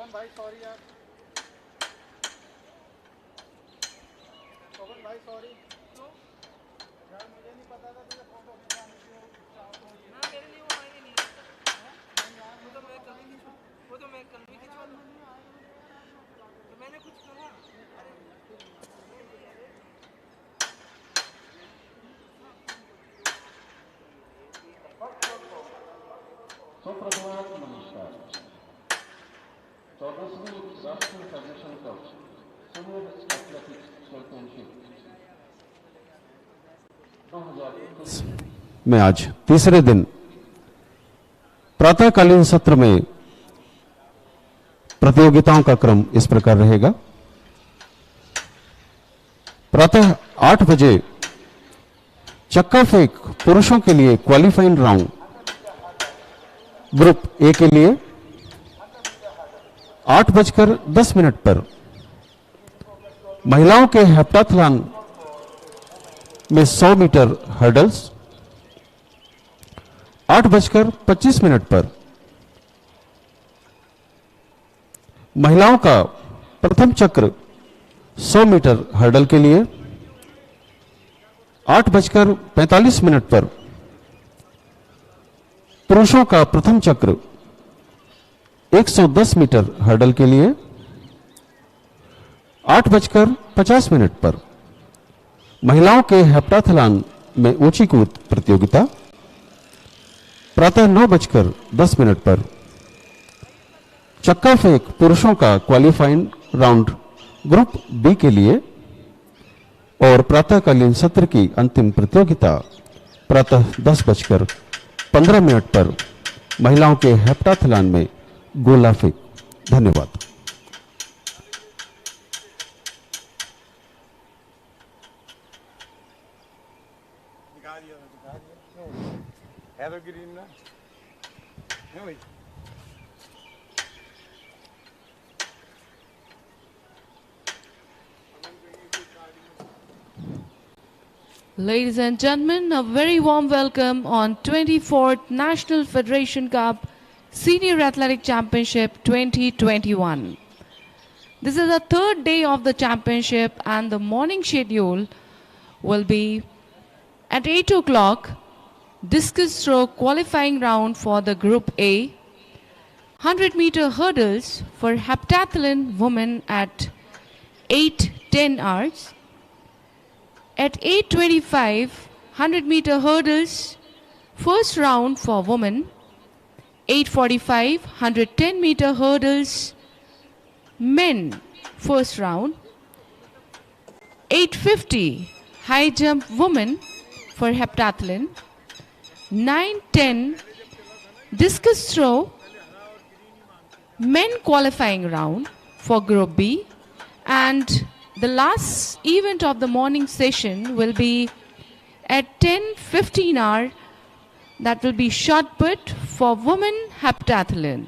पवन भाई सॉरी यार, पवन भाई सॉरी यार, मुझे नहीं पता था तुझे फोटो खिंचवाने की ना, मेरे लिए वो आएंगे नहीं। नहीं यार, वो तो मैं कल भी खिंचवा, वो तो मैं कल भी खिंचवा दूँ, तो मैंने कुछ कहा? अरे सुप्रभात, नमस्कार। 14वीं राष्ट्रीय federation cup senior athletics championship 2021 में आज तीसरे दिन प्रातःकालीन सत्र में प्रतियोगिताओं का क्रम इस प्रकार रहेगा। प्रातः 8 बजे चक्का फेंक पुरुषों के लिए क्वालिफाइंग राउंड ग्रुप ए के लिए 8:10 पर, महिलाओं के हेप्टाथलॉन में 100 मीटर हर्डल्स 8:25 पर, महिलाओं का प्रथम चक्र 100 मीटर हर्डल के लिए 8:45 पर, पुरुषों का प्रथम चक्र 110 मीटर हर्डल के लिए 8:50 पर, महिलाओं के हेप्टाथलॉन में ऊंची कूद प्रतियोगिता प्रातः 9:10 पर, चक्का फेंक पुरुषों का क्वालिफाइंग राउंड ग्रुप बी के लिए और प्रातःकालीन सत्र की अंतिम प्रतियोगिता प्रातः 10:15 पर महिलाओं के हेप्टाथलॉन में गोला फेंक। धन्यवाद। हेलो ग्रीन ना भाई। Ladies and gentlemen, a very warm welcome on 24th National Federation Cup Senior Athletic Championship 2021. This is the third day of the championship and the morning schedule will be at 8 o'clock, discus throw qualifying round for the Group A, 100-meter hurdles for heptathlon women at 8:10 hours. At 8:25, 100-meter hurdles, first round for women. 8:45, 110-meter hurdles, men, first round. 8:50, high jump women for heptathlon. 9:10, discus throw, men qualifying round for Group B. And the last event of the morning session will be at 10:15 hour. That will be shot put for women heptathlon.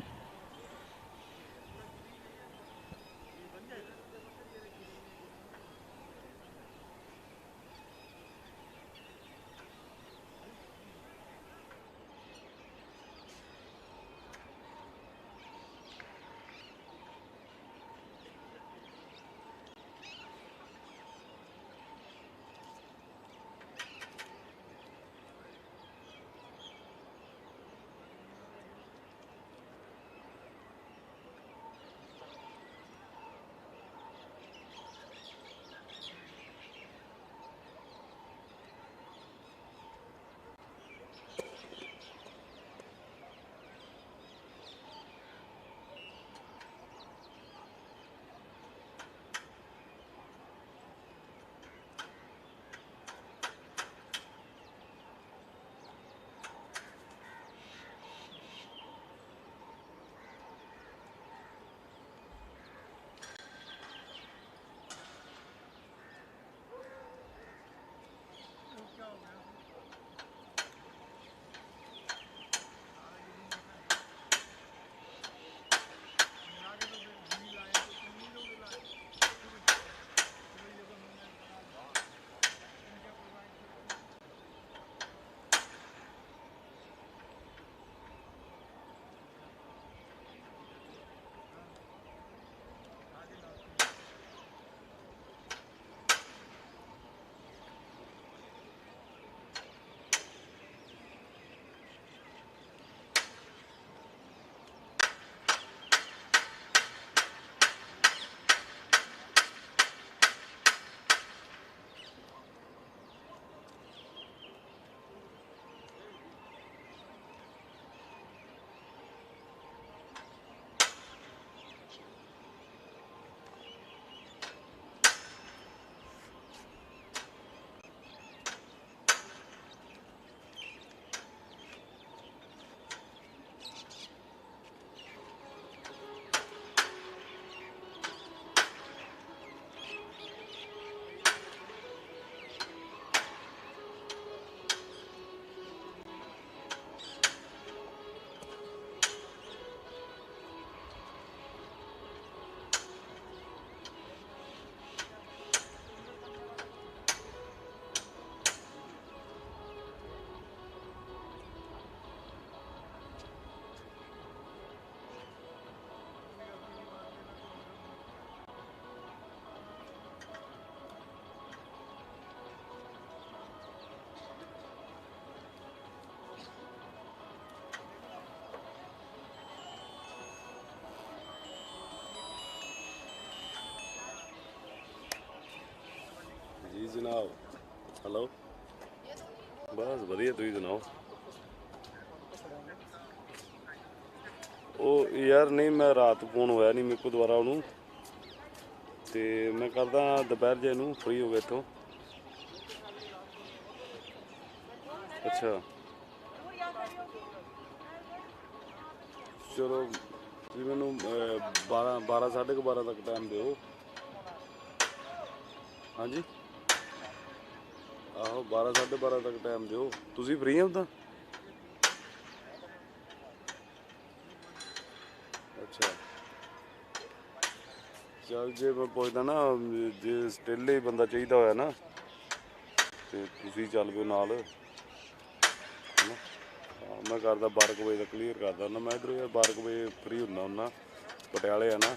ਜੀ ਜਨਾਬ hello ਬਸ ਵਧੀਆ ਤੁਸੀਂ ਸੁਣਾਓ ਉਹ ਯਾਰ ਨਹੀਂ ਮੈਂ ਰਾਤ ਫੋਨ ਹੋਇਆ ਨਹੀਂ ਮੇਰੇ ਕੋਲ ਦੁਬਾਰਾ ਉਹਨੂੰ ਤੇ ਮੈਂ ਕਰਦਾ ਦੁਪਹਿਰ ਜੇ ਨੂੰ ਫ੍ਰੀ ਹੋ ਗਿਆ ਇੱਥੋਂ ਅੱਛਾ ਚਲੋ ਤੁਸੀਂ ਮੈਨੂੰ 12 ਸਾਢੇ 12 ਤੱਕ ਟਾਈਮ ਦਿਓ ਹਾਂਜੀ ਆਹੋ 12 ਸਾਢੇ 12 ਤੱਕ ਟਾਈਮ ਦਿਓ ਤੁਸੀਂ ਫ੍ਰੀ ਹੋ ਤਾਂ ਅੱਛਾ ਚੱਲ ਜੇ ਮੈਂ ਪੁੱਛਦਾ ਨਾ ਜੇ ਸਟਿਲ ਹੀ ਬੰਦਾ ਚਾਹੀਦਾ ਹੋਇਆ ਨਾ ਤੇ ਤੁਸੀਂ ਚੱਲ ਪਿਓ ਨਾਲ ਹੈਨਾ ਮੈਂ ਕਰਦਾ 12 ਵਜੇ ਤੱਕ ਕਲੀਅਰ ਕਰਦਾ ਹੁੰਦਾ ਮੈਂ ਇੱਧਰੋਂ ਯਾਰ 12 ਵਜੇ ਫ੍ਰੀ ਹੁੰਦਾ ਹੁੰਦਾ ਪਟਿਆਲੇ ਆ ਨਾ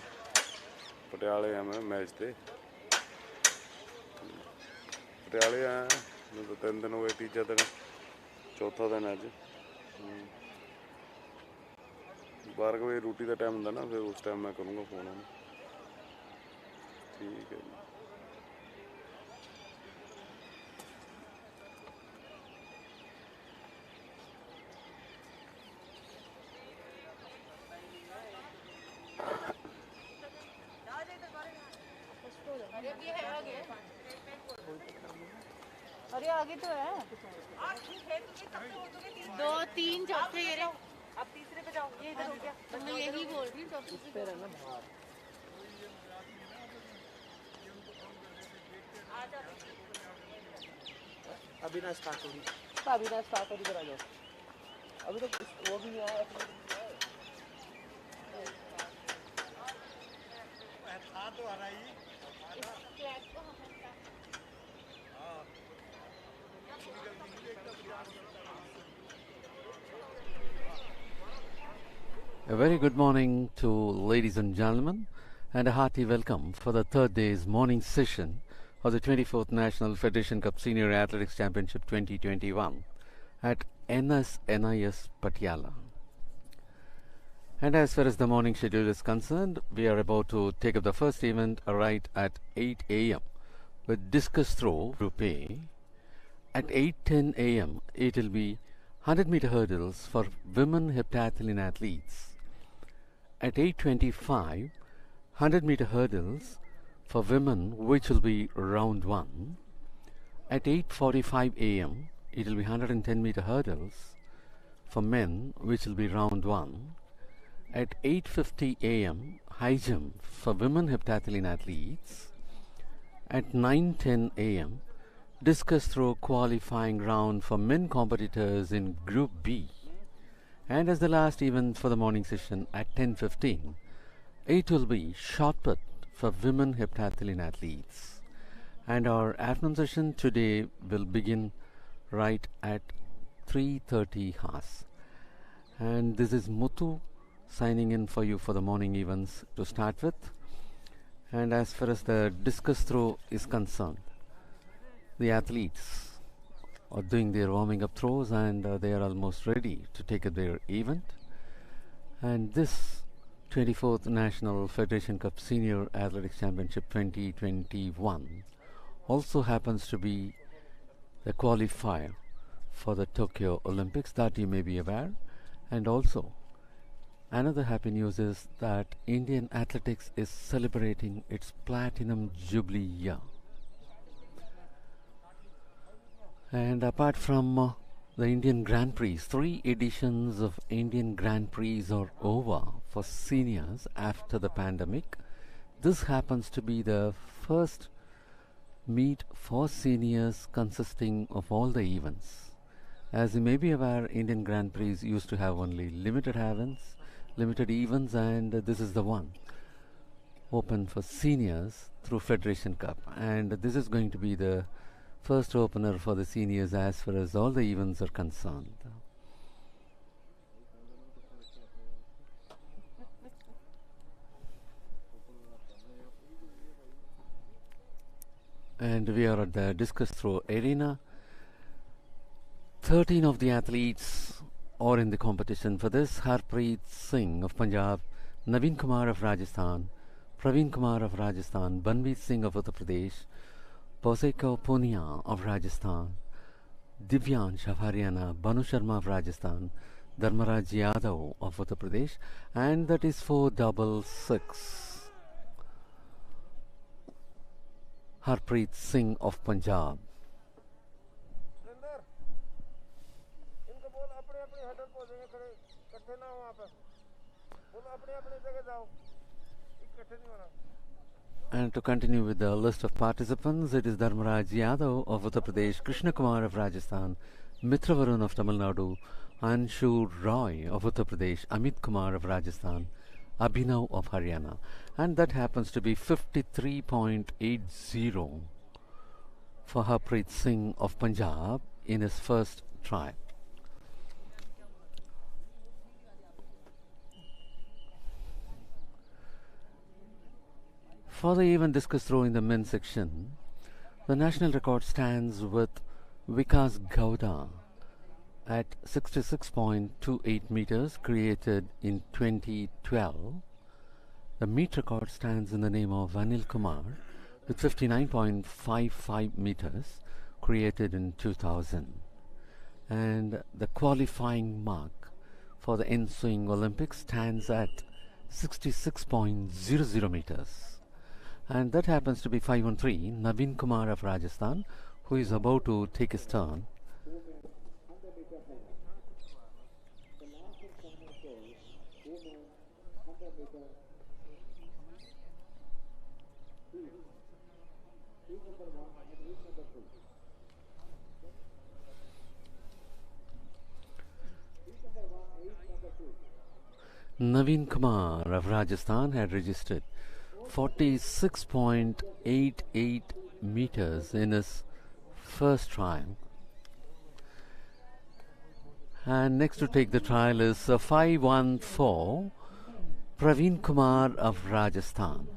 ਪਟਿਆਲੇ ਆ ਮੈਂ ਮੈਚ ਤੇ ਪਟਿਆਲੇ ਆਇਆ ਮੈਨੂੰ 3 ਦਿਨ ਹੋ ਗਏ ਤੀਜਾ ਦਿਨ ਚੌਥਾ ਦਿਨ ਅੱਜ 12 ਵਜੇ ਰੋਟੀ ਦਾ ਟਾਈਮ ਹੁੰਦਾ ਨਾ ਫਿਰ ਉਸ ਟਾਈਮ ਮੈਂ ਕਰੂੰਗਾ ਫੋਨ ਉਹਨੂੰ ਠੀਕ ਹੈ ਜੀ अरे आगे तो है 2 3 चौथे ये रहे अब तीसरे पे जाओ ये इधर हो गया बस मैं यही बोल रही हूँ चौथे पे रहना बाहर आ जा अभी ना स्टार्ट होगी इधर आ जाओ अभी तो वो भी नहीं आया तो आ रहा ही A very good morning to ladies and gentlemen and a hearty welcome for the third day's morning session of the 24th National Federation Cup Senior Athletics Championship 2021 at NSNIS Patiala. And as far as the morning schedule is concerned, we are about to take up the first event right at 8 a.m. with discus throw Group A. At 8:10 a.m. it will be 100-meter hurdles for women heptathlon athletes. At 8:25, 100-meter hurdles for women, which will be round 1. At 8:45 a.m. it will be 110-meter hurdles for men, which will be round 1. At 8:50 a.m. high jump for women heptathlon athletes. At 9:10 a.m. discus throw qualifying round for men competitors in Group B. And as the last event for the morning session at 10:15, it will be shot put for women heptathlon athletes. And our afternoon session today will begin right at 3:30 hours. And this is Muthu signing in for you for the morning events to start with. And as far as the discus throw is concerned, the athletes are doing their warming up throws and they are almost ready to take up their event. And this 24th National Federation Cup Senior Athletics Championship 2021 also happens to be the qualifier for the Tokyo Olympics, that you may be aware. And also another happy news is that Indian athletics is celebrating its platinum jubilee year. And apart from the Indian Grand Prix, 3 editions of Indian Grand Prix are over for seniors after the pandemic. This happens to be the first meet for seniors consisting of all the events. As you may be aware, Indian Grand Prix used to have only limited events, and this is the one open for seniors through Federation Cup. And this is going to be the first opener for the seniors as far as all the events are concerned. And we are at the discus throw arena. 13 of the athletes are in the competition for this. Harpreet Singh of Punjab, Naveen Kumar of Rajasthan, Praveen Kumar of Rajasthan, Banveer Singh of Uttar Pradesh, Poseko Punia of Rajasthan, Divyansh of Haryana, Banu Sharma of Rajasthan, Dharmaraj Yadav of Uttar Pradesh, and that is 466. Harpreet Singh of Punjab. इनको बोल अपने अपने huddle पे हो जाएंगे खड़े इकट्ठे ना हो वहाँ पे बोल अपने अपने जगह जाओ इकट्ठे नहीं होना. And to continue with the list of participants, it is Dharmaraj Yadav of Uttar Pradesh, Krishna Kumar of Rajasthan, Mitra Varun of Tamil Nadu, Anshu Roy of Uttar Pradesh, Amit Kumar of Rajasthan, Abhinav of Haryana. And that happens to be 53.80 for Harpreet Singh of Punjab in his first try. For the even discus throw in the men's section, the national record stands with Vikas Gowda at 66.28 meters, created in 2012. The meet record stands in the name of Anil Kumar with 59.55 meters, created in 2000. And the qualifying mark for the ensuing Olympics stands at 66.00 meters. And that happens to be 513, Naveen Kumar of Rajasthan, who is about to take his turn. Naveen Kumar of Rajasthan had registered 46.88 meters in his first trial. And next to take the trial is 514, Praveen Kumar of Rajasthan.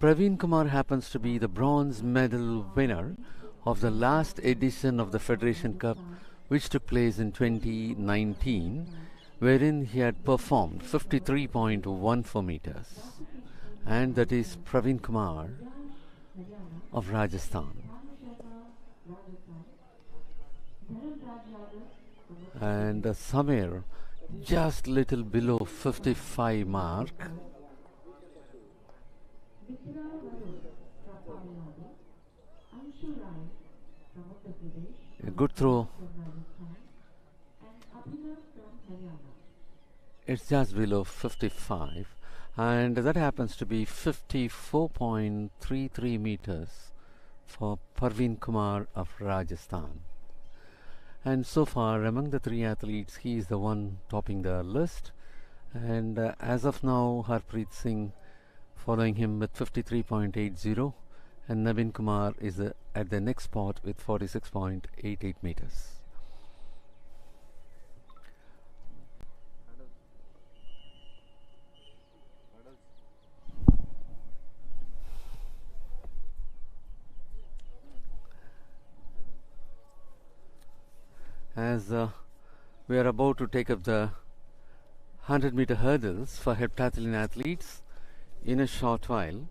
Praveen Kumar happens to be the bronze medal winner of the last edition of the Federation Cup, which took place in 2019, wherein he had performed 53.14 meters. And that is Praveen Kumar of Rajasthan. And Samir just little below 55 mark. A good throw. It's just below 55. And that happens to be 54.33 meters for Praveen Kumar of Rajasthan. And so far, among the three athletes, he is the one topping the list. And as of now, Harpreet Singh following him with 53.80, and Naveen Kumar is at the next spot with 46.88 meters. As we are about to take up the 100-meter hurdles for heptathlon athletes in a short while,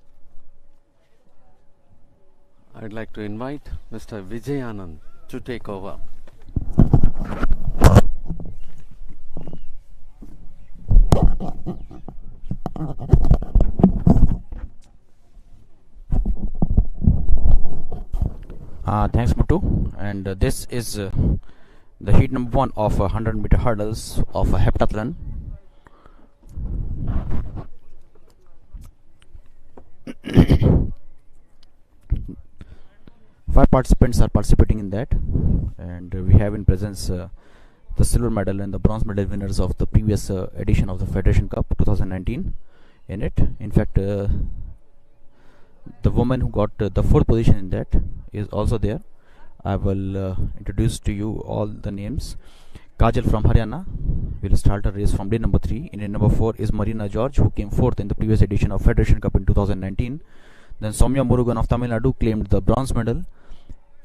I'd like to invite Mr. Vijay Anand to take over. Thanks, Muttu. And this is the heat number 1 of 100-meter hurdles of heptathlon. Five participants are participating in that, and we have in presence the silver medal and the bronze medal winners of the previous edition of the Federation Cup 2019 in it. In fact, the woman who got the 4th position in that is also there. I will introduce to you all the names. Kajal from Haryana will start a race from day number 3. In day number 4 is Marina George, who came 4th in the previous edition of Federation Cup in 2019. Then Soumya Murugan of Tamil Nadu claimed the bronze medal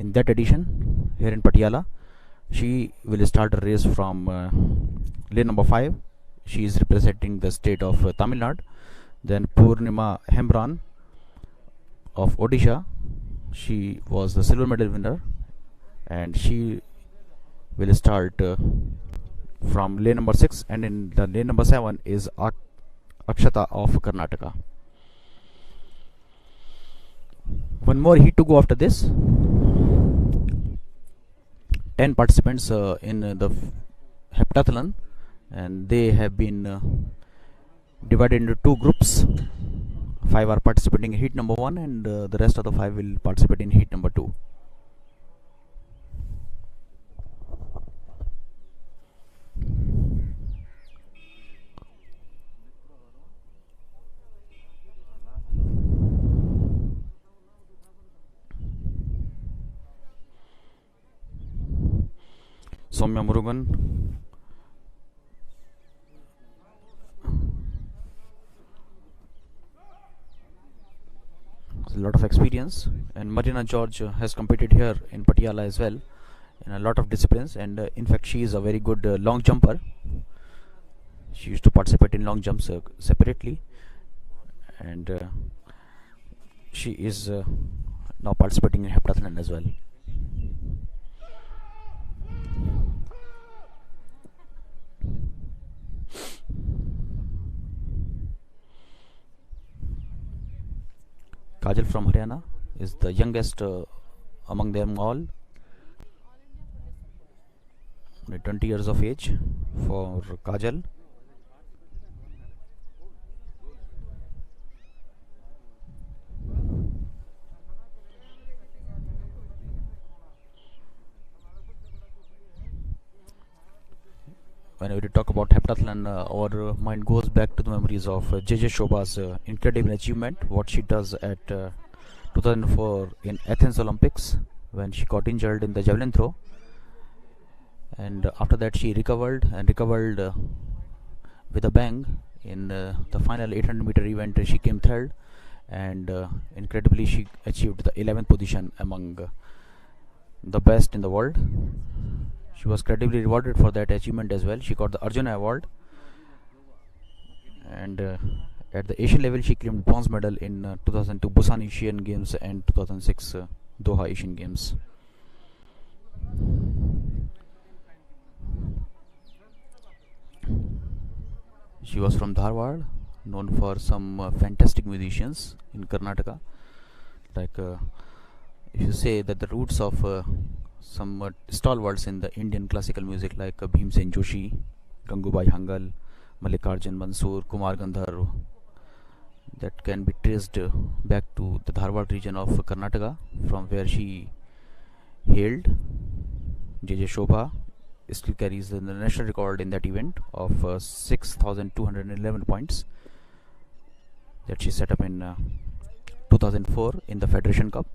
in that edition here in Patiala. She will start a race from lane number 5. She is representing the state of Tamil Nadu. Then Purnima Hemran of Odisha, She was the silver medal winner, and she will start from lane number 6, and in the lane number 7 is Akshata of Karnataka. One more heat to go after this. 10 participants in the heptathlon, and they have been divided into 2 groups. 5 are participating in heat number 1, and the rest of the 5 will participate in heat number 2. Soumya Murugan, a lot of experience, and Marina George has competed here in Patiala as well in a lot of disciplines, and in fact she is a very good long jumper. She used to participate in long jumps separately, and she is now participating in heptathlon as well. Kajal from Haryana is the youngest among them all, 20 years of age for Kajal. Whenever we talk about heptathlon, our mind goes back to the memories of JJ Shobha's incredible achievement, what she does at 2004 in Athens Olympics when she got injured in the javelin throw, and after that she recovered with a bang. In the final 800 meter event she came third, and incredibly she achieved the 11th position among the best in the world. She was credibly rewarded for that achievement as well. She got the Arjuna Award, and at the Asian level she claimed bronze medal in 2002 Busan Asian Games and 2006 Doha Asian Games. She was from Dharwad, known for some fantastic musicians in Karnataka. Like if you say that the roots of some stalwarts in the Indian classical music like Bhimsen Joshi, Gangubai Hangal, Mallikarjun Mansoor, Kumar Gandharv, that can be traced back to the Dharwad region of Karnataka, from where she hailed. JJ Shobha still carries the national record in that event of 6,211 points that she set up in 2004 in the Federation Cup.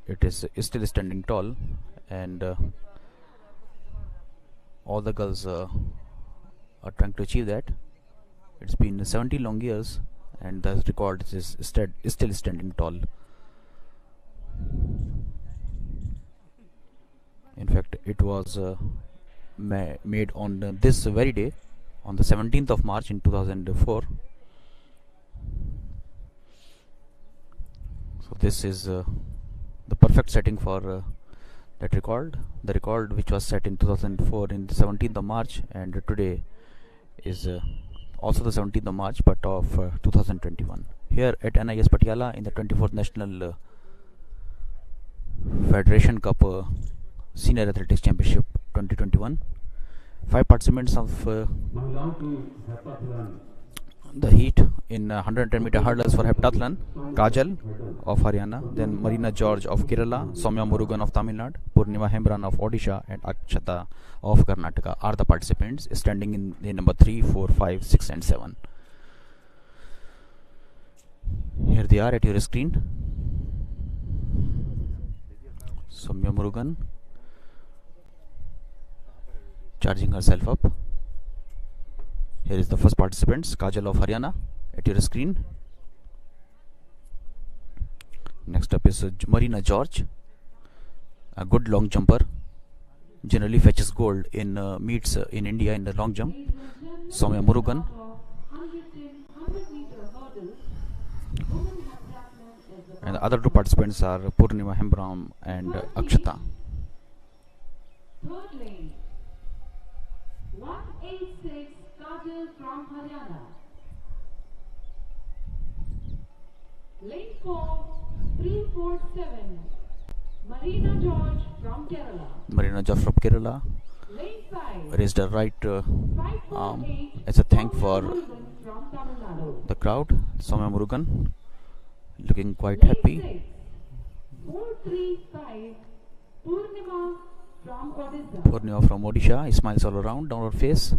It is still standing tall, and all the girls are trying to achieve that. It's been 70 long years, and the record is still standing tall. In fact, it was made on this very day, on the 17th of March in 2004. So this is the perfect setting for that record. The record which was set in 2004 in the 17th of March, and today is also the 17th of March, but of 2021. Here at NIS Patiala in the 24th National Federation Cup Senior Athletics Championship 2021. 5 participants of the heat in 110 meter hurdles for heptathlon: Kajal of Haryana, then Marina George of Kerala, Soumya Murugan of Tamil Nadu, Purnima Hembran of Odisha, and Akshata of Karnataka are the participants standing in the number 3, 4, 5, 6 and 7. Here they are at your screen. Soumya Murugan charging herself up. Here is the first participants, Kajal of Haryana, at your screen. Next up is Marina George, a good long jumper, generally fetches gold in meets in India in the long jump. Soumya Murugan. And the other two participants are Purnima Hembram and Akshata. Third lane, 186 Kajal from Haryana. Lane 4, 347 Marina George from Kerala. Marina George from Kerala Lane 5, raised her right arm 548 as a thank for Murugan from Tamil Nadu. the crowd. Soumya Murugan looking quite Lane happy. 6, 435 Purnima from Odisha. Purnima from Odisha smiles all around down her face.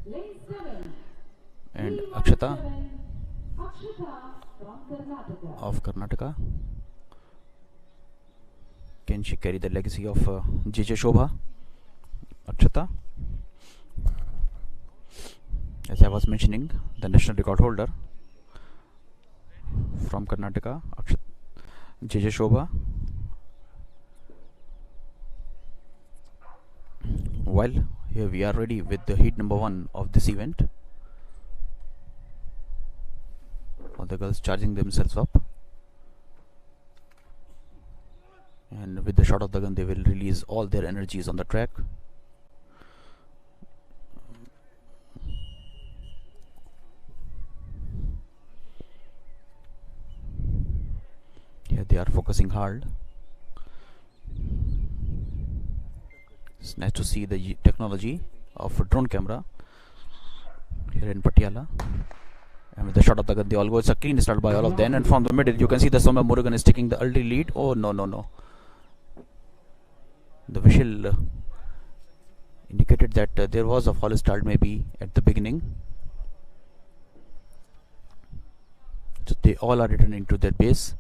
Lane 7, And Akshata 317 Akshata from Karnataka. of Karnataka. Can she carry the legacy of JJ Shobha? Akshata, as I was mentioning, the national record holder from Karnataka, JJ Shobha. Well, here we are ready with the heat number 1 of this event. All the girls charging themselves up, and with the shot of the gun they will release all their energies on the track. Here they are focusing hard. It's nice to see the technology of a drone camera here in Patiala. And with the shot of the gun, they all go. It's a clean start by all of them. And from the middle, you can see the Soumya Murugan is taking the early lead. Oh, no. The whistle indicated that there was a false start maybe at the beginning. So they all are returning to their base.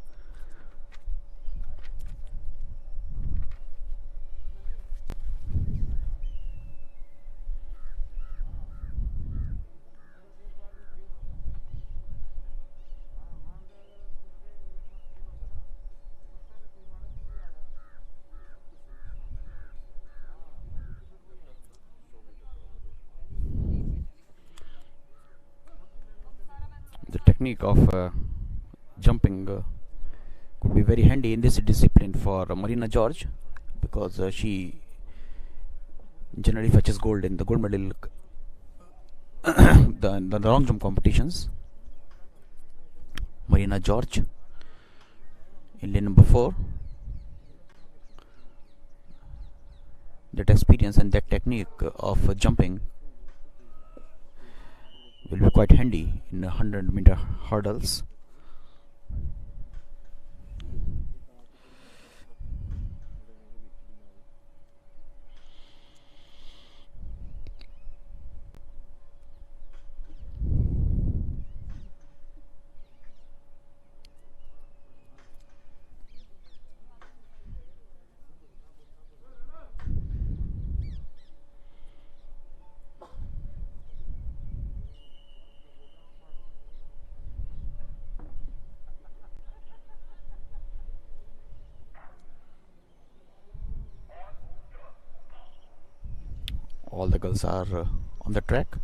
The technique of jumping could be very handy in this discipline for Marina George, because she generally fetches gold in the gold medal the long jump competitions. Marina George in lane number 4. That experience and that technique of jumping will be quite handy in 100-meter hurdles. All the girls are on the track.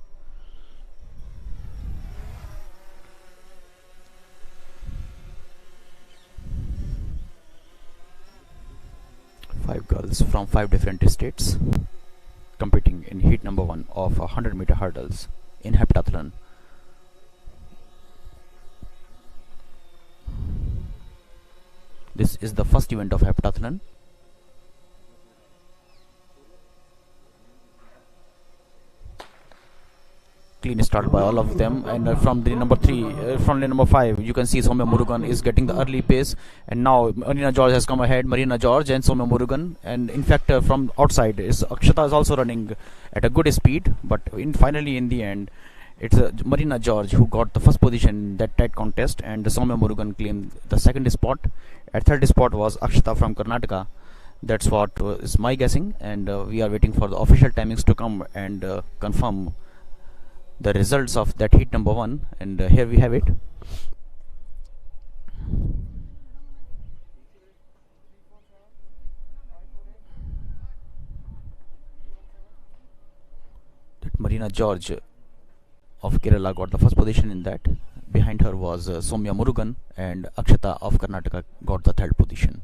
Five girls from 5 different states competing in heat number 1 of 100-meter hurdles in heptathlon. This is the first event of heptathlon. Clean start by all of them, and from the number 3, from lane number 5, you can see Soumya Murugan is getting the early pace, and now Marina George has come ahead. Marina George and Soumya Murugan, and in fact from outside is Akshata is also running at a good speed, but finally in the end it's Marina George who got the first position in that tight contest, and Soumya Murugan claimed the second spot. At third spot was Akshata from Karnataka. That's what is my guessing, and we are waiting for the official timings to come and confirm the results of that heat number 1, and here we have it. That Marina George of Kerala got the first position in that. Behind her was Soumya Murugan, and Akshata of Karnataka got the third position.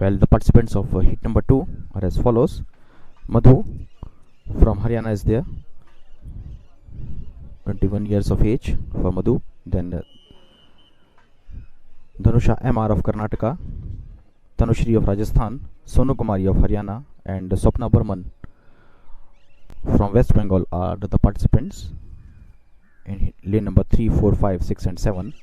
Well, the participants of heat number 2 are as follows. Madhu from Haryana is there, 21 years of age for Madhu. Then Dhanusha MR of Karnataka, Tanushri of Rajasthan, Sonu Kumari of Haryana, and Swapna Burman from West Bengal are the participants in lane number 3, 4, 5, 6 and 7.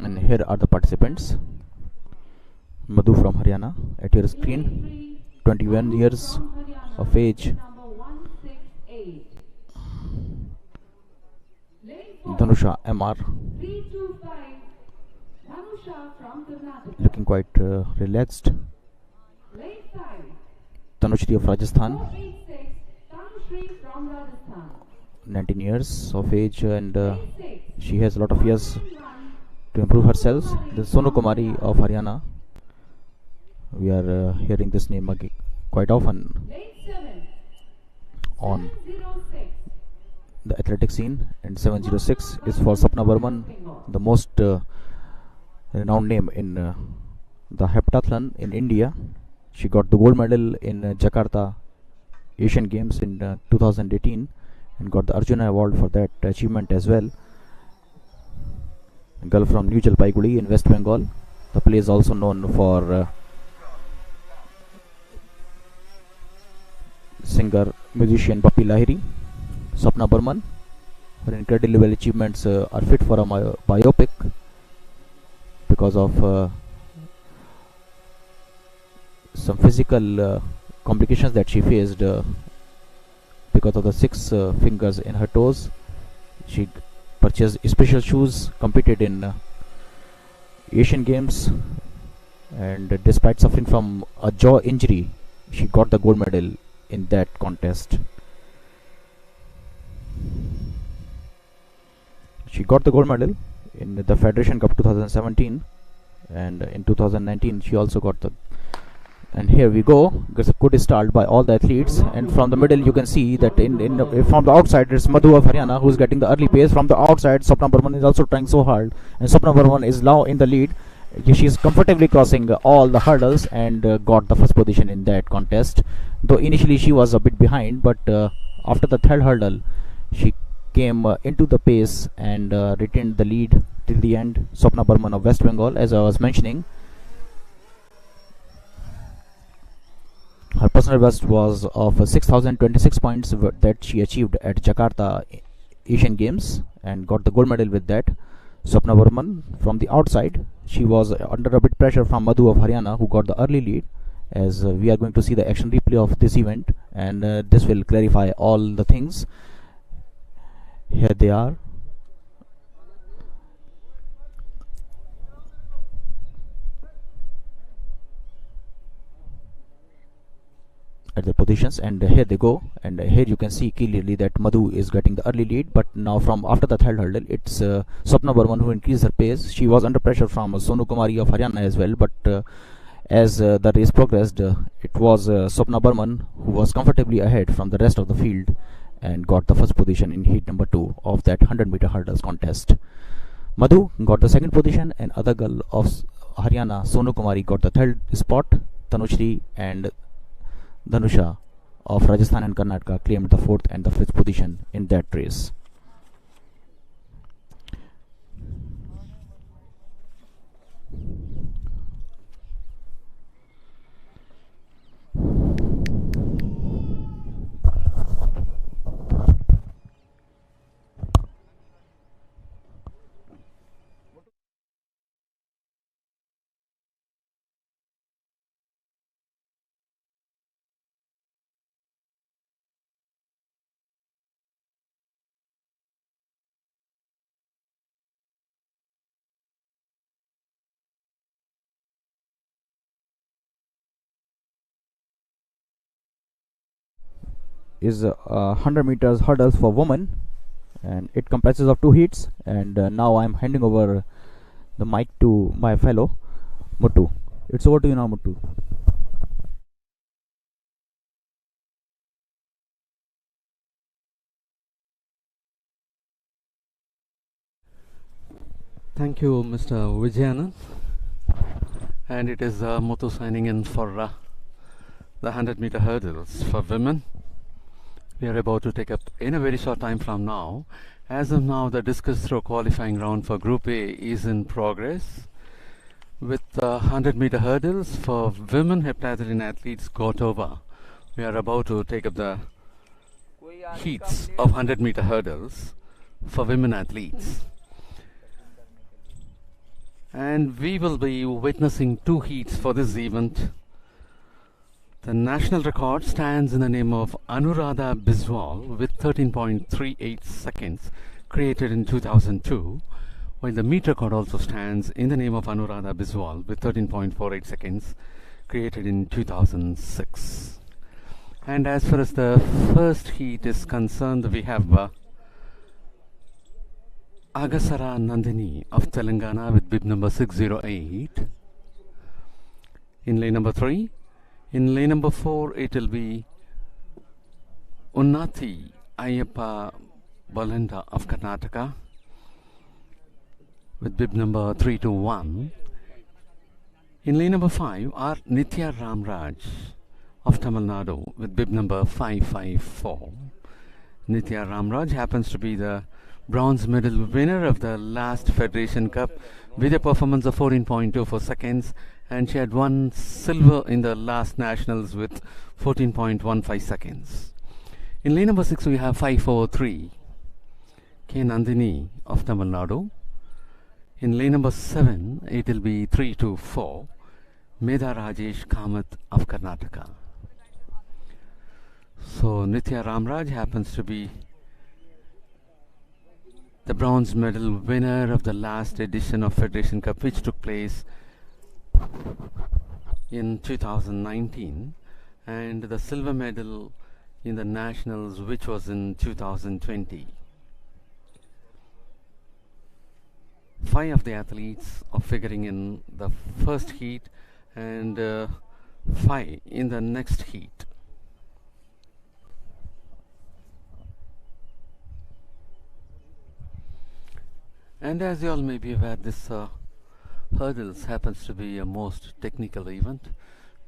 And here are the participants. Madhu from Haryana at your screen, 21 years of age. Dhanusha MR, looking quite relaxed. Tanushri of Rajasthan, 19 years of age, and she has a lot of years to improve herself. The Sonu Kumari of Haryana, we are hearing this name quite often on the athletic scene. And 706 is for Swapna Burman, the most renowned name in the heptathlon in India. She got the gold medal in Jakarta Asian Games in 2018 and got the Arjuna Award for that achievement as well. A girl from New Jalpaiguri in West Bengal. The place is also known for singer musician Bappi Lahiri. Swapna Burman, her incredible achievements are fit for a biopic because of some physical complications that she faced because of the 6 fingers in her toes. She purchased special shoes, competed in Asian Games, and despite suffering from a jaw injury, she got the gold medal in that contest. She got the gold medal in the Federation Cup 2017, and in 2019 she also got the. And here we go. It's a good start by all the athletes, and from the middle you can see that from the outside it's Madhu of Haryana who's getting the early pace. From the outside, Swapna Burman is also trying so hard, and Swapna Burman is now in the lead. She's comfortably crossing all the hurdles and got the first position in that contest. Though initially she was a bit behind, but after the third hurdle she came into the pace and retained the lead till the end. Swapna Burman of West Bengal, as I was mentioning. Her personal best was of 6,026 points that she achieved at Jakarta Asian Games and got the gold medal with that. Swapna Burman from the outside, she was under a bit pressure from Madhu of Haryana, who got the early lead, as we are going to see the action replay of this event, and this will clarify all the things. Here they are. At the positions, and here they go, and here you can see clearly that Madhu is getting the early lead, but now from after the third hurdle it's Swapna Burman who increased her pace. She was under pressure from Sonu Kumari of Haryana as well, but as the race progressed, it was Swapna Burman who was comfortably ahead from the rest of the field and got the first position in heat number 2 of that 100-meter hurdles contest. Madhu got the second position, and other girl of Haryana, Sonu Kumari, got the third spot. Tanushri and Dhanusha of Rajasthan and Karnataka claimed the fourth and the fifth position in that race. Is 100 meters hurdles for women, and it comprises of 2 heats, and now I'm handing over the mic to my fellow Muttu. It's over to you now, Muttu. Thank you, Mr. Vijayanan. And it is Muthu signing in for the 100-meter hurdles for women. We are about to take up in a very short time from now. As of now, the discus throw qualifying round for Group A is in progress, with 100-meter hurdles for women heptathlon athletes got over. We are about to take up the heats of 100-meter hurdles for women athletes. And we will be witnessing 2 heats for this event. The national record stands in the name of Anuradha Biswal with 13.38 seconds, created in 2002, while the meet record also stands in the name of Anuradha Biswal with 13.48 seconds, created in 2006. And as far as the first heat is concerned, we have Agasara Nandini of Telangana with bib number 608 in lane number 3. In lane number 4, it will be Unnati Ayyappa Balanda of Karnataka with bib number 321. In lane number 5 are Nitya Ramraj of Tamil Nadu with bib number 554. Nitya Ramraj happens to be the bronze medal winner of the last Federation Cup with a performance of 14.24 seconds, and she had won silver in the last nationals with 14.15 seconds. In lane number 6 we have 543 K. Nandini of Tamil Nadu. In lane number 7 it will be 324 Medha Rajesh Kamath of Karnataka. So Nitya Ramraj happens to be the bronze medal winner of the last edition of Federation Cup, which took place in 2019, and the silver medal in the nationals, which was in 2020. 5 of the athletes are figuring in the first heat and 5 in the next heat. And as you all may be aware, this hurdles happens to be a most technical event.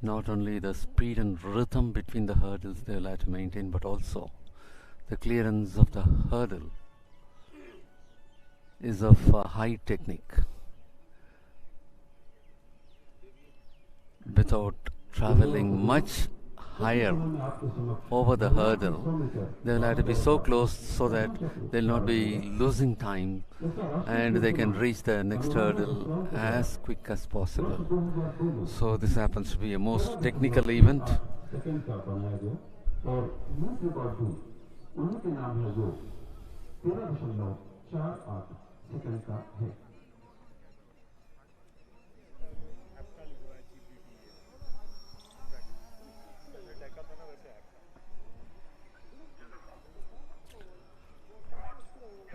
Not only the speed and rhythm between the hurdles they will have to maintain, but also the clearance of the hurdle is of high technique. Without traveling much higher over the hurdle, they will have to be so close so that they will not be losing time and they can reach the next hurdle as quick as possible. So this happens to be a most technical event.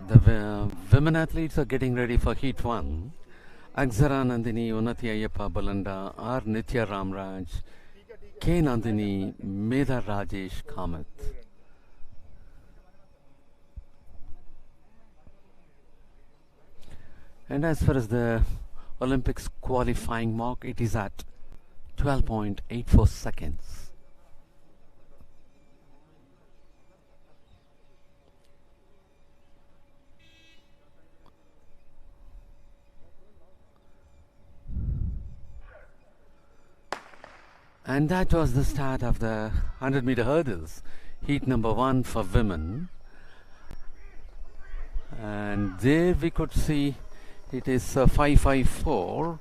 The women athletes are getting ready for Heat 1. Akshara Nandini, Unnati Ayyappa Balanda, R. Nithya Ramraj, K. Nandini, Medha Rajesh Kamath. And as far as the Olympics qualifying mark, it is at 12.84 seconds. And that was the start of the 100-meter hurdles, heat number 1 for women. And there we could see it is 5:54,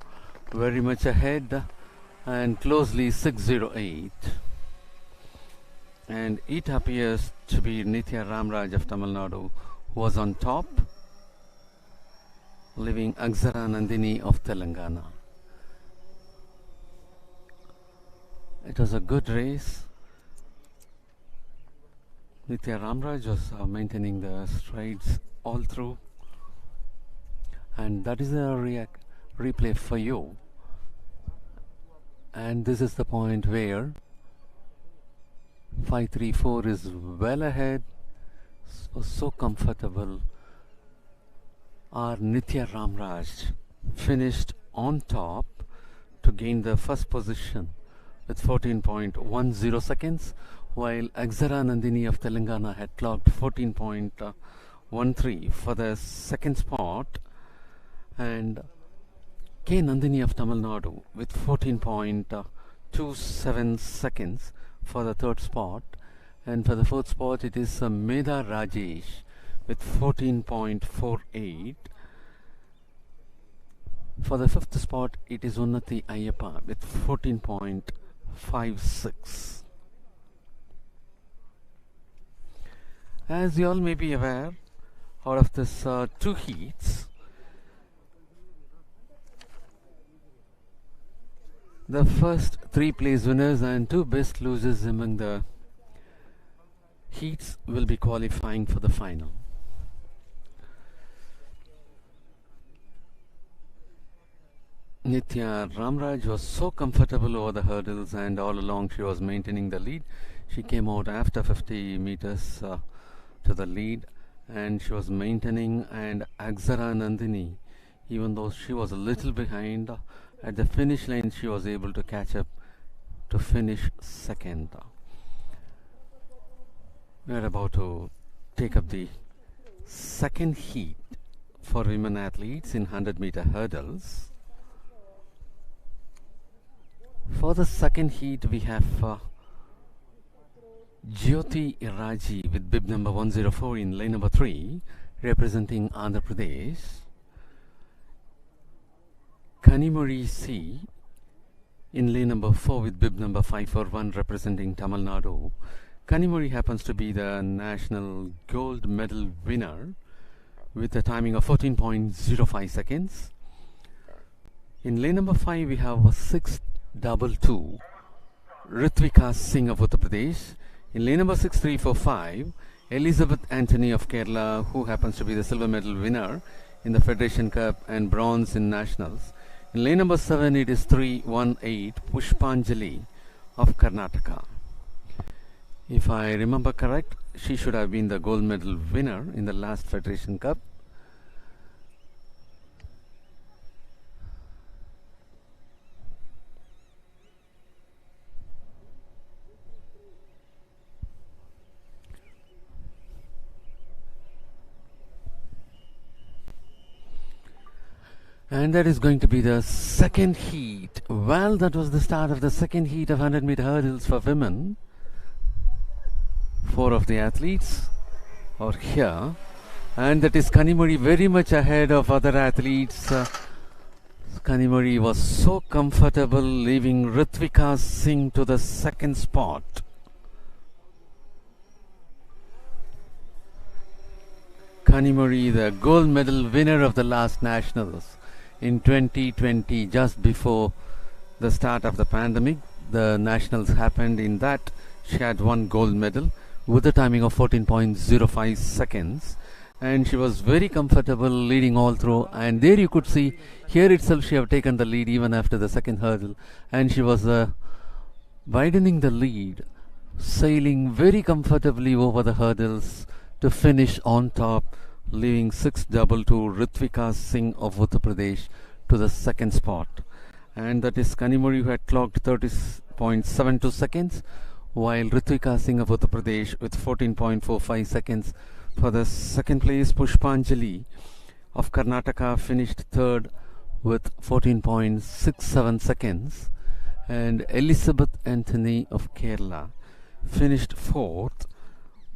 very much ahead, and closely 6:08. And it appears to be Nithya Ramraj of Tamil Nadu who was on top, leaving Akshara Nandini of Telangana. It was a good race. Nithya Ramraj was maintaining the strides all through. And that is a replay for you. And this is the point where 5:34 is well ahead, so comfortable. Our Nithya Ramraj finished on top to gain the first position with 14.10 seconds, while Akshara Nandini of Telangana had clocked 14.13 for the second spot, and K. Nandini of Tamil Nadu with 14.27 seconds for the third spot, and for the fourth spot it is Medha Rajesh with 14.48. For the fifth spot it is Unnati Ayyappa with 14.56. As you all may be aware, out of this 2 heats, the first 3 place winners and 2 best losers among the heats will be qualifying for the final. Nithya Ramraj was so comfortable over the hurdles, and all along she was maintaining the lead. She came out after 50 meters to the lead, and she was maintaining, and Akshara Nandini, even though she was a little behind, at the finish line she was able to catch up to finish second. We are about to take up the second heat for women athletes in 100-meter hurdles. For the second heat we have Jyoti Iraji with bib number 104 in lane number 3 representing Andhra Pradesh. Kanimuri C in lane number 4 with bib number 541 representing Tamil Nadu. Kanimuri happens to be the national gold medal winner with a timing of 14.05 seconds. In lane number 5 we have a 622 Ritvika Singh of Uttar Pradesh In lane number 6345, Elizabeth Anthony of Kerala, who happens to be the silver medal winner in the Federation Cup and bronze in Nationals. In lane number 7, it is 318, Pushpanjali of Karnataka. If I remember correct, she should have been the gold medal winner in the last Federation Cup. And that is going to be the second heat. Well, that was the start of the second heat of 100-meter hurdles for women. 4 of the athletes are here. And that is Kanimuri very much ahead of other athletes. Kanimuri was so comfortable, leaving Ritvika Singh to the second spot. Kanimuri, the gold medal winner of the last Nationals in 2020, just before the start of the pandemic. The Nationals happened. In that she had one gold medal with a timing of 14.05 seconds, and she was very comfortable leading all through. And there you could see, here itself she have taken the lead even after the second hurdle, and she was widening the lead, sailing very comfortably over the hurdles to finish on top, leaving 622 Ritvika Singh of Uttar Pradesh to the second spot. And that is Kanimuri, who had clocked 30.72 seconds, while Ritvika Singh of Uttar Pradesh with 14.45 seconds. For the second place, Pushpanjali of Karnataka finished third with 14.67 seconds, and Elizabeth Anthony of Kerala finished fourth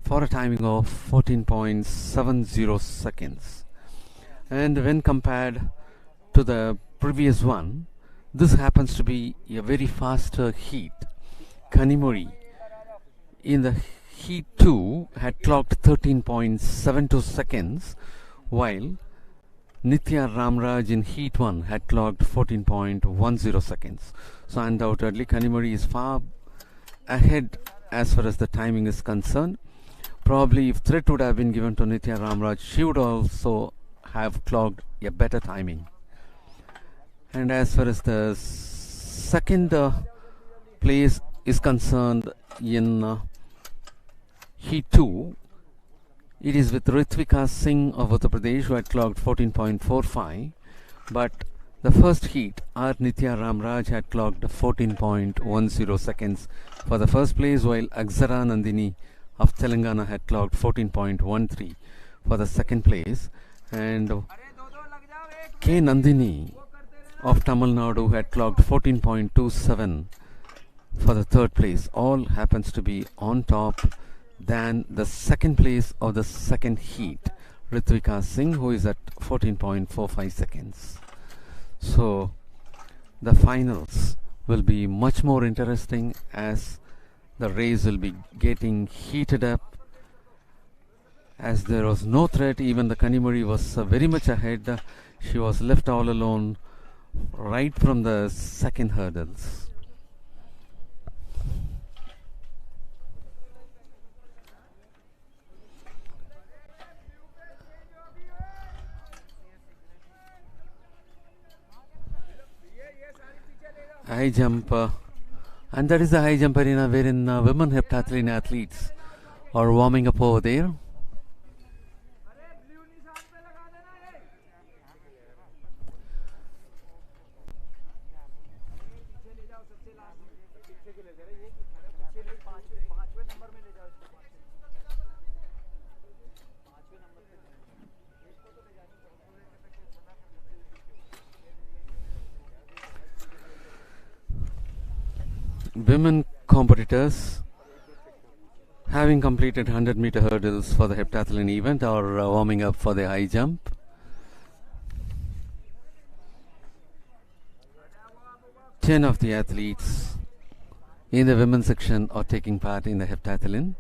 for a timing of 14.70 seconds. And when compared to the previous one, this happens to be a very faster heat. Kanimuri in the heat 2 had clocked 13.72 seconds, while Nithya Ramraj in heat 1 had clocked 14.10 seconds. So undoubtedly Kanimuri is far ahead as far as the timing is concerned. Probably if threat would have been given to Nithya Ramraj, she would also have clocked a better timing. And as far as the second place is concerned in heat 2, it is with Ritvika Singh of Uttar Pradesh, who had clocked 14.45, but the first heat, R. Nithya Ramraj had clocked 14.10 seconds for the first place, while Akshara Nandini of Telangana had clocked 14.13 for the second place, and K. Nandini of Tamil Nadu had clocked 14.27 for the third place. All happens to be on top than the second place of the second heat, Ritvika Singh, who is at 14.45 seconds. So the finals will be much more interesting as the race will be getting heated up. As there was no threat, even the Kanimuri was very much ahead. She was left all alone right from the second hurdles. High jump, and that is the high jump arena wherein women heptathlon athletes are warming up over there. Women competitors, having completed 100-meter hurdles for the heptathlon event, are warming up for the high jump. Ten of the athletes in the women's section are taking part in the heptathlon.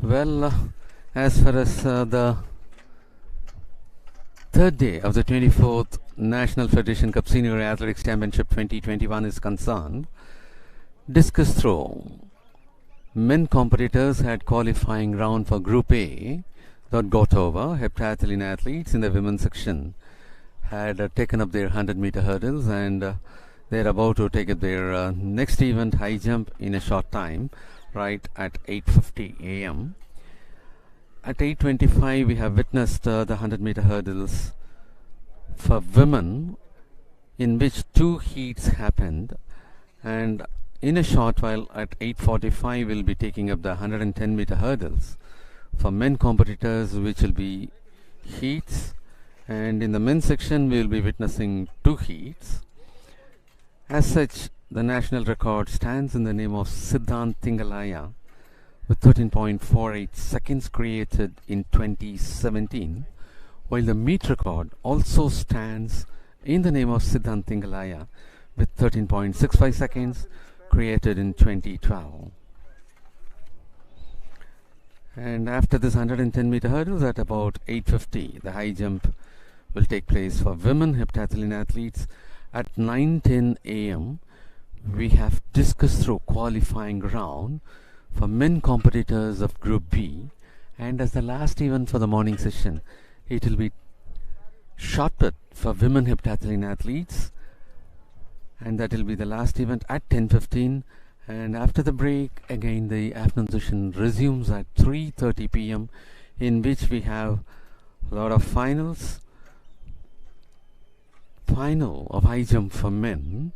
Well, as far as the third day of the 24th National Federation Cup Senior Athletics Championship 2021 is concerned, discus throw. Men competitors had qualifying round for Group A that got over. Heptathlon athletes in the women's section had taken up their 100-meter hurdles, and they're about to take up their next event, high jump, in a short time, right at 8:50 a.m. At 8:25 we have witnessed the 100-meter hurdles for women, in which two heats happened, and in a short while at 8:45 we'll be taking up the 110-meter hurdles for men competitors, which will be heats, and in the men's section we will be witnessing two heats. As such, the national record stands in the name of Siddhant Tingalaya with 13.48 seconds created in 2017, while the meet record also stands in the name of Siddhant Tingalaya with 13.65 seconds created in 2012. And after this 110-meter hurdles at about 8:50, the high jump will take place for women heptathlon athletes. At 9:10 a.m. we have discus throw qualifying round for men competitors of Group B, and as the last event for the morning session, it will be shot put for women heptathlon athletes, and that will be the last event at 10:15. And after the break, again the afternoon session resumes at 3:30 p.m., in which we have a lot of finals. Final of high jump for men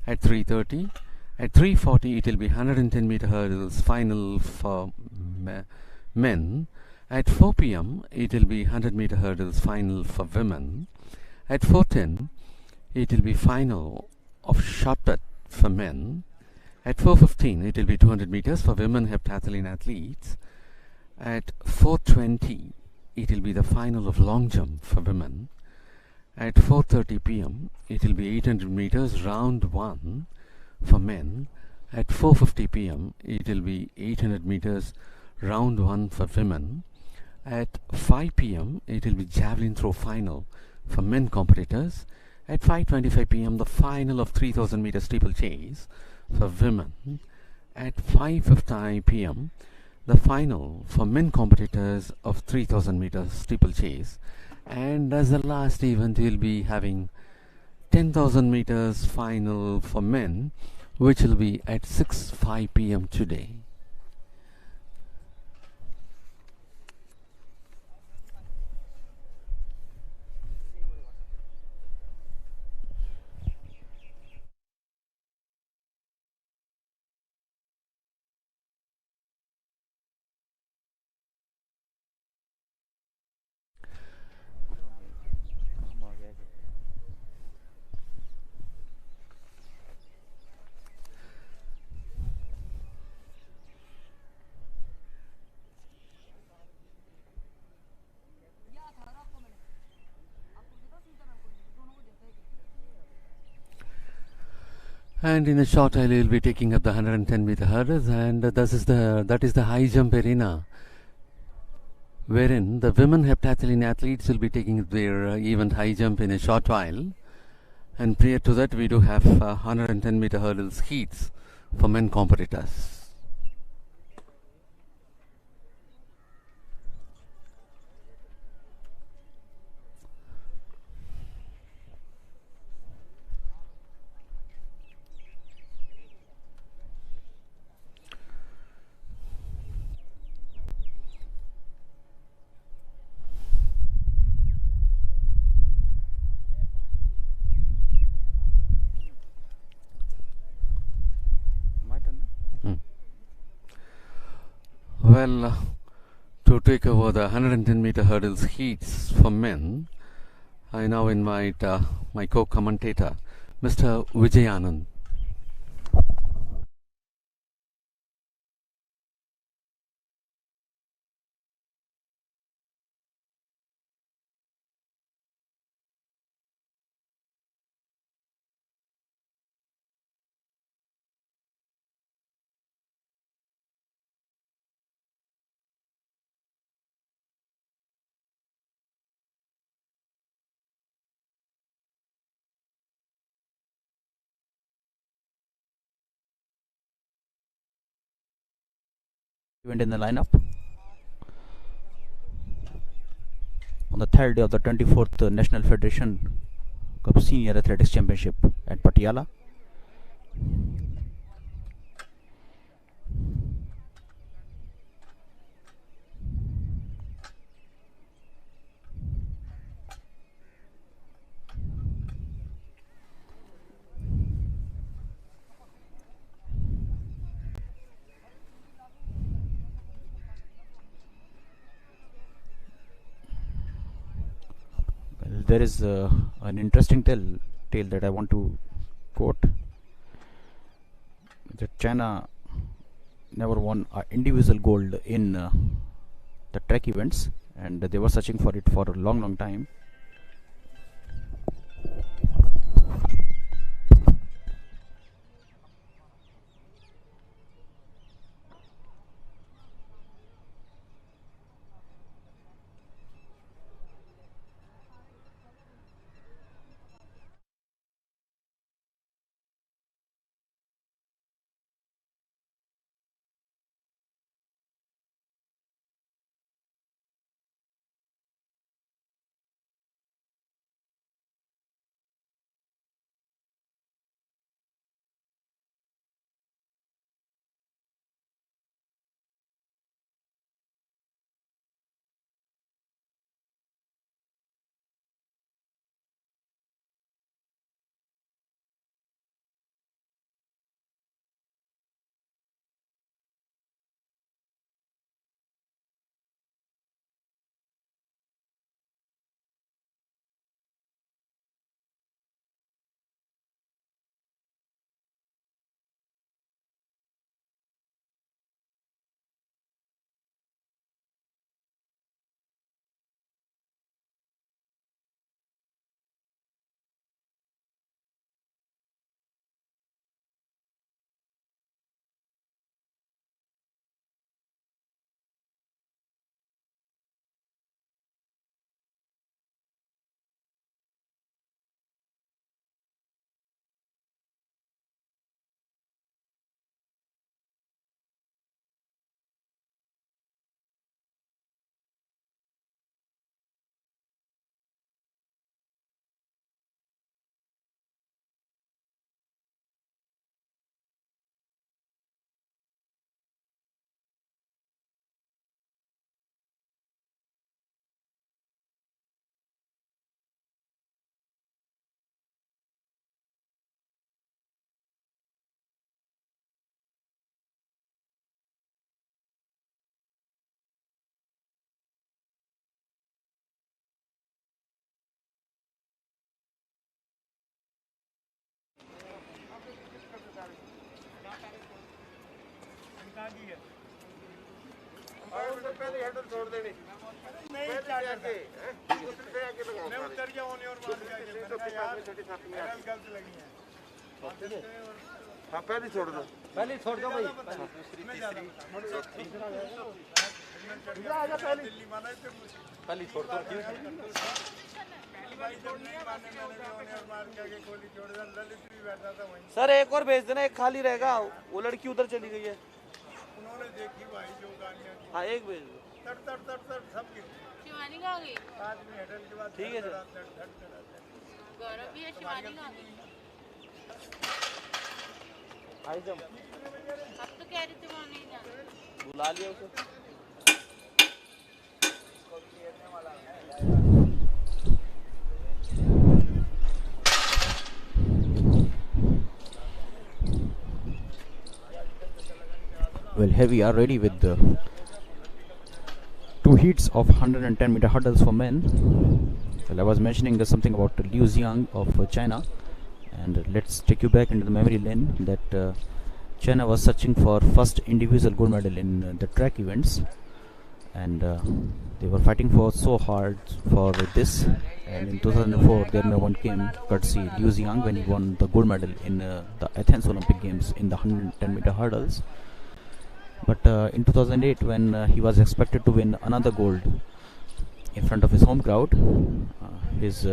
at 3:30. At 3:40 it will be 110-meter hurdles final for men. At 4 p.m. it will be 100-meter hurdles final for women. At 4:10 it will be final of shot put for men. At 4:15 it will be 200 meters for women heptathlon athletes. At 4:20 it will be the final of long jump for women. At 4:30 p.m. it will be 800 meters round 1 for men. At 4:50 p.m. it will be 800 meters round 1 for women. At 5 p.m. it will be javelin throw final for men competitors. At 5:25 p.m. the final of 3000 meter steeplechase for women. At 5:50 p.m. the final for men competitors of 3000 meter steeplechase. And as the last event we'll be having 10,000 meters final for men, which will be at 6:05 p.m. today. And in a short while, we will be taking up the 110-meter hurdles, and that is the high jump arena, wherein the women heptathlon athletes will be taking their event high jump in a short while. And prior to that, we do have 110-meter hurdles heats for men competitors. Well, to take over the 110-meter hurdles heats for men, I now invite my co-commentator, Mr. Vijayanand. event in the lineup on the third day of the 24th National Federation Cup Senior Athletics Championship at Patiala. There is an interesting tale that I want to quote, that China never won individual gold in the track events, and they were searching for it for a long time. हाँ पहले छोड़ दो भाई पहले छोड़ दो sir एक और भेज देना, एक खाली रहेगा, वो लड़की उधर चली गई है, उन्होंने देखी भाई जो गालियां। हाँ एक भेज दो। शिवानी कहाँ गई? 5 मिनट के बाद ठीक है सर। गौरव भी है, शिवानी कहाँ गई? आई जब अब तो कह रही थी वो नहीं जाना, बुला लिया उसे। Well, here we are ready with the 2 heats of 110-meter hurdles for men. Well, I was mentioning something about Liu Xiang of China, and let's take you back into the memory lane that China was searching for first individual gold medal in the track events, and they were fighting for so hard for this, and in 2004 their number one came courtesy Liu Xiang when he won the gold medal in the Athens Olympic Games in the 110-meter hurdles. But in 2008 when he was expected to win another gold in front of his home crowd, his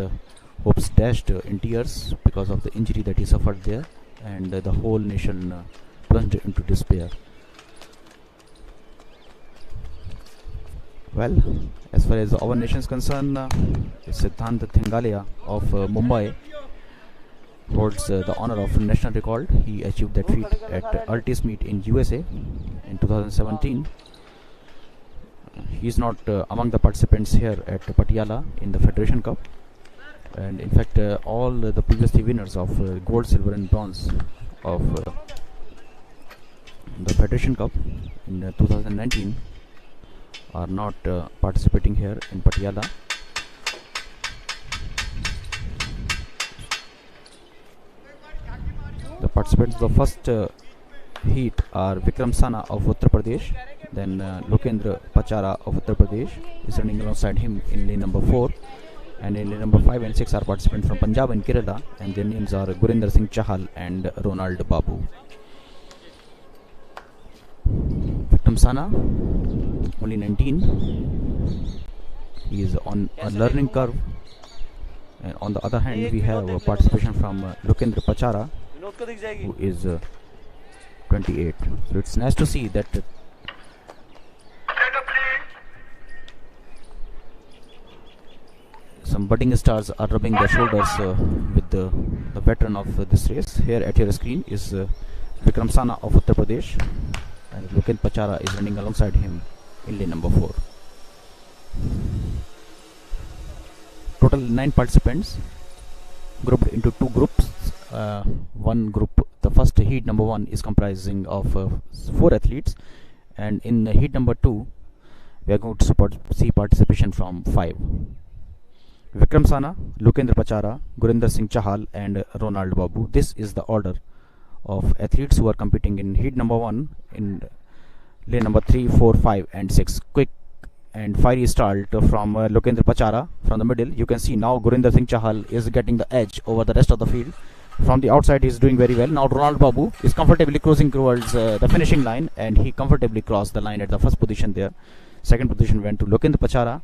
hopes dashed in tears because of the injury that he suffered there, and the whole nation plunged into despair. Well, as far as our nation is concerned, Siddhant Thingalia of Mumbai holds the honor of national record. He achieved that feat at Altis meet in USA in 2017. He is not among the participants here at Patiala in the Federation Cup, and in fact all the previously winners of gold, silver and bronze of the Federation Cup in 2019 are not participating here in Patiala. The participants of the first heat are Vikram Sana of Uttar Pradesh, then Lokendra Pachara of Uttar Pradesh is running alongside him in lane number 4, and in lane number 5 and 6 are participants from Punjab and Kerala, and their names are Gurinder Singh Chahal and Ronald Babu. Vikram Sana, only 19, he is on a learning curve, and on the other hand we have participation from Lokendra Pachara, who is 28. So it's nice to see that some budding stars are rubbing their shoulders with the veteran of this race. Here at your screen is Vikram Sana of Uttar Pradesh, and Lokendra Pachara is running alongside him in lane number 4. Total 9 participants grouped into 2 groups. One group, the first heat number 1 is comprising of 4 athletes, and in heat number 2 we are going to see participation from 5. Vikram Sana, Lokendra Pachara, Gurinder Singh Chahal and Ronald Babu. This is the order of athletes who are competing in heat number 1 in lane number 3, 4, 5 and 6. Quick and fiery start from Lokendra Pachara from the middle. You can see now Gurinder Singh Chahal is getting the edge over the rest of the field. From the outside he is doing very well. Now Ronald Babu is comfortably cruising towards the finishing line, and he comfortably crossed the line at the first position there. Second position went to Lokendra Pachara,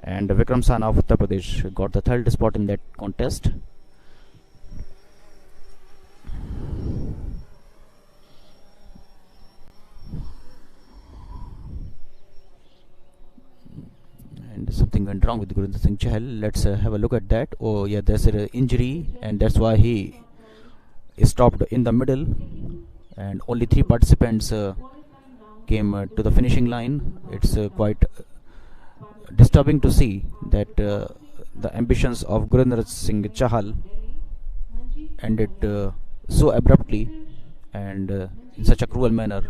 and Vikram Sana of Uttar Pradesh got the third spot in that contest. And something went wrong with Gurinder Singh Chahal. Let's have a look at that. Oh yeah, there's an injury, and that's why he stopped in the middle, and only 3 participants came to the finishing line. It's quite disturbing to see that the ambitions of Gurinder Singh Chahal ended so abruptly and in such a cruel manner.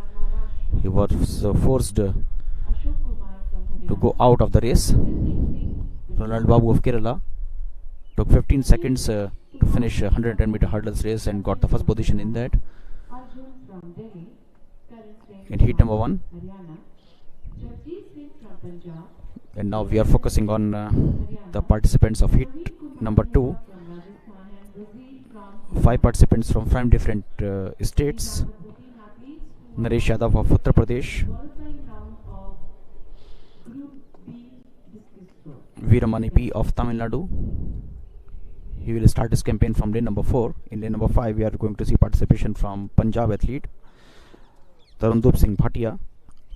He was forced to go out of the race. Ronald Babu of Kerala took 15 seconds to finish 110 meter hurdles race and got the first position in that. In heat number 1. And now we are focusing on the participants of heat number 2. 5 participants from 5 different states. Naresh Yadav of Uttar Pradesh, Veeramani P of Tamil Nadu. He will start his campaign from lane number 4. In lane number 5 we are going to see participation from Punjab athlete Tarundup Singh Bhatia.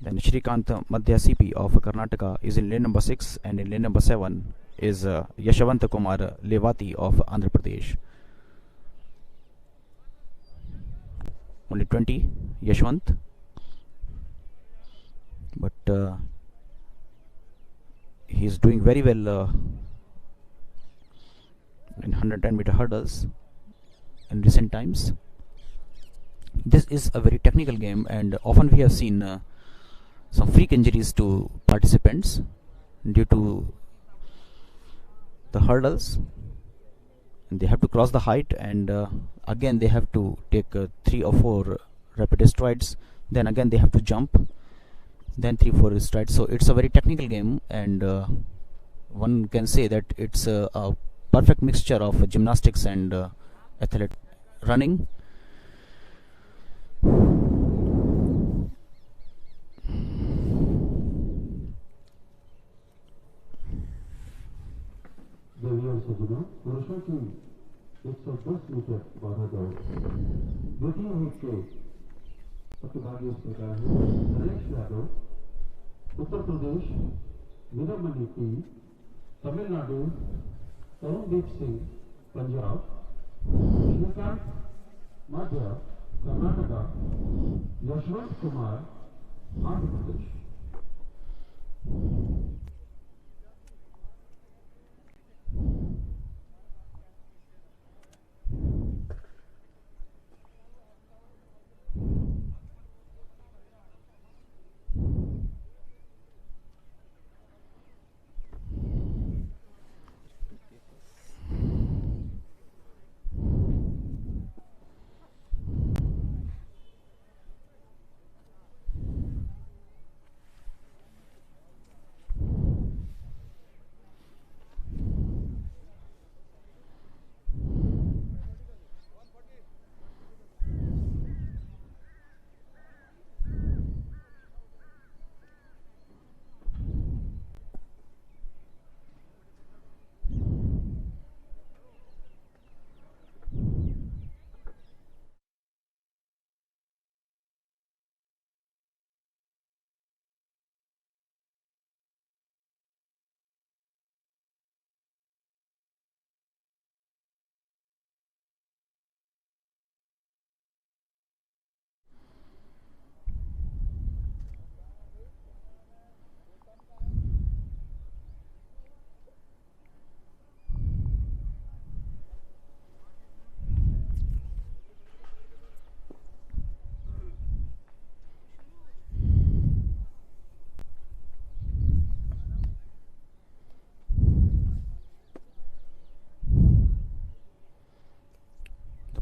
Then Shrikant Madhya CP of Karnataka is in lane number 6, and in lane number 7 is Yashwant Kumar Levati of Andhra Pradesh. Only 20, Yashwant, but he is doing very well in 110 meter hurdles in recent times. This is a very technical game, and often we have seen some freak injuries to participants due to the hurdles, and they have to cross the height, and again they have to take 3 or 4 rapid strides, then again they have to jump, then 3-4 strides. So it's a very technical game, and one can say that it's a perfect mixture of gymnastics and athletic running. पुरुषों की 110 metre बारह दौड़ द्वितीय hit के प्रतिभागी इस प्रकार है Naresh Yadav Uttar Pradesh, Veeramani P, Tamil Nadu Tarundeep Singh, Punjab, Srikanth Madhya, Karnataka, Yashwant Kumar, Andhra Pradesh.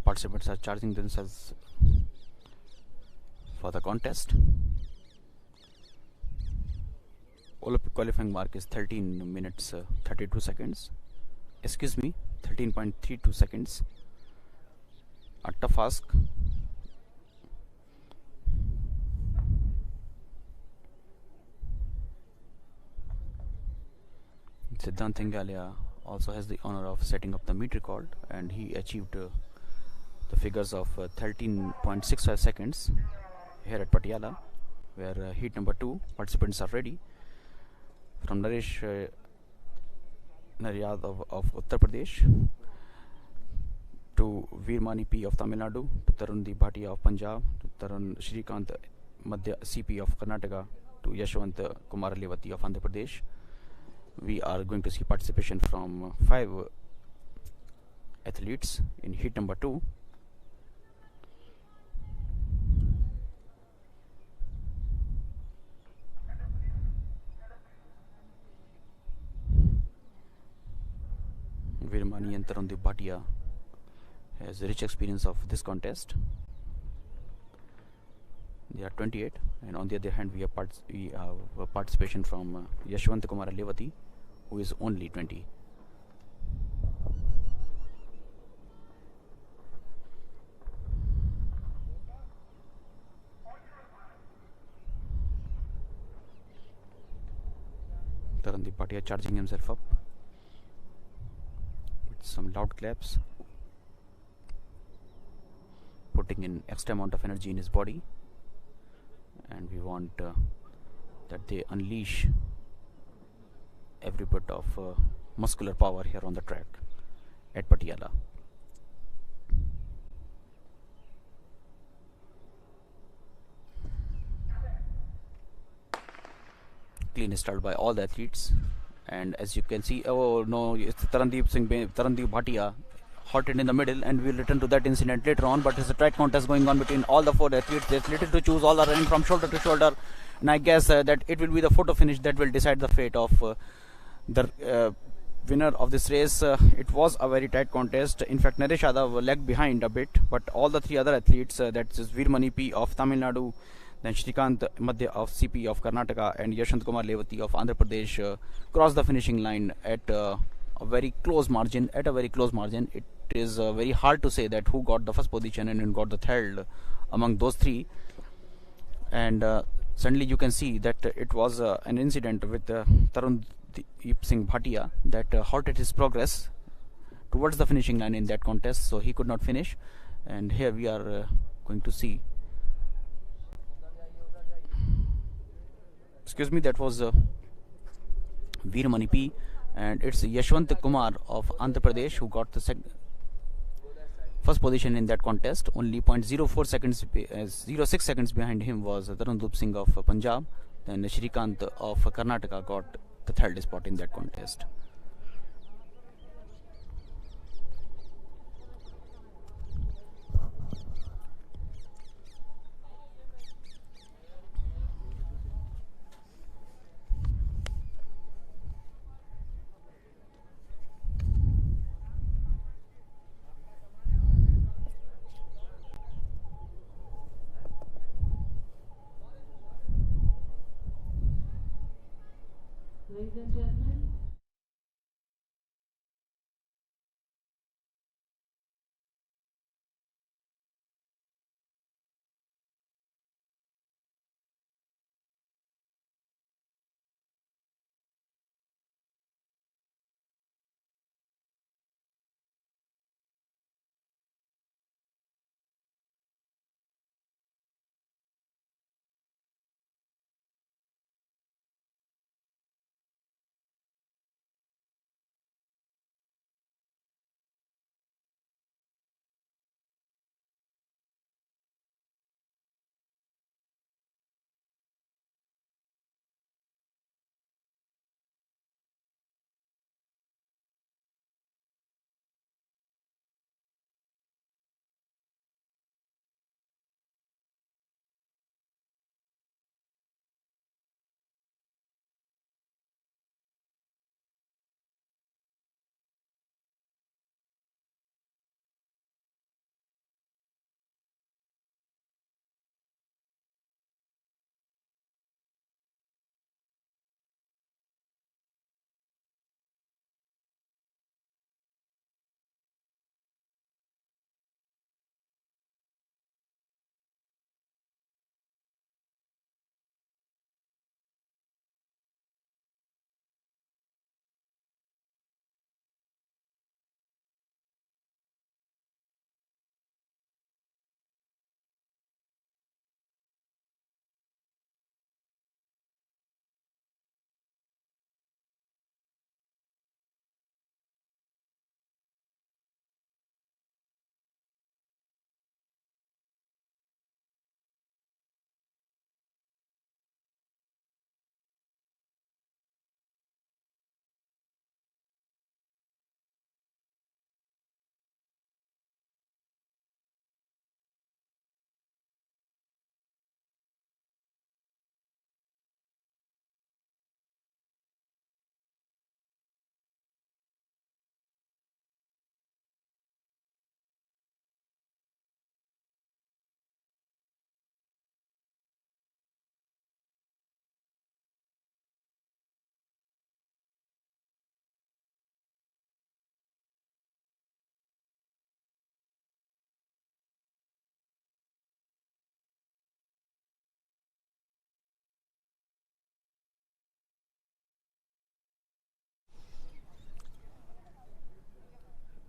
Participants are charging themselves for the contest. Olympic qualifying mark is 13 minutes 32 seconds. Excuse me, 13.32 seconds. A tough ask. Siddhant Thingalia also has the honor of setting up the meet record, and he achieved the figures of 13.65 seconds here at Patiala, where heat number 2 participants are ready. From Naresh Naryad of Uttar Pradesh, to Veermani P of Tamil Nadu, to Tarundeep Bhatia of Punjab, to Tarun Shrikant Madhya CP of Karnataka, to Yashwant Kumar Levati of Andhra Pradesh. We are going to see participation from 5 athletes in heat number 2. Veermani and Tarundeep Bhatia has rich experience of this contest. They are 28, and on the other hand we have participation from Yashwant Kumar Levati, who is only 20. Tarundeep Bhatia charging himself up with some loud claps, putting in extra amount of energy in his body, and we want that they unleash every bit of muscular power here on the track at Patiala. Clean start by all the athletes, and as you can see, oh no, it's Tarundeep Bhatia halted in the middle, and we'll return to that incident later on. But it's a track contest going on between all the 4 athletes. They're slated to choose, all are running from shoulder to shoulder, and I guess that it will be the photo finish that will decide the fate of the winner of this race. It was a very tight contest. In fact, Naresh Yadav lagged behind a bit, but all the 3 other athletes, that is Veermani P of Tamil Nadu, then Shrikant Madhya of CP of Karnataka, and Yashwant Kumar Levati of Andhra Pradesh, crossed the finishing line at a very close margin. It is very hard to say that who got the first position and who got the third among those 3. And suddenly you can see that it was an incident with Tarundeep Singh Bhatia that halted his progress towards the finishing line in that contest, so he could not finish. And here we are going to see, excuse me, that was Veeramani P, and it's Yashwant Kumar of Andhra Pradesh who got the first position in that contest. Only 0.04 seconds, 0.06 seconds behind him was Tarundeep Singh of Punjab. Then Shrikant of Karnataka got the third spot in that contest. Ladies and gentlemen,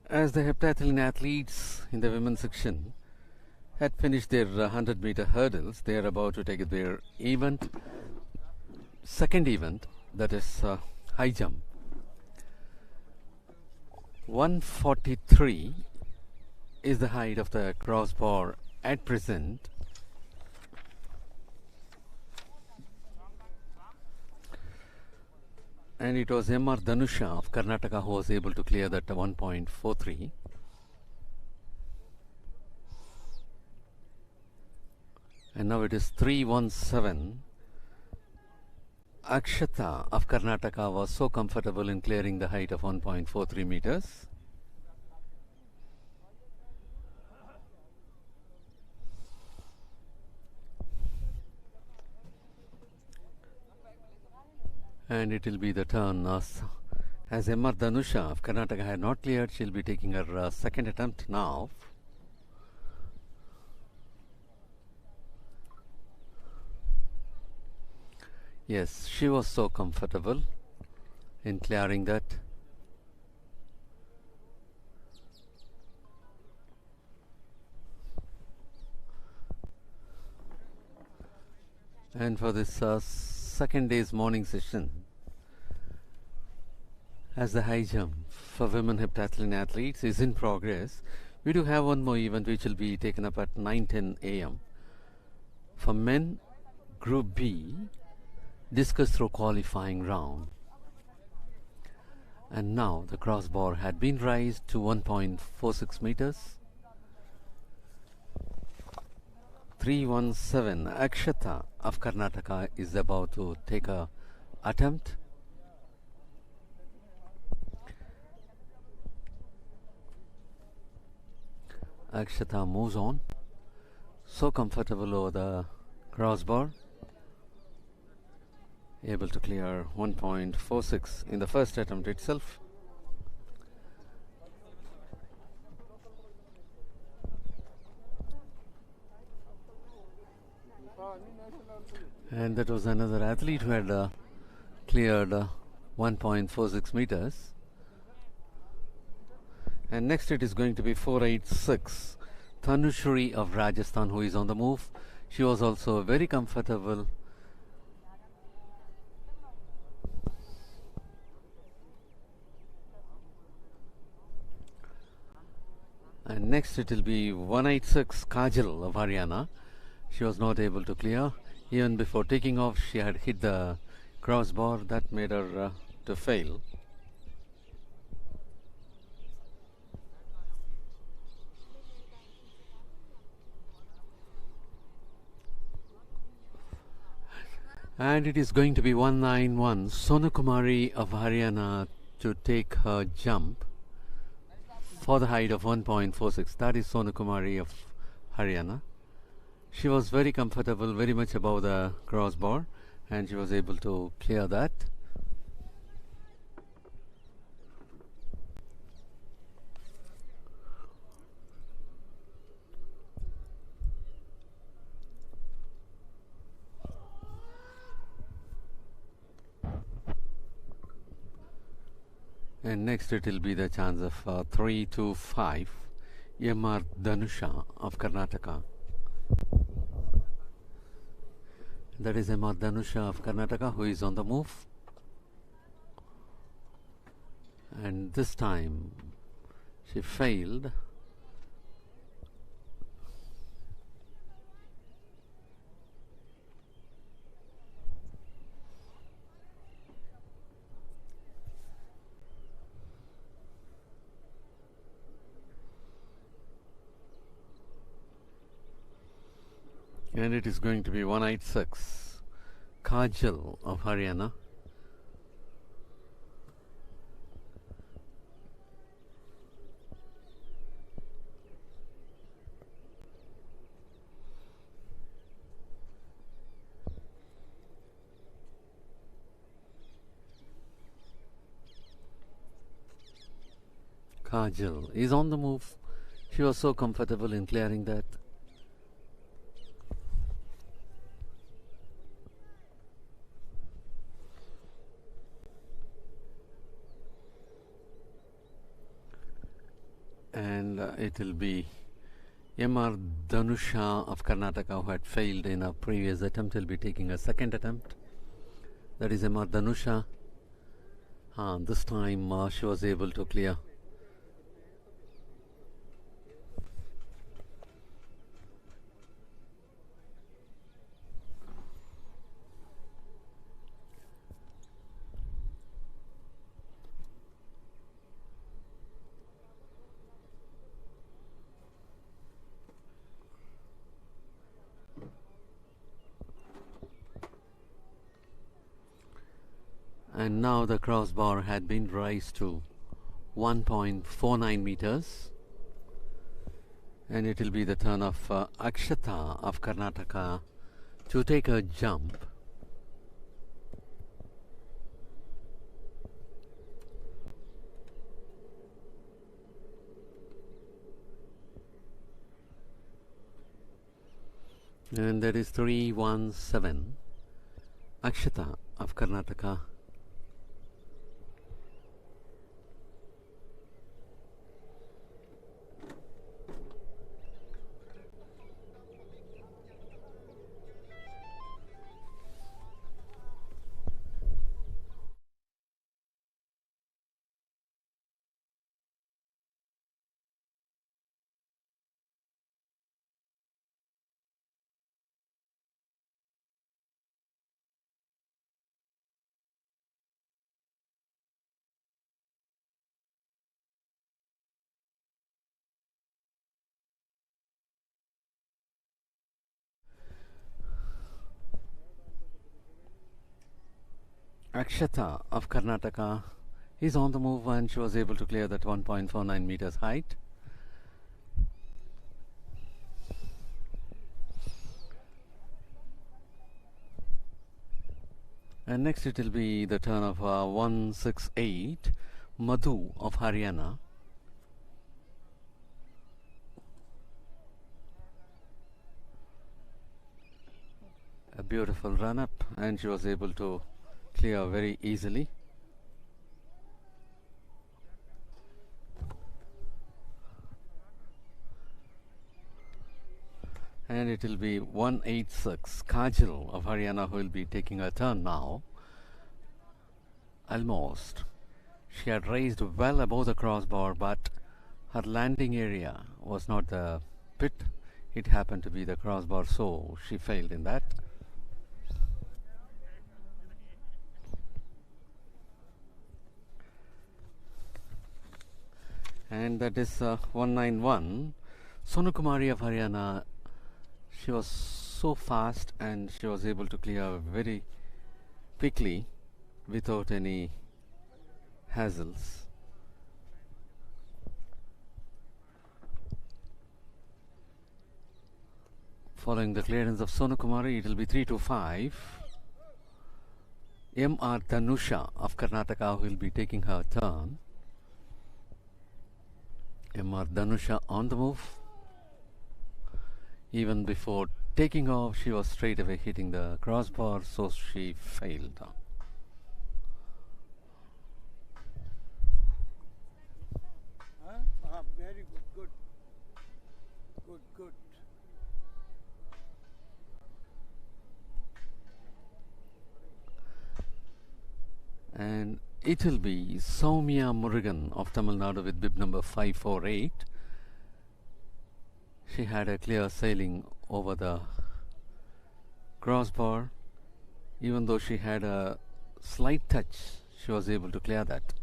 As the heptathlon athletes in the women's section had finished their 100-meter hurdles, they are about to take their second event, that is high jump. 143 is the height of the crossbar at present. And it was M.R. Dhanusha of Karnataka who was able to clear that 1.43. And now it is 317. Akshata of Karnataka was so comfortable in clearing the height of 1.43 meters. And it will be the turn as M.R. Dhanusha of Karnataka had not cleared, she will be taking her second attempt now. Yes, she was so comfortable in clearing that. And for this second day's morning session, as the high jump for women heptathlon athletes is in progress, we do have one more event which will be taken up at 9:10 a.m. For men, Group B, discus throw qualifying round. And now the crossbar had been raised to 1.46 meters. 317 Akshata of Karnataka is about to take a attempt. Akshata moves on, so comfortable over the crossbar, able to clear 1.46 in the first attempt itself. And that was another athlete who had cleared 1.46 meters. And next it is going to be 486 Tanushri of Rajasthan, who is on the move. She was also very comfortable. And next it will be 186 Kajal of Haryana. She was not able to clear. Even before taking off, she had hit the crossbar. That made her to fail. And it is going to be 191 Sonu Kumari of Haryana to take her jump for the height of 1.46. That is Sonu Kumari of Haryana. She was very comfortable, very much above the crossbar, and she was able to clear that. And next it will be the chance of 325 MR Dhanusha of Karnataka. That is MR Dhanusha of Karnataka, who is on the move. And this time she failed. And it is going to be 186 Kajal of Haryana. Kajal is on the move. She was so comfortable in clearing that. And it will be MR Dhanusha of Karnataka, who had failed in a previous attempt, will be taking a second attempt. That is MR Dhanusha. This time she was able to clear. And now the crossbar had been raised to 1.49 meters. And it will be the turn of Akshata of Karnataka to take a jump. And that is 317 Akshata of Karnataka. Akshata of Karnataka is on the move, and she was able to clear that 1.49 meters height. And next it will be the turn of 168, Madhu of Haryana. A beautiful run up, and she was able to clear very easily. And it will be 186, Kajal of Haryana, who will be taking her turn now. Almost. She had raised well above the crossbar, but her landing area was not the pit. It happened to be the crossbar, so she failed in that. And that is 191. Sonu Kumari of Haryana. She was so fast, and she was able to clear very quickly without any hassles. Following the clearance of Sonu Kumari, it will be 325. M.R. Dhanusha of Karnataka will be taking her turn. M.R. Dhanusha on the move. Even before taking off, she was straight away hitting the crossbar, so she failed. Very good. Good. And it will be Soumya Murugan of Tamil Nadu with bib number 548. She had a clear sailing over the crossbar. Even though she had a slight touch, she was able to clear that.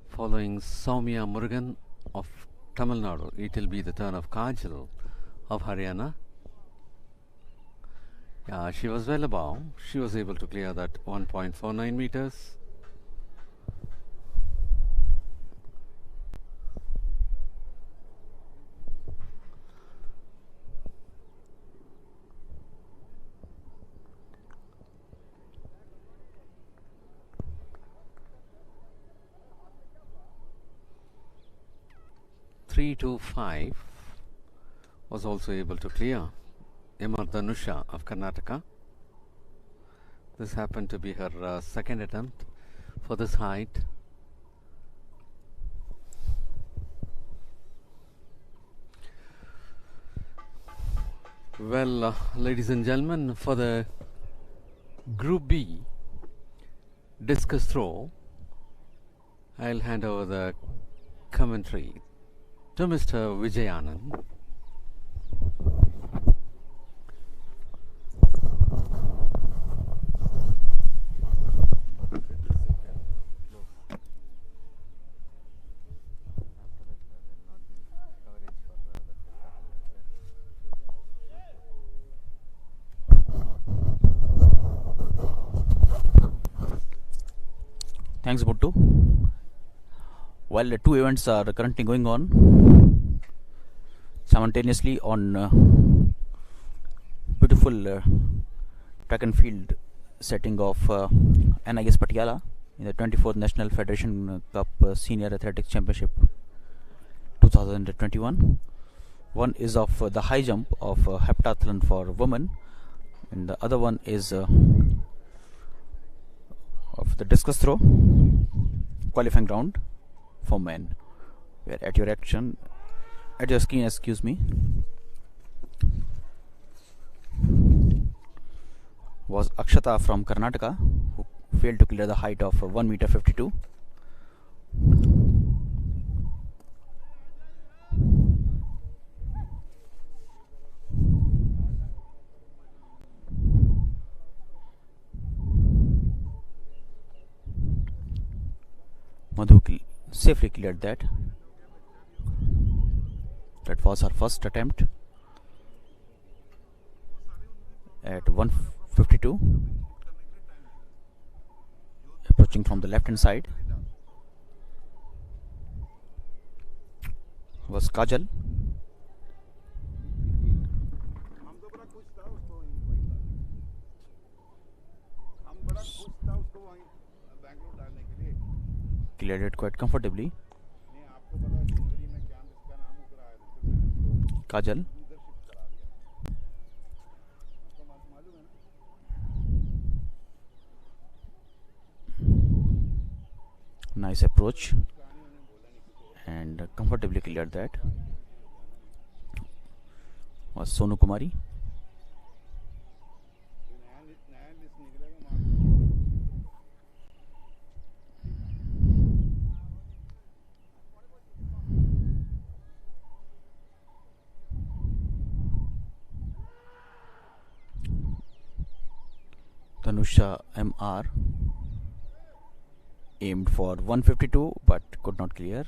Following Soumya Murugan of Tamil Nadu, it will be the turn of Kajal of Haryana. Yeah, she was well above. She was able to clear that 1.49 meters. .325 was also able to clear. M.R. Dhanusha of Karnataka. This happened to be her second attempt for this height. Well, ladies and gentlemen, for the Group B discus throw, I'll hand over the commentary to Mr. Vijayanand. Thanks, Buttu. While the two events are currently going on simultaneously on beautiful track and field setting of NIS Patiala in the 24th National Federation Cup Senior Athletics Championship 2021. One is of the high jump of heptathlon for women, and the other one is of the discus throw qualifying round for men. Where at your screen, excuse me, was Akshata from Karnataka, who failed to clear the height of 1.52 meters. Madhu safely cleared that. That was her first attempt. at 152, approaching from the left hand side was Kajal. Cleared it quite comfortably. Kajal. Nice approach and comfortably cleared that. Was Sonu Kumari. Dhanusha MR aimed for 152 but could not clear.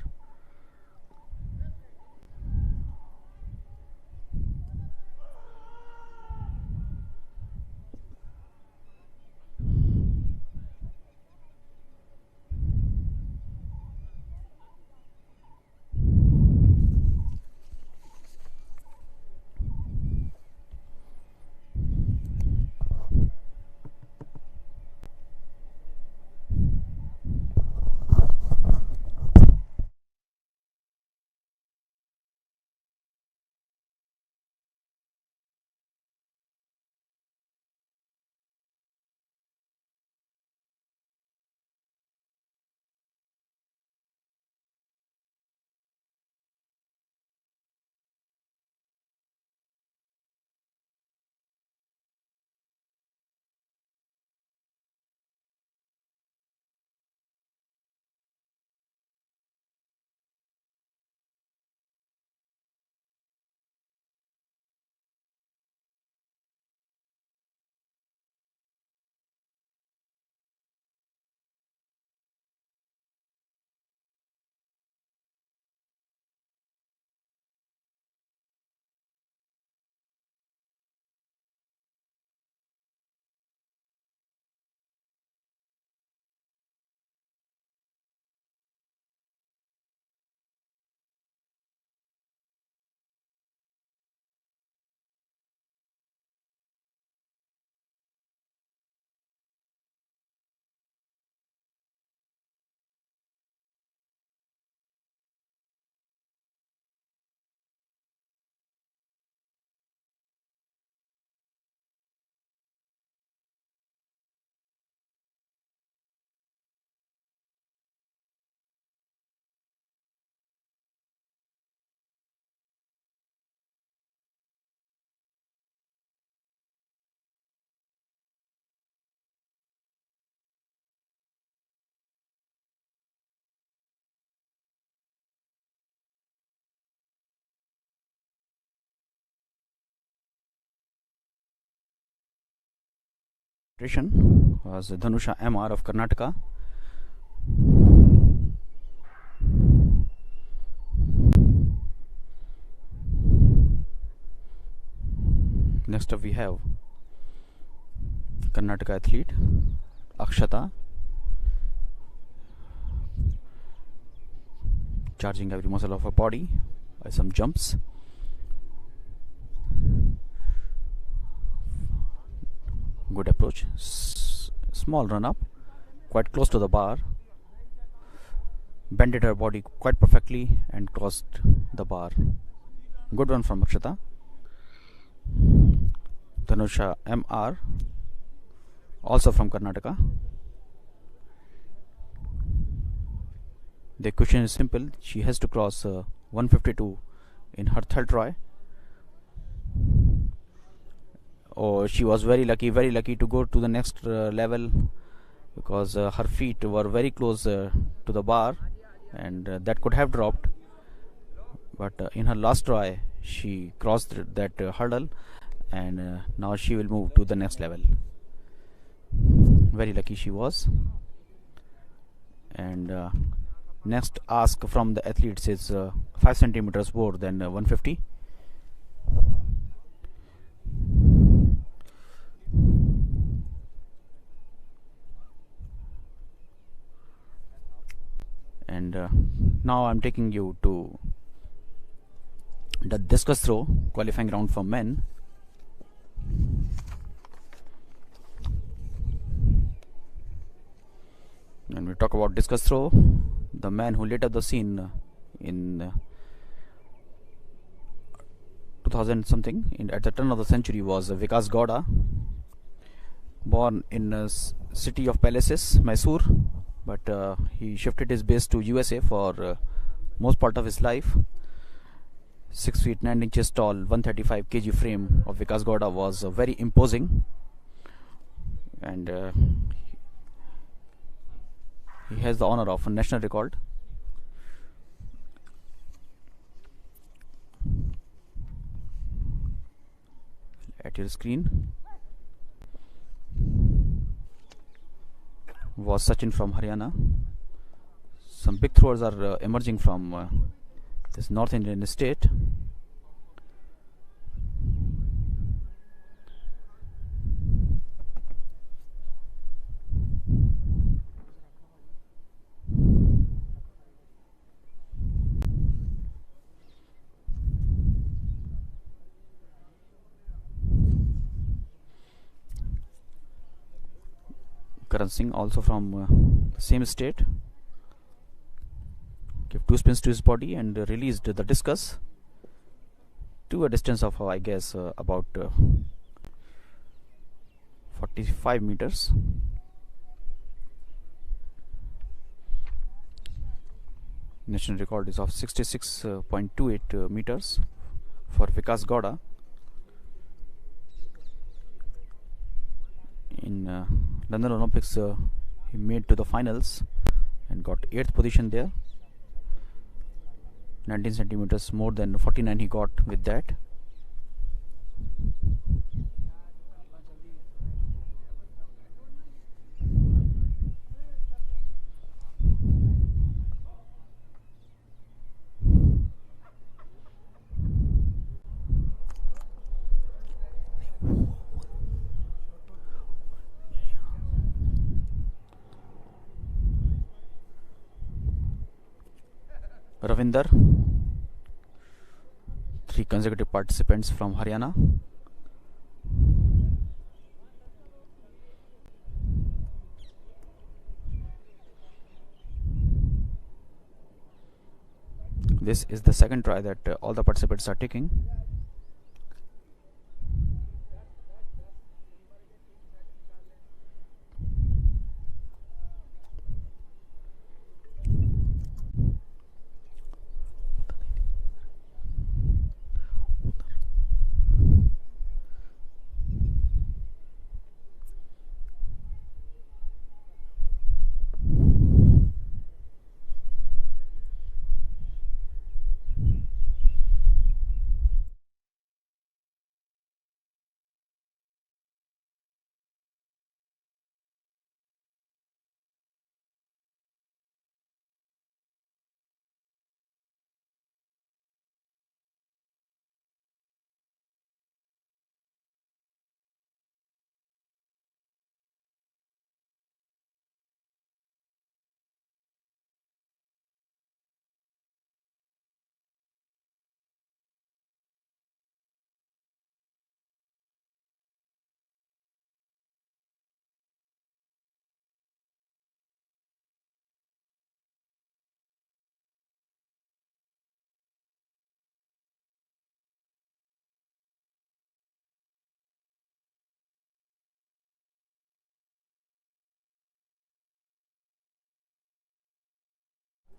Was Dhanusha MR of Karnataka. Next up we have Karnataka athlete Akshata, charging every muscle of her body by some jumps. Good approach, small run up, quite close to the bar, bended her body quite perfectly and crossed the bar. Good one from Akshata. Dhanusha MR, also from Karnataka. The question is simple. She has to cross 152 in her third try. Oh, she was very lucky to go to the next level, because her feet were very close to the bar, and that could have dropped. But in her last try, she crossed that hurdle, and now she will move to the next level. Very lucky she was. And next ask from the athletes is 5 centimeters more than 150. now I'm taking you to the discus throw qualifying round for men. When we talk about discus throw, the man who lit up the scene in 2000 something at the turn of the century was Vikas Gowda, born in city of Palaces, Mysore, but he shifted his base to USA for most part of his life. 6 feet 9 inches tall, 135 kg frame of Vikas Gowda was very imposing, and he has the honor of a national record. At your screen was Sachin from Haryana. Some big throwers are emerging from this North Indian state. Karan Singh, also from the same state, gave 2 spins to his body and released the discus to a distance of I guess about 45 meters. National record is of 66.28 meters for Vikas Gowda. In London Olympics, he made to the finals and got 8th position there. 19 centimeters more than 49 he got with that. Ravinder, 3 consecutive participants from Haryana. This is the second try that all the participants are taking.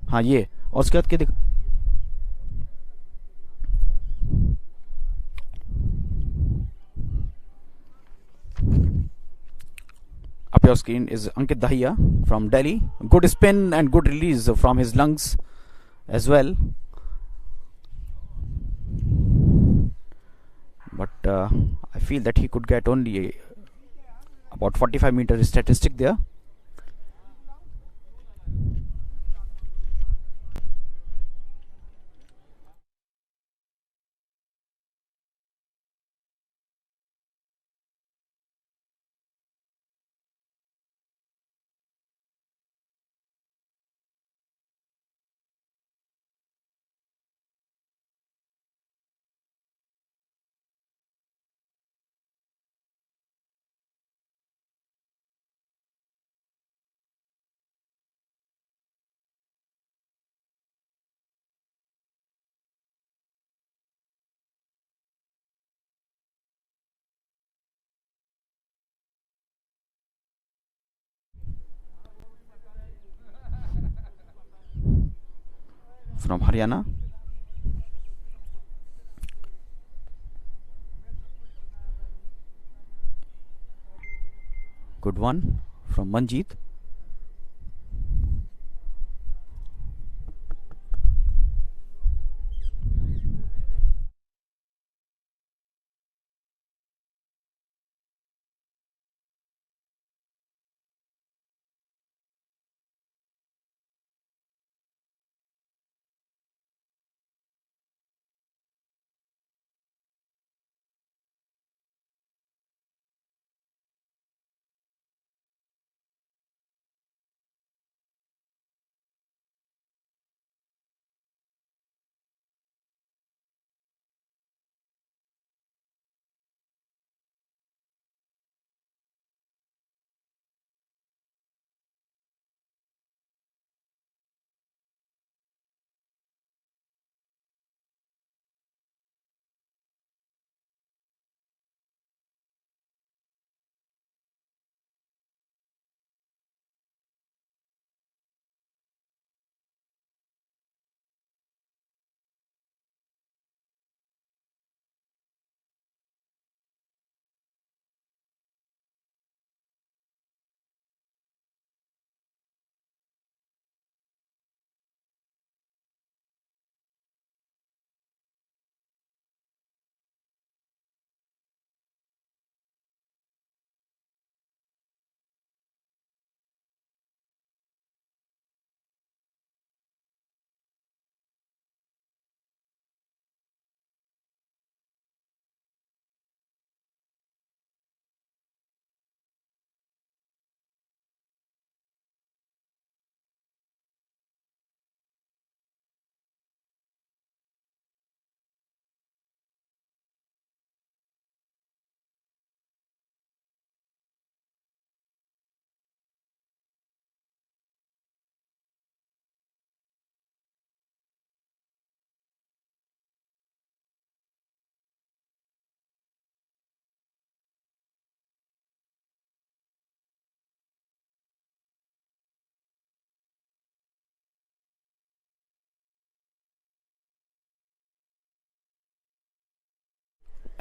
हाँ ये और उसके बाद क्या दिख up your screen is Ankit Dahiya from Delhi. Good spin and good release from his lungs as well. But I feel that he could get only about 45 meter statistic there. from Haryana. Good one from Manjeet.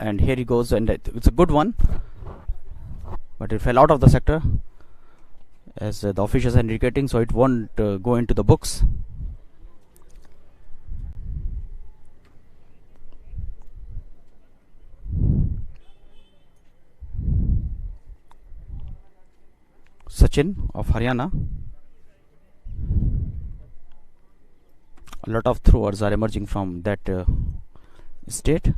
And here he goes, and it's a good one, but it fell out of the sector as the officials are indicating, so it won't go into the books. Sachin of Haryana. A lot of throwers are emerging from that state.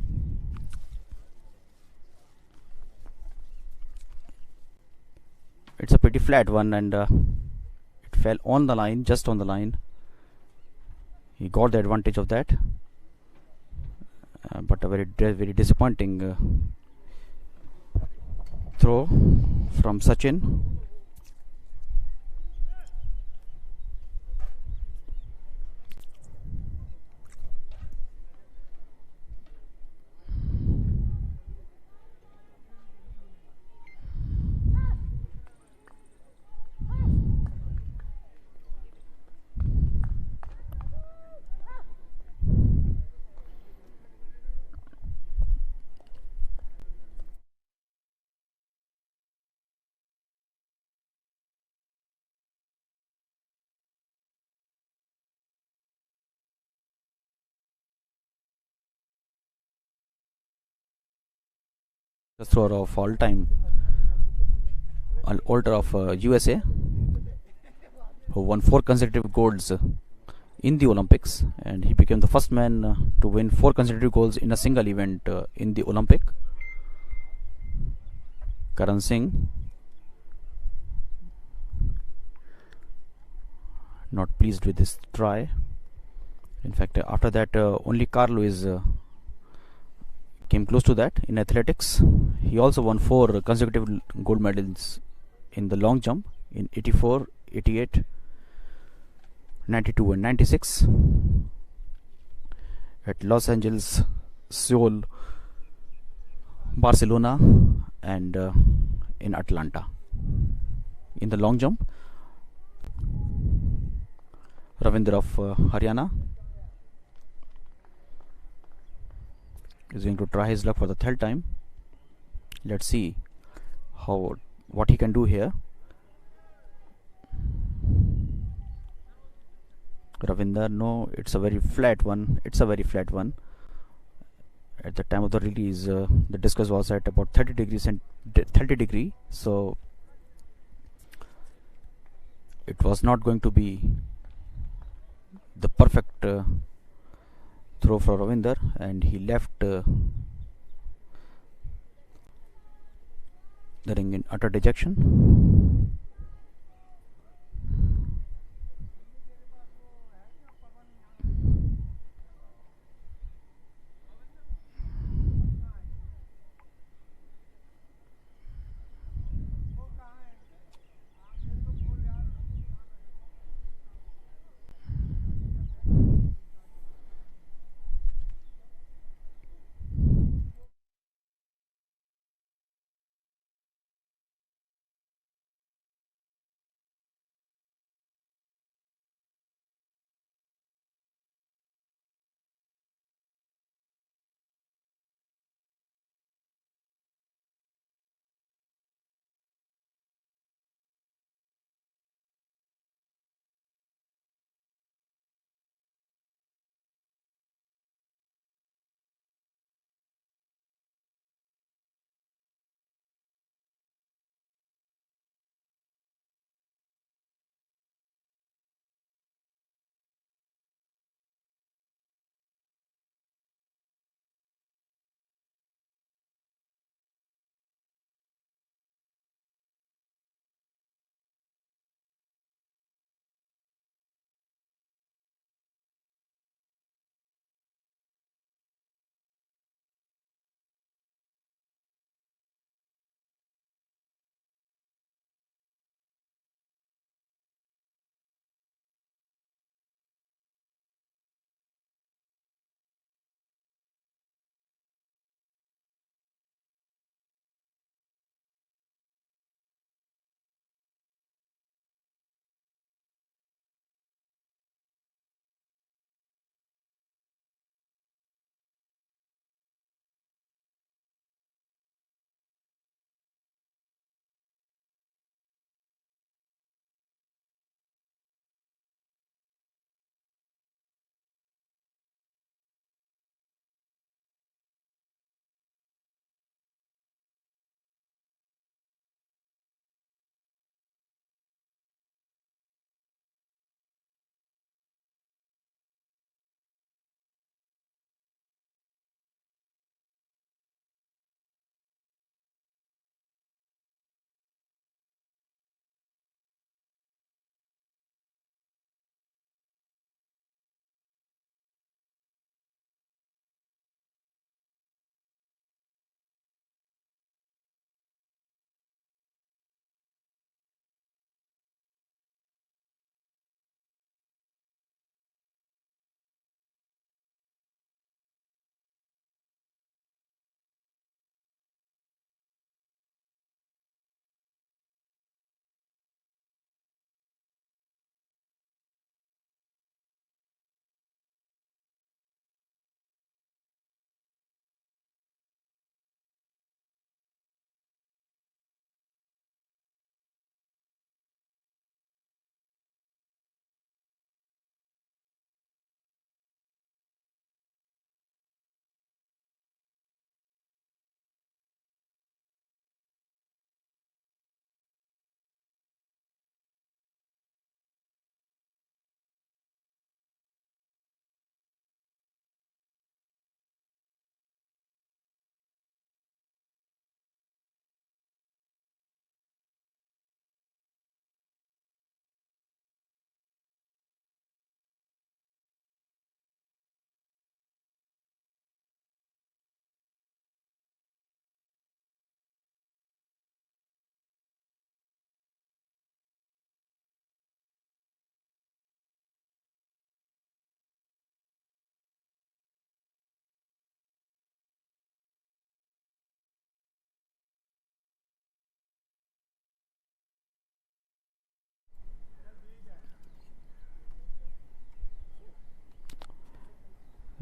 It's a pretty flat one, and it fell on the line, just on the line. He got the advantage of that, but a very disappointing throw from Sachin. Thrower of all time, an older of USA, who won 4 consecutive golds in the Olympics, and he became the first man to win 4 consecutive golds in a single event in the Olympic. Karan Singh, not pleased with this try. In fact, after that, only Carl Lewis came close to that in athletics. He also won 4 consecutive gold medals in the long jump in 84, 88, 92 and 96 at Los Angeles, Seoul, Barcelona and in Atlanta. In the long jump, Ravindra of Haryana is going to try his luck for the third time. Let's see what he can do here. Ravinder, no, it's a very flat one. It's a very flat one. At the time of the release, the discus was at about 30 degrees and 30 degree, so it was not going to be the perfect throw for Ravinder, and he left the ring in utter dejection.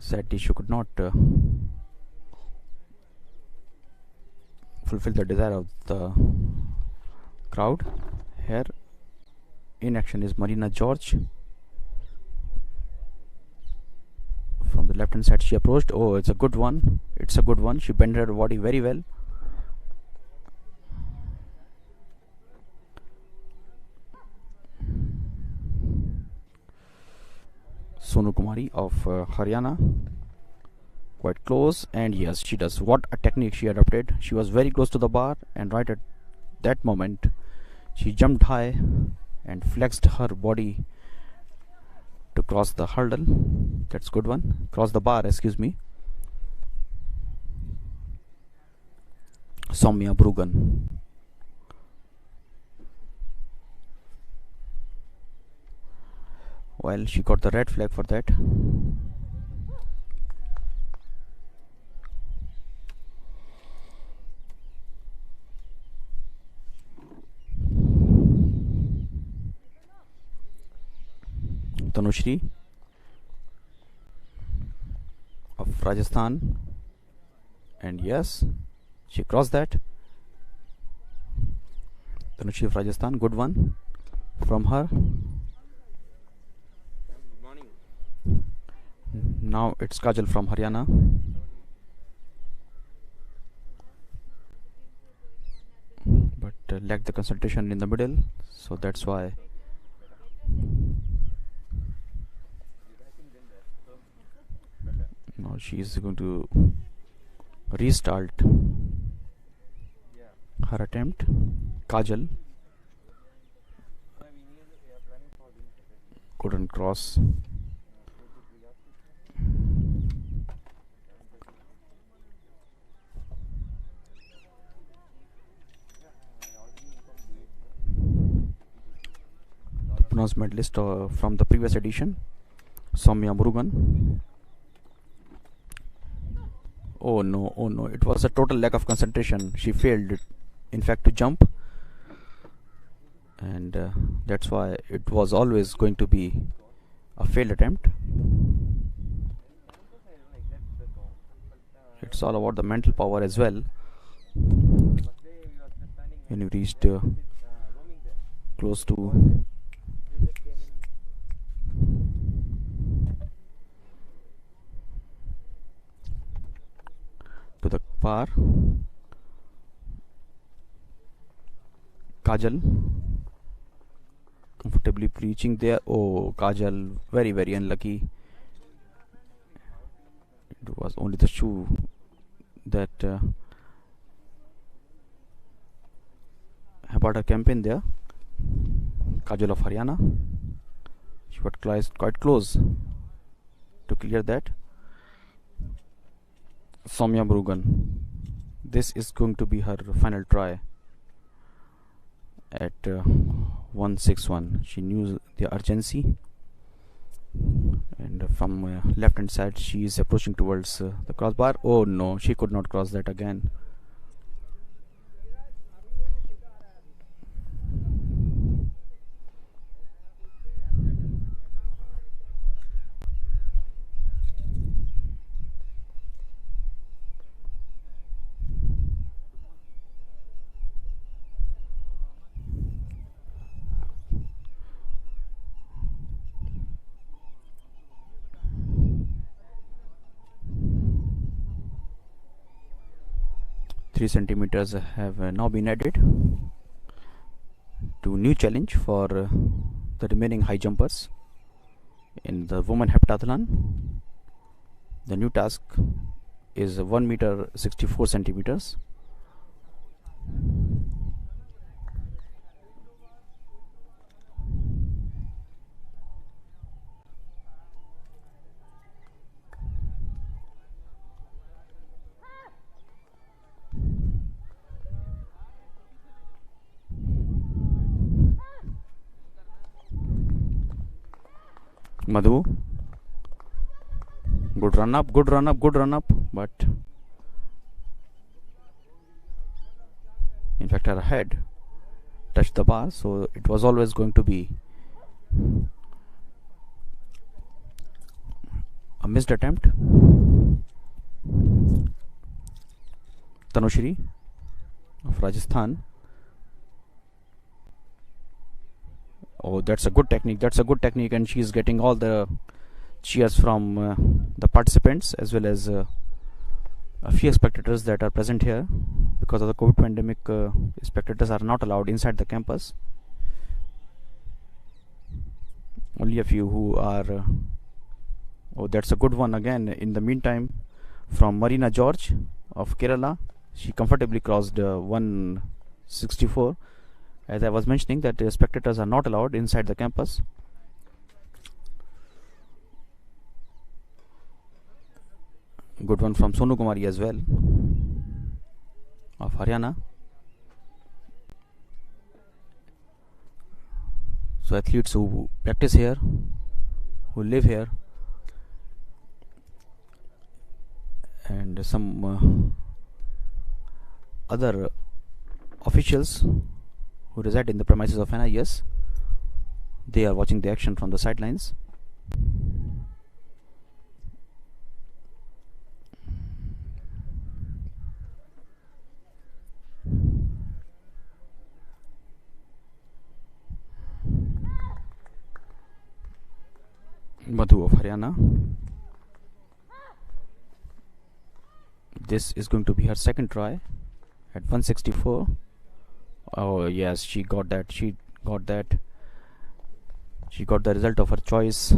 Sad Tissue could not fulfill the desire of the crowd. Here in action is Marina George. From the left hand side she approached. Oh, it's a good one. It's a good one. She bent her body very well. Sonu Kumari of Haryana, quite close, and yes, she does. What a technique she adopted. She was very close to the bar, and right at that moment she jumped high and flexed her body to cross the hurdle. That's good one. Cross the bar, excuse me. Soumya Brugan. Well, she got the red flag for that. Tanushri of Rajasthan, and yes, she crossed that. Tanushri of Rajasthan, good one from her. Now it's Kajal from Haryana. But lacked the concentration in the middle, so that's why. Now she is going to restart her attempt. Kajal couldn't cross. The bronze medalist from the previous edition, Soumya Murugan. Oh no, oh no, it was a total lack of concentration. She failed, in fact, to jump, and that's why it was always going to be a failed attempt. It's all about the mental power as well. When you reached close to the bar, Kajal comfortably reaching there. Oh, Kajal, very very unlucky. It was only the shoe that about her campaign there. Kajal of Haryana, she was quite close to clear that. Soumya Murugan, this is going to be her final try at 161. She knew the urgency, and from left hand side she is approaching towards the crossbar. Oh no, she could not cross that again. Three centimeters have now been added to new challenge for the remaining high jumpers in the women heptathlon. The new task is 1 meter 64 centimeters. Madhu, good run up, good run up, good run up, but in fact her head touched the bar, so it was always going to be a missed attempt. Tanushri of Rajasthan. Oh, that's a good technique. That's a good technique, and she is getting all the cheers from the participants as well as a few spectators that are present here. Because of the COVID pandemic, spectators are not allowed inside the campus. Only a few who are. Oh, that's a good one again. In the meantime, from Marina George of Kerala, she comfortably crossed 164. As I was mentioning, that spectators are not allowed inside the campus. Good one from Sonu Kumari as well, of Haryana. So athletes who practice here, who live here, and some other officials who reside in the premises of NIS, they are watching the action from the sidelines. Madhu of Haryana. This is going to be her second try at 164. Oh yes, she got that. She got that. She got the result of her choice.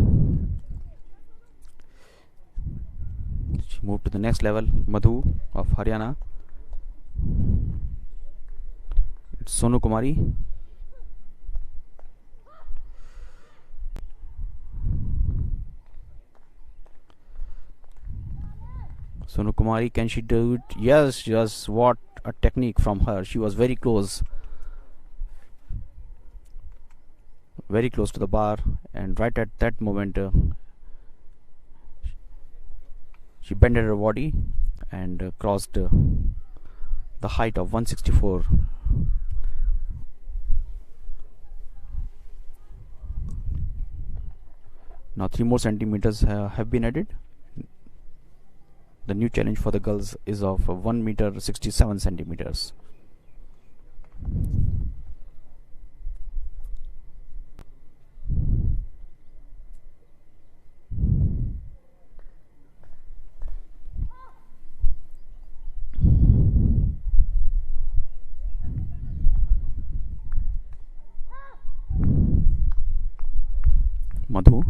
She moved to the next level. Madhu of Haryana. It's Sonu Kumari. Sonu Kumari, can she do it? Yes, yes, what a technique from her. She was very close to the bar, and right at that moment she bended her body and crossed the height of 164. Now 3 more centimeters have been added. The new challenge for the girls is of 1 meter 67 centimeters. Madhu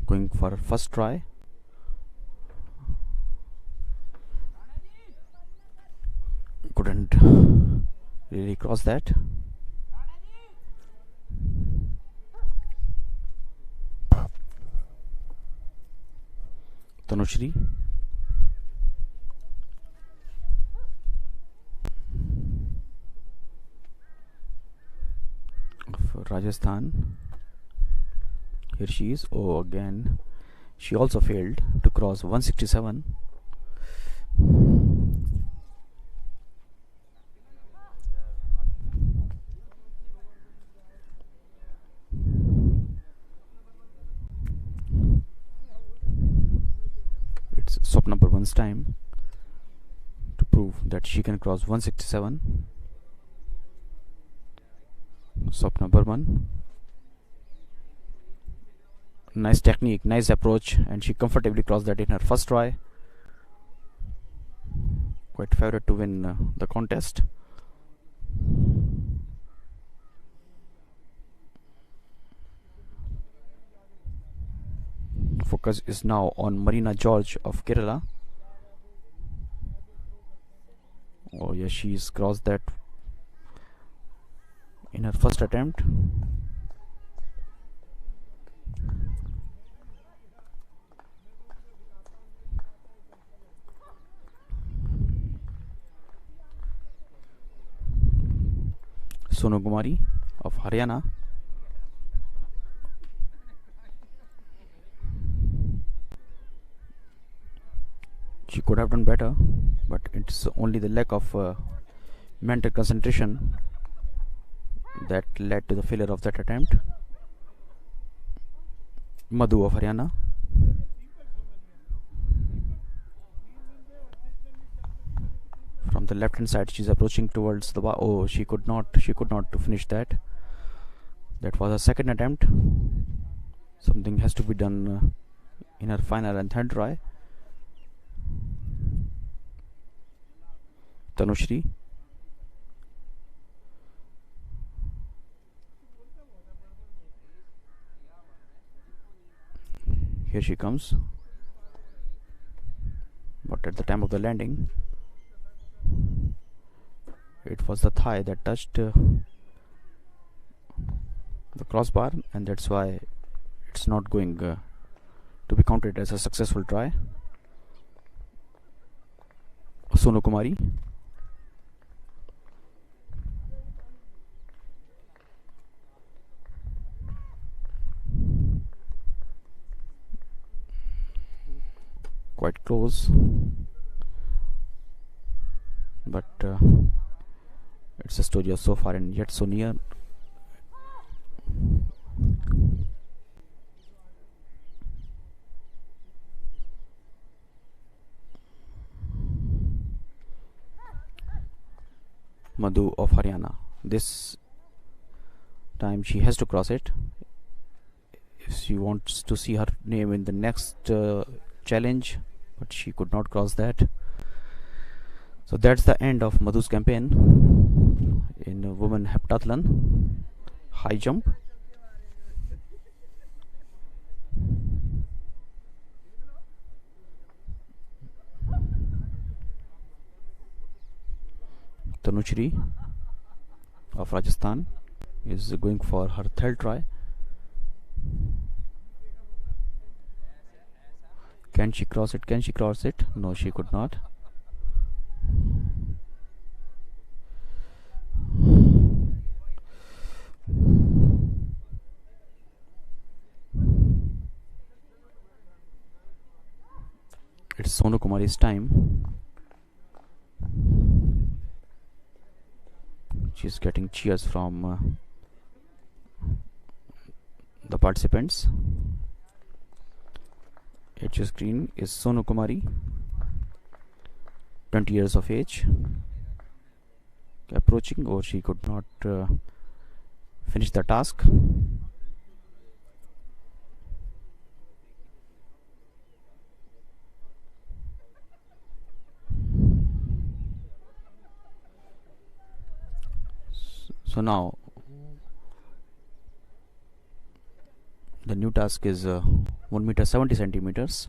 going for first try. Couldn't really cross that. Tanushri. Of Rajasthan. Here she is. Oh, again she also failed to cross 167. It's Swapna Burman's time to prove that she can cross 167. Swapna Burman. Nice technique, nice approach, and she comfortably crossed that in her first try. Quite favourite to win the contest. Focus is now on Marina George of Kerala. Oh yes, she's crossed that in her first attempt. Sonu Kumari of Haryana. She could have done better, but it's only the lack of mental concentration that led to the failure of that attempt. Madhu of Haryana. from the left hand side. She's approaching towards the bar. Oh, she could not finish that. That was her second attempt. Something has to be done in her final and third try. Tanushri. Here she comes. But at the time of the landing, it was the thigh that touched the crossbar, and that's why it's not going to be counted as a successful try. Sonu Kumari. Quite close, but it's a story of so far and yet so near. Madhu of Haryana. This time she has to cross it if she wants to see her name in the next challenge, but she could not cross that. So that's the end of Madhu's campaign in women heptathlon high jump. Tanushri of Rajasthan is going for her third try. Can she cross it? Can she cross it? No, she could not. It's Sonu Kumari's time. She's getting cheers from the participants. At your screen is Sonu Kumari, 20 years of age, approaching, or she could not finish the task. So now the new task is 1 meter 70 centimeters.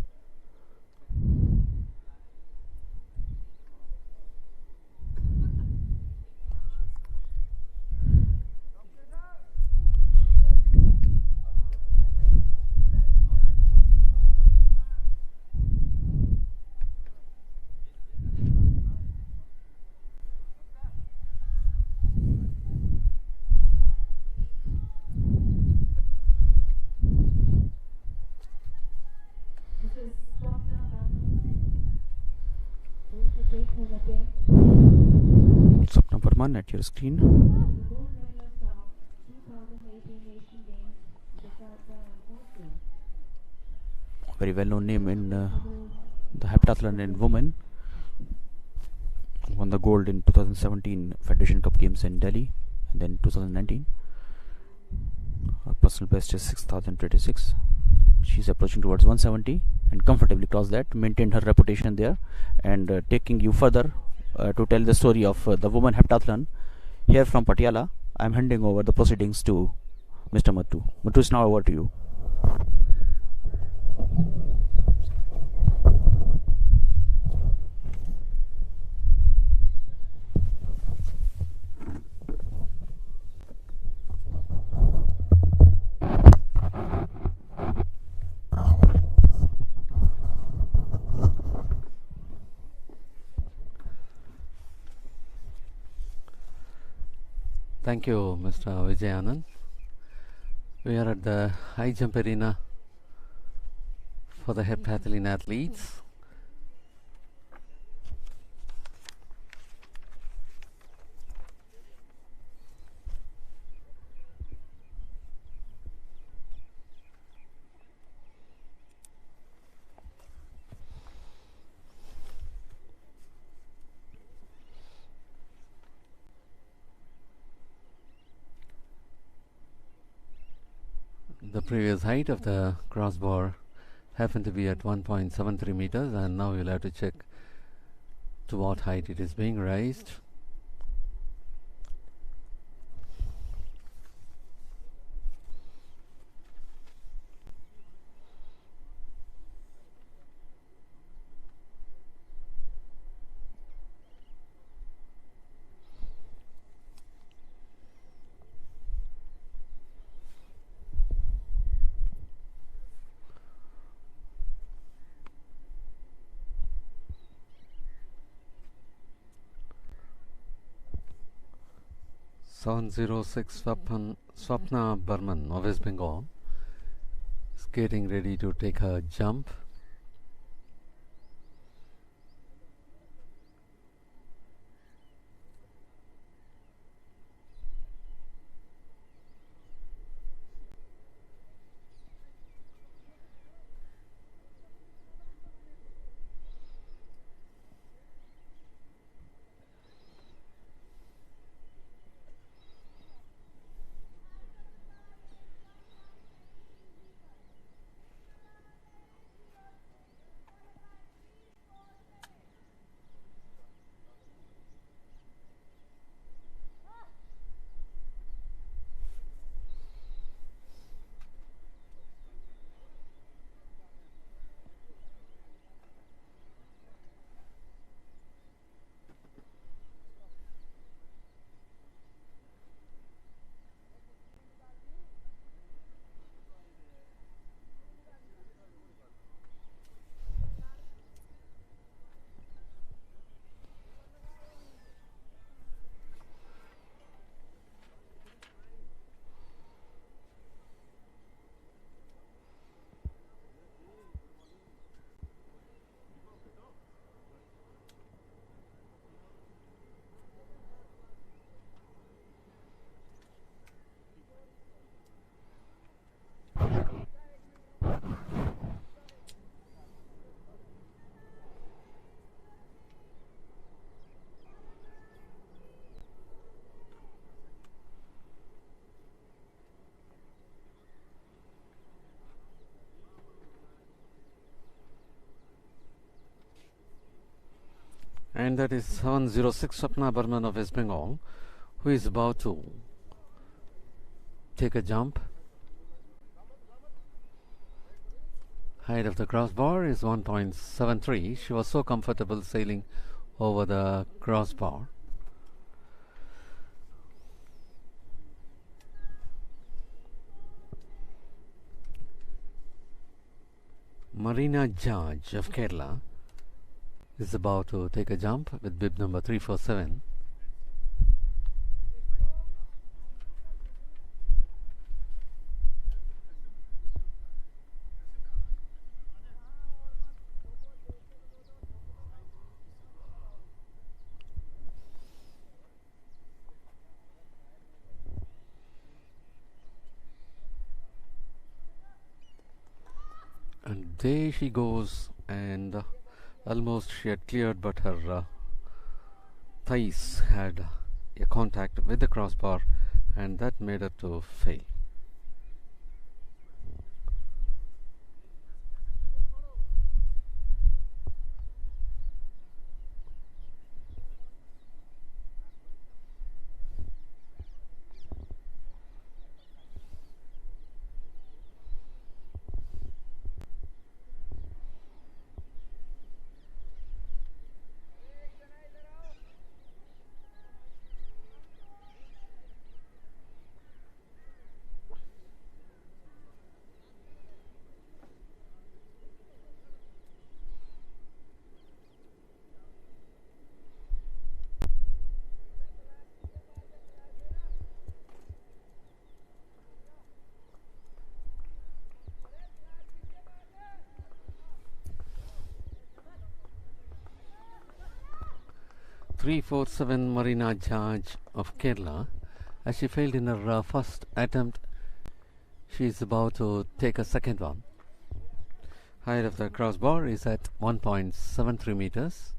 Sapna Burman at your screen. Very well known name in the heptathlon in women. Won the gold in 2017 Federation Cup Games in Delhi, and then 2019. Her personal best is 6,026. She's approaching towards 170 and comfortably crossed that, maintained her reputation there, and taking you further to tell the story of the women heptathlon here from Patiala. I'm handing over the proceedings to Mr. Mattu. Mattu, is now over to you. Thank you, Mr. Vijay Anand. We are at the high jump arena for the heptathlon athletes. The previous height of the crossbar happened to be at 1.73 meters, and now we'll have to check to what height it is being raised. Swapna Burman of West Bengal is getting ready to take her jump. And that is 706 Swapna Burman of West Bengal, who is about to take a jump. Height of the crossbar is 1.73. She was so comfortable sailing over the crossbar. Marina Jaj of Kerala is about to take a jump with bib number 347. And there she goes, and almost she had cleared, but her thighs had a contact with the crossbar, and that made her to fail. .347 Marina Jaj of Kerala. As she failed in her first attempt, she is about to take a second one. Height of the crossbar is at 1.73 meters.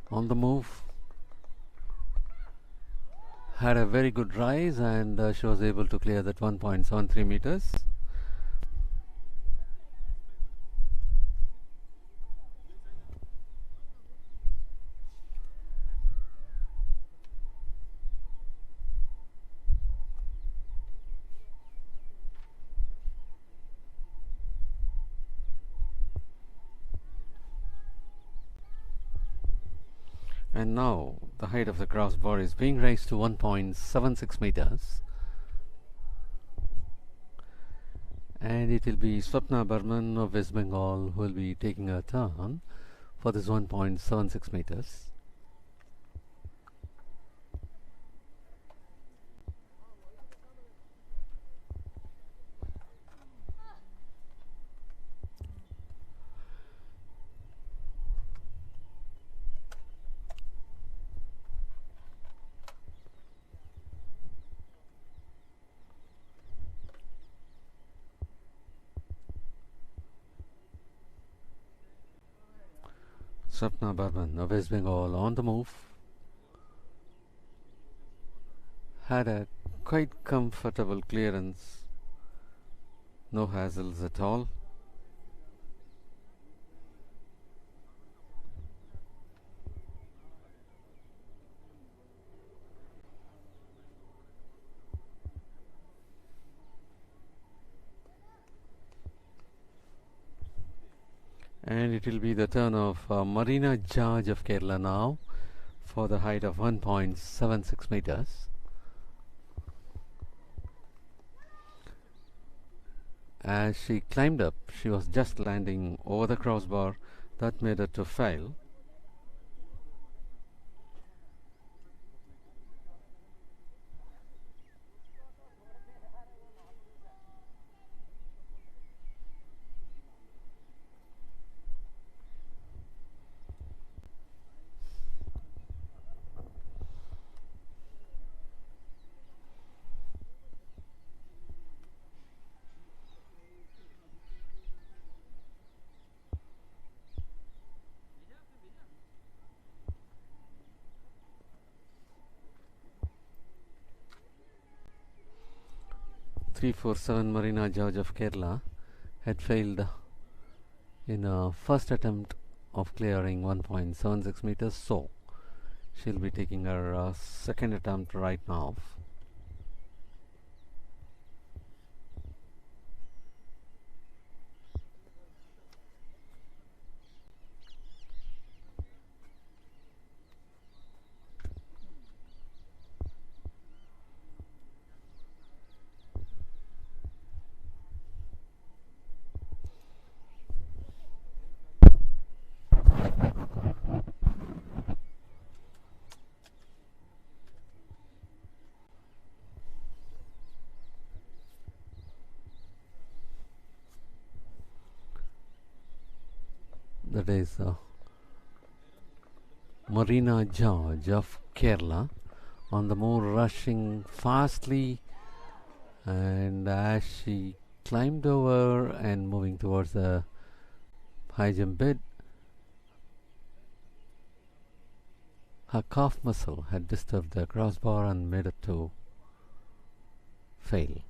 On the move, had a very good rise, and she was able to clear that 1.73 meters. And now the height of the crossbar is being raised to 1.76 meters. And it will be Swapna Burman of West Bengal who will be taking a turn for this 1.76 meters. Swapna Burman of West Bengal on the move. Had a quite comfortable clearance, no hassles at all. And it will be the turn of Marina Jaj of Kerala now for the height of 1.76 meters. As she climbed up, she was just landing over the crossbar. That made her to fail. .347 Marina Jaj of Kerala had failed in a first attempt of clearing 1.76 meters, so she'll be taking her second attempt right now. That is Marina Jaj of Kerala on the move, rushing fastly, and as she climbed over and moving towards the high jump bit, her calf muscle had disturbed the crossbar and made it to fail.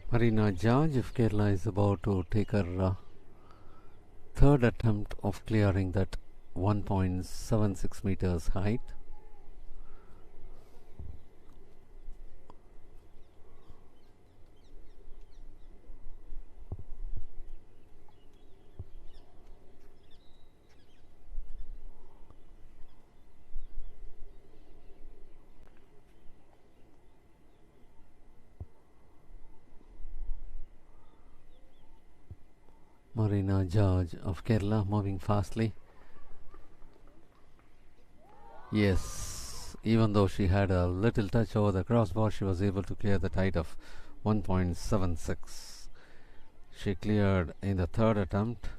Marina Jaj of Kerala is about to take her third attempt of clearing that 1.76 meters height. Marina George of Kerala moving fastly. Yes, even though she had a little touch over the crossbar, she was able to clear the height of 1.76. She cleared in the third attempt.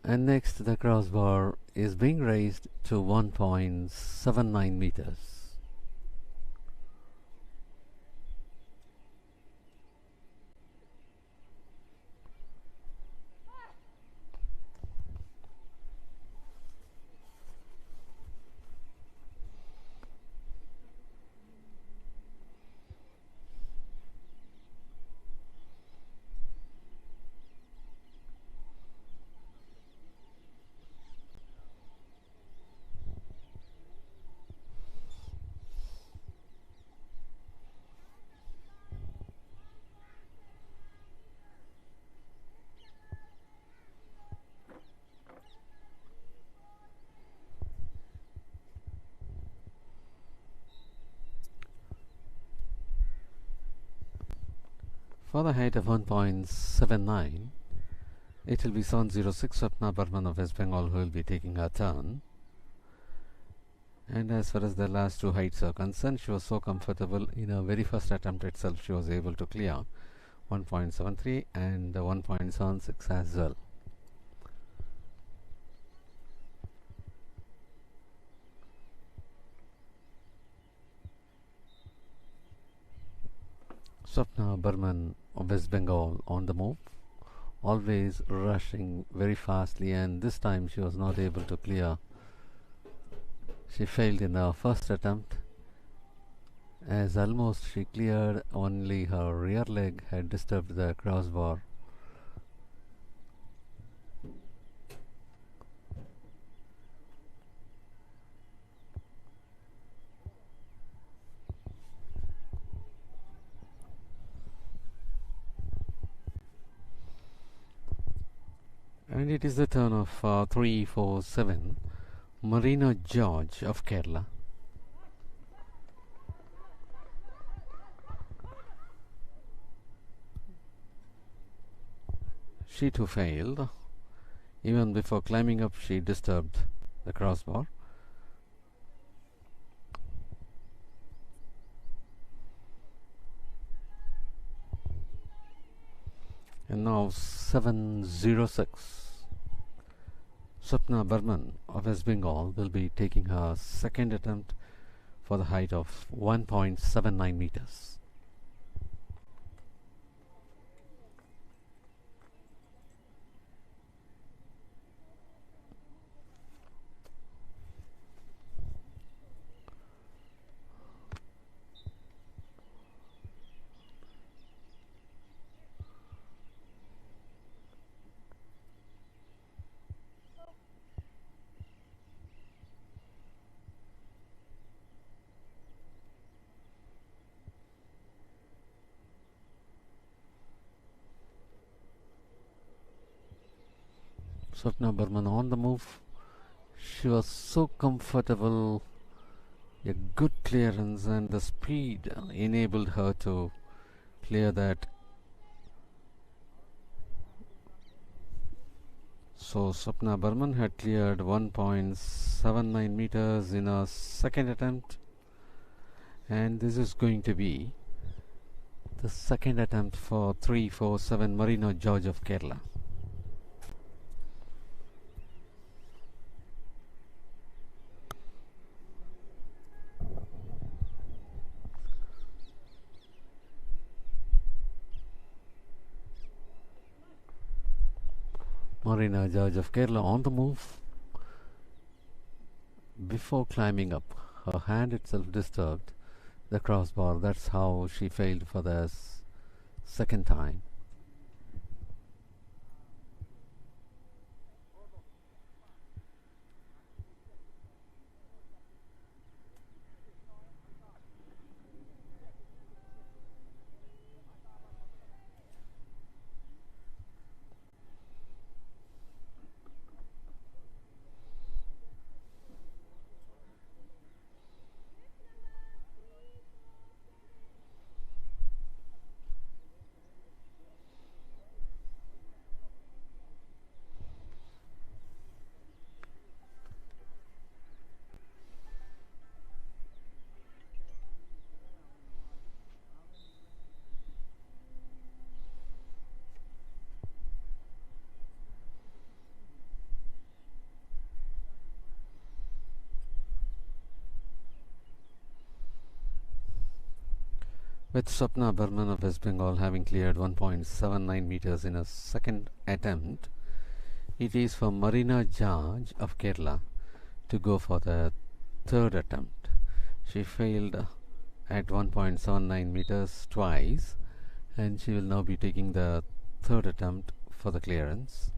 And next, the crossbar is being raised to 1.79 meters. For the height of 1.79, it will be 706 Swapna Burman of West Bengal who will be taking her turn. And as far as the last two heights are concerned, she was so comfortable in her very first attempt itself, she was able to clear 1.73 and 1.76 as well. Swapna Burman of West Bengal on the move, always rushing very fastly, and this time she was not able to clear. She failed in her first attempt, as almost she cleared, only her rear leg had disturbed the crossbar. And it is the turn of 347 Marina George of Kerala. She too failed. Even before climbing up, she disturbed the crossbar. And now 706. Swapna Burman of West Bengal will be taking her second attempt for the height of 1.79 meters. Swapna Burman on the move. She was so comfortable, a good clearance, and the speed enabled her to clear that. So Swapna Burman had cleared 1.79 meters in her second attempt, and this is going to be the second attempt for 347 Marina George of Kerala. Marina George of Kerala on the move. Before climbing up, her hand itself disturbed the crossbar. That's how she failed for the second time. with Swapna Burman of West Bengal having cleared 1.79 meters in a second attempt. It is for Marina Jaj of Kerala to go for the third attempt. She failed at 1.79 meters twice, and she will now be taking the third attempt for the clearance.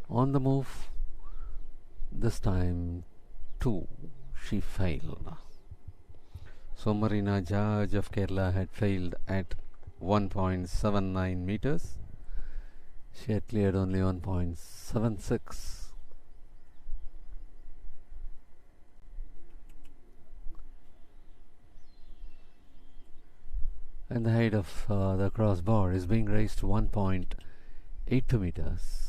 On the move, this time too she failed. So Marina Jaj of Kerala had failed at 1.79 meters. She had cleared only 1.76. And the height of the crossbar is being raised to 1.82 meters.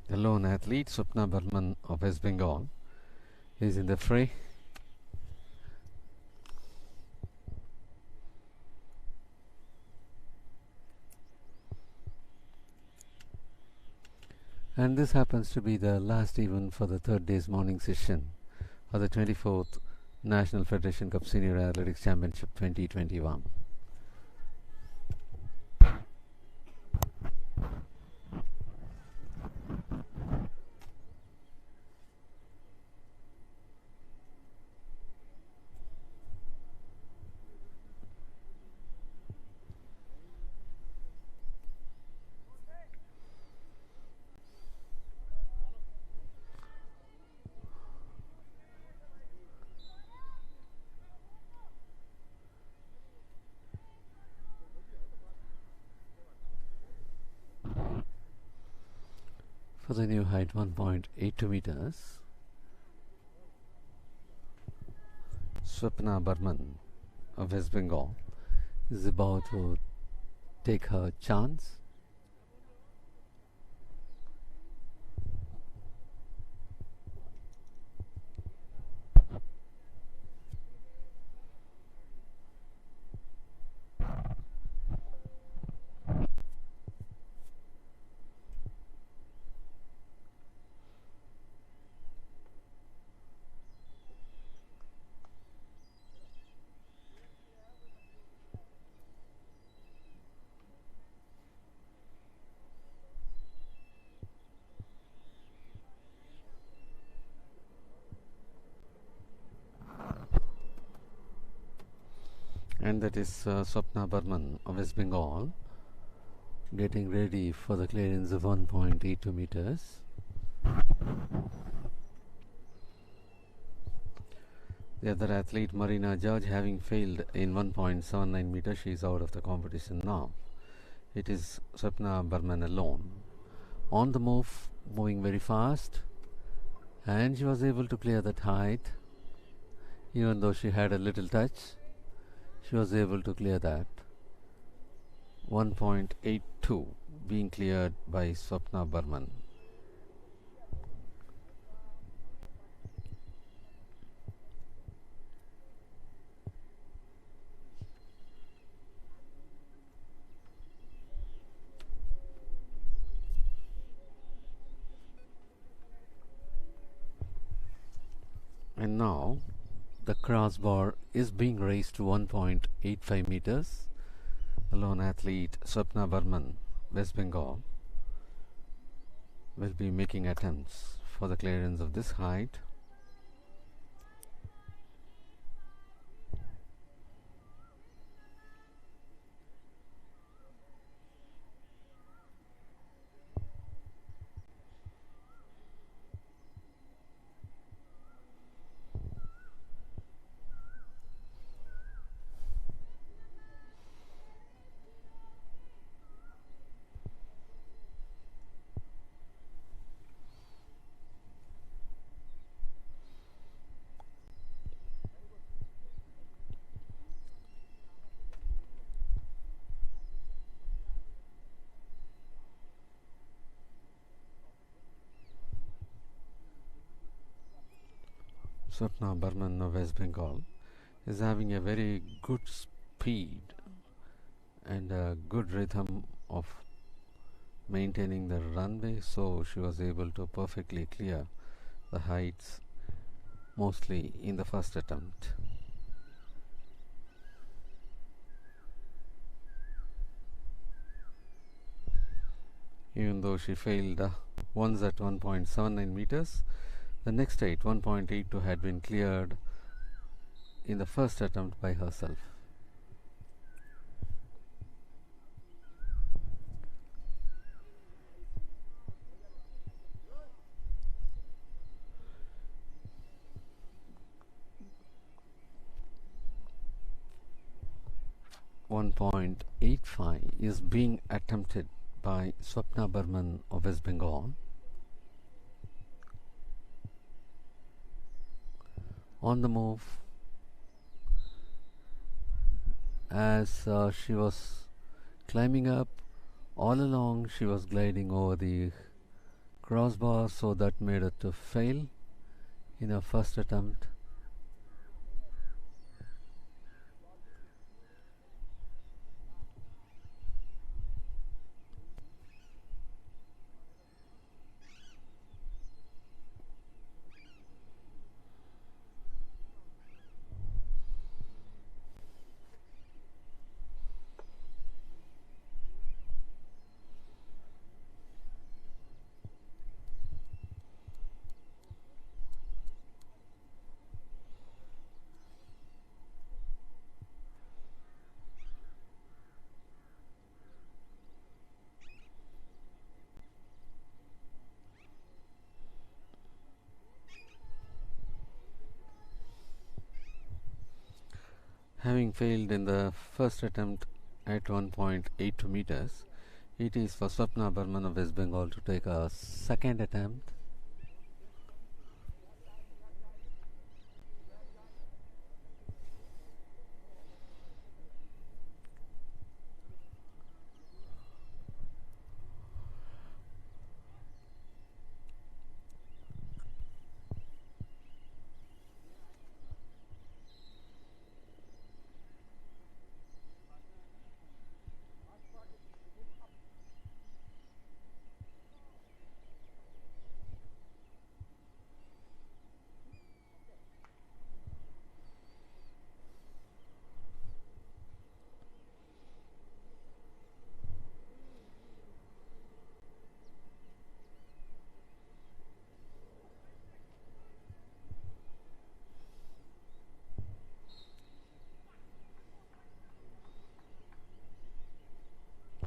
The lone athlete, Swapna Burman of West Bengal, is in the fray. And this happens to be the last event for the third day's morning session of the 24th National Federation Cup Senior Athletics Championship 2021. For the new height 1.82 meters, Swapna Burman of West Bengal is about to take her chance. And that is Swapna Burman of West Bengal getting ready for the clearance of 1.82 meters. The other athlete, Marina Jaj, having failed in 1.79 meters, she is out of the competition now. It is Swapna Burman alone. On the move, moving very fast, and she was able to clear that height. Even though she had a little touch, she was able to clear that. 1.82 being cleared by Swapna Burman. And now the crossbar is being raised to 1.85 meters. The lone athlete Swapna Burman, West Bengal, will be making attempts for the clearance of this height. Swapna Burman of West Bengal, is having a very good speed and a good rhythm of maintaining the runway, so she was able to perfectly clear the heights mostly in the first attempt. Even though she failed once at 1.79 meters, the next height 1.82 had been cleared in the first attempt by herself. .85 is being attempted by Swapna Burman of West Bengal. On the move, as she was climbing up, all along she was gliding over the crossbar, so that made her to fail in her first attempt. Having failed in the first attempt at 1.82 meters, it is for Swapna Burman of West Bengal to take a second attempt.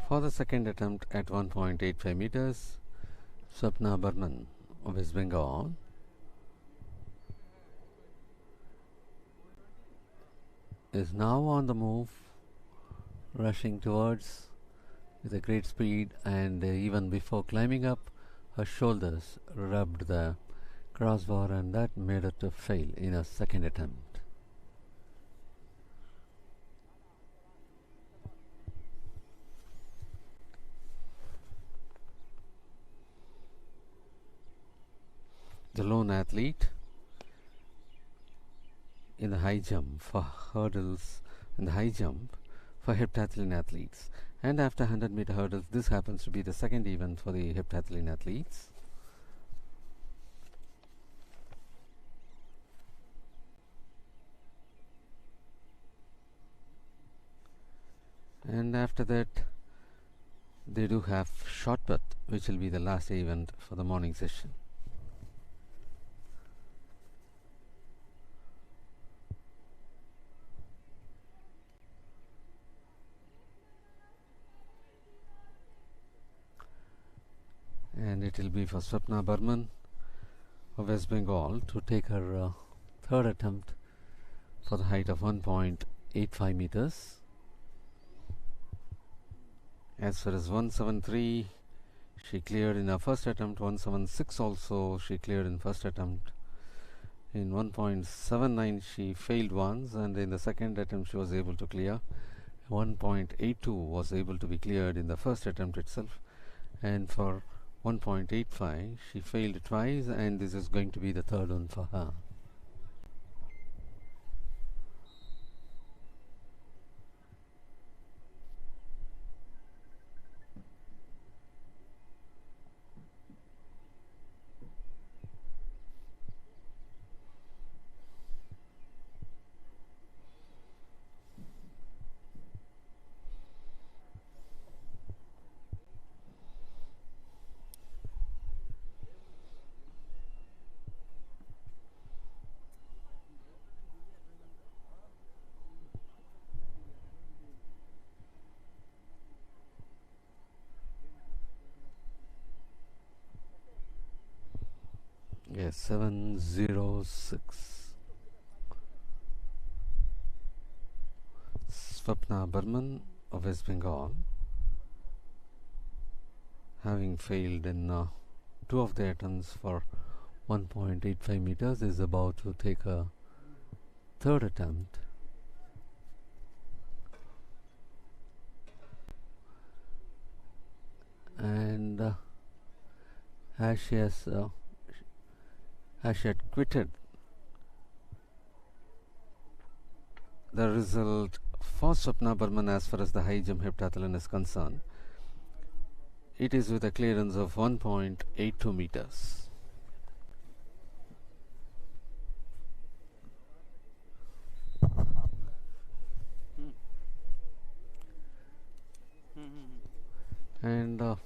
For the second attempt at 1.85 meters, Swapna Burman of West Bengal is now on the move, rushing towards with a great speed, and even before climbing up, her shoulders rubbed the crossbar, and that made her to fail in her second attempt. The lone athlete in the high jump for hurdles, in the high jump for heptathlon athletes, and after 100-meter hurdles, this happens to be the second event for the heptathlon athletes. And after that, they do have shot put, which will be the last event for the morning session. And it will be for Swapna Burman of West Bengal to take her third attempt for the height of 1.85 meters. As far as 173, she cleared in her first attempt. 176 also she cleared in first attempt. In 1.79 she failed once, and in the second attempt she was able to clear. 1.82 was able to be cleared in the first attempt itself, and for 1.85 she failed twice, and this is going to be the third one for her. Yes, 706. Swapna Burman of West Bengal, having failed in two of the attempts for 1.85 meters, is about to take a third attempt. And as she had quitted, the result for Swapna Burman as far as the high jump heptathlon is concerned, it is with a clearance of 1.82 meters. And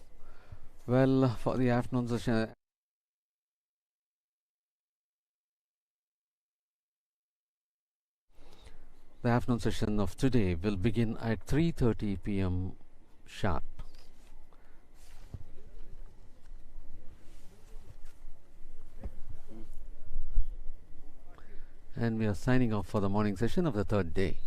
well, for the afternoon session, the afternoon session of today will begin at 3:30 p.m. sharp. And we are signing off for the morning session of the third day.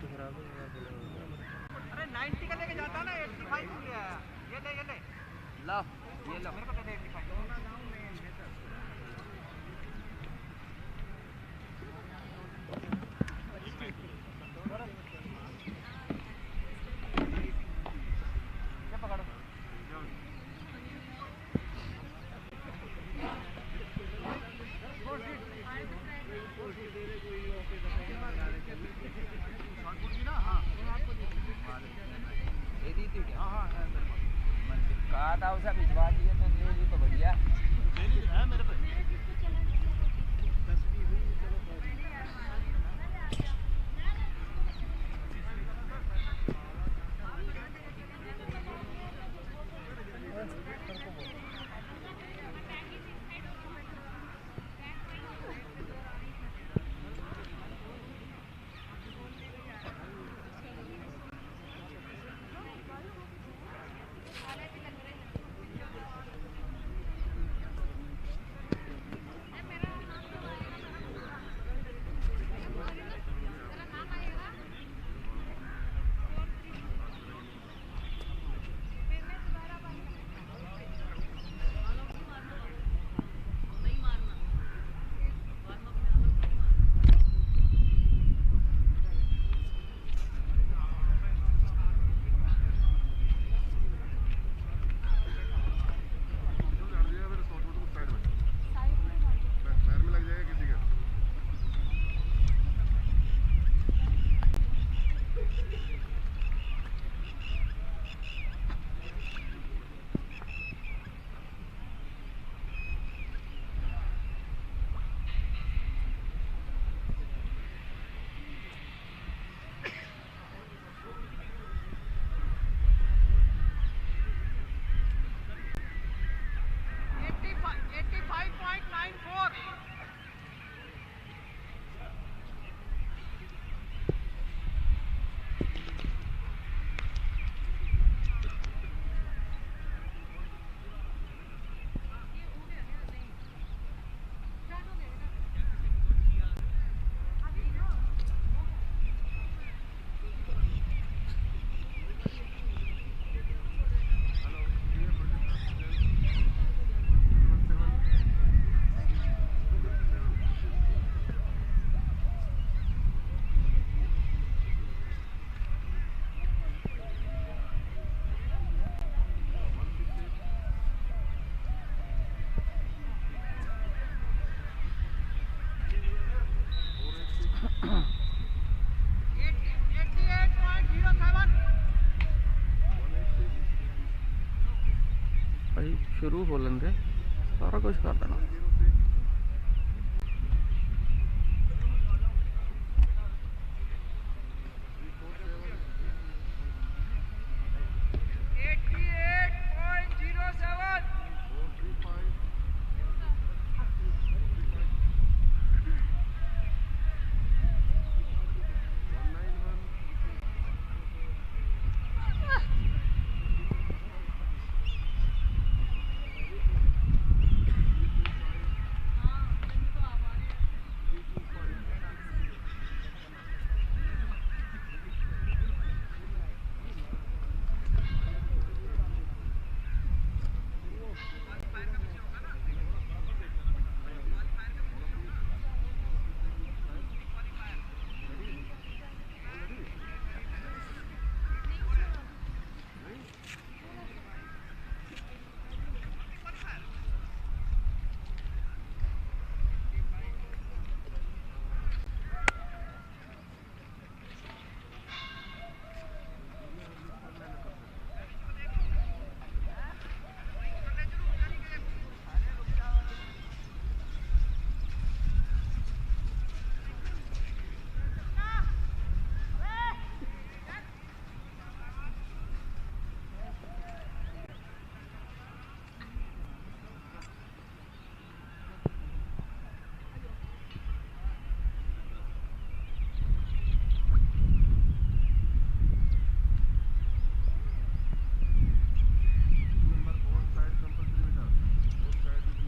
अरे 90 का लेके जाता ना 85 ले आया ये ले ला ये लो मेरे को दे 85 कहा था उसे भिजवा दिए तो ले ली तो बढ़िया है मेरे पे शुरू हो लेंगे सारा कुछ कर देना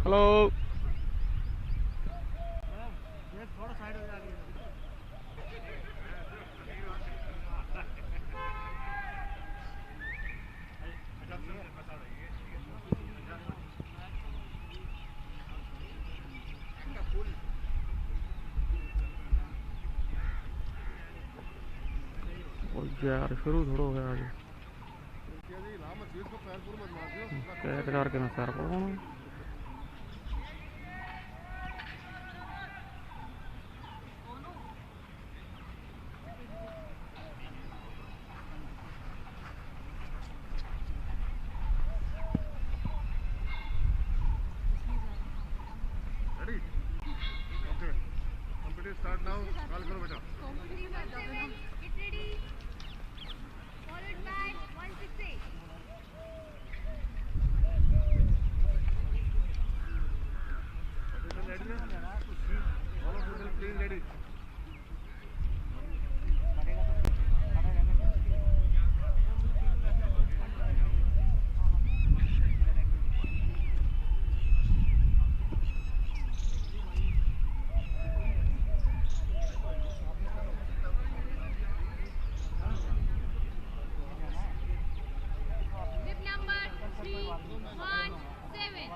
हेलो थोड़ा साइड हो जा यार शुरू थोड़ा हो गया आज कैद करके ना सर को Start now. Call karo beta. Get ready. Followed by 168. Ready na? All of you please ready. Grip number 317. 168.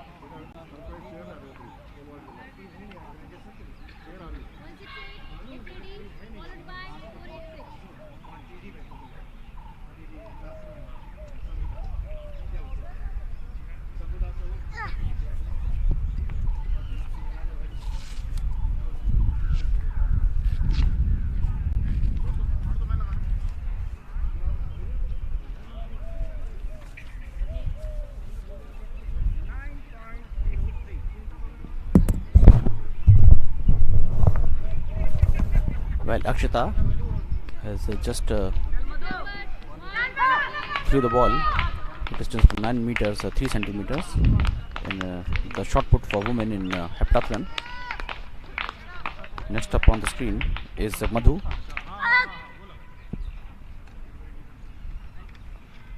Get ready. Followed by 486. Well, Akshita has just threw the ball distance of 9 meters 3 centimeters in the shot put for women in heptathlon. Next up on the screen is Madhu.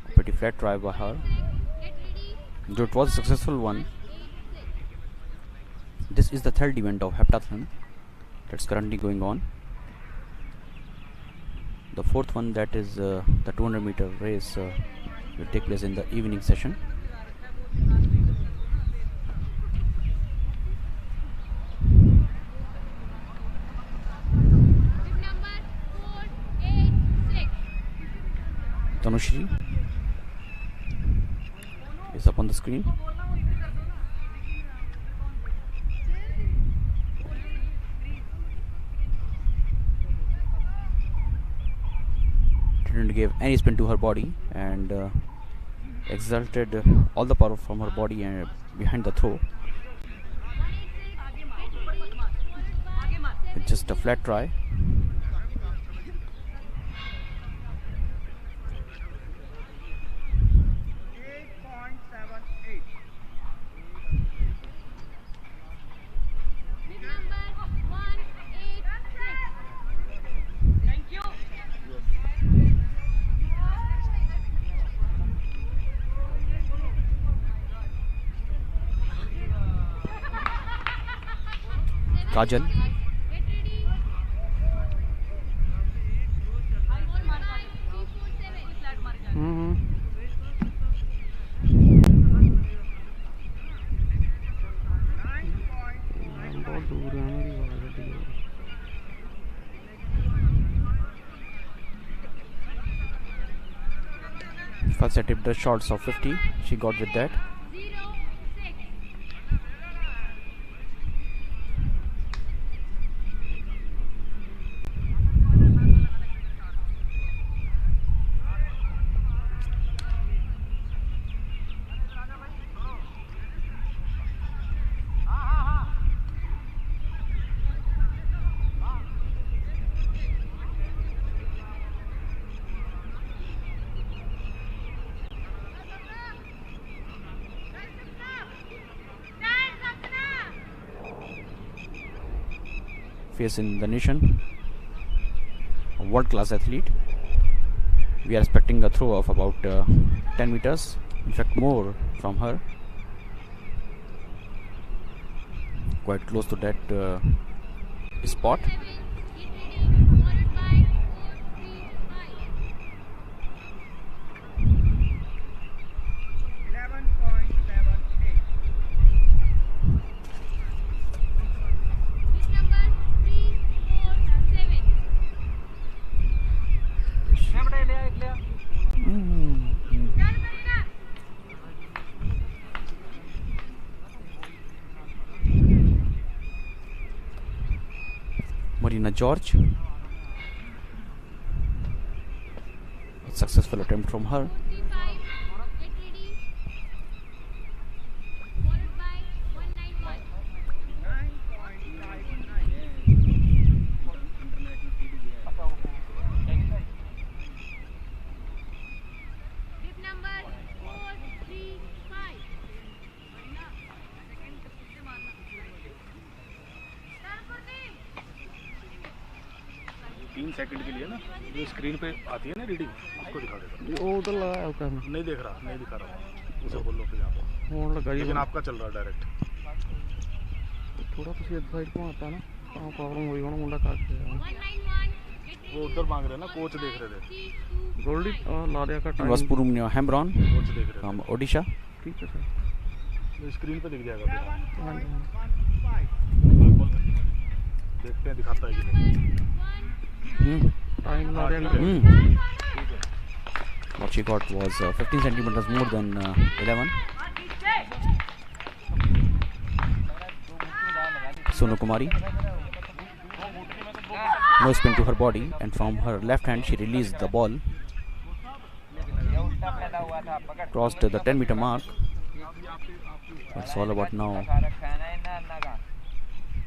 A pretty flat try by her. Though it was a successful one. This is the third event of heptathlon that's currently going on. The fourth one, that is the 200-meter race, will take place in the evening session. Grip number 486. Tanushri is up on the screen. Didn't give any spin to her body and exerted all the power from her body and behind the throw. It's just a flat try. Grip number 186. Thank you. Kajal. Get ready. 347. बहुत दूर है मेरी वाली First attempt the shots of 50. She got with that. 06. Face in the nation, a world-class athlete. We are expecting a throw of about 10 meters, in fact more from her. Quite close to that spot. 7. Get ready. Followed by 435. 11.78. Grip number 347. Marina George. A successful attempt from her. 45, get ready. Followed by 191. Grip number 435. तीन second के लिए ना जो screen पे आती है ना reading उसको दिखा देगा। वो उधर लगाया हुआ है। नहीं देख रहा, नहीं दिखा रहा उसे बोल लो फिर यहाँ पर, फोन लगा लेकिन आपका चल रहा है डायरेक्ट। थोड़ा ਤੁਸੀਂ इस साइड को आता है ना ਤਾਂ प्रॉब्लम ਹੋਈ ਹੁਣ ਮੁੰਡਾ ਕੱਟ ਗਿਆ 191. वो उधर मांग रहे हैं ना, कोच देख रहे थे, ਗੋਲਡੀ ਲਾ ਦਿਆ का टाइम Vaspurumnia Hembron कोच देख रहे from Odisha. ठीक है सर थे, स्क्रीन पे दिख जाएगा फिर। हाँ जी देखते हैं दिखाता है कि नहीं। टाइम ला दिया What she got was 15 centimeters more than 11. Sonu Kumari. No spin to her body, and from her left hand she released the ball. Crossed the 10-meter mark. It's all about now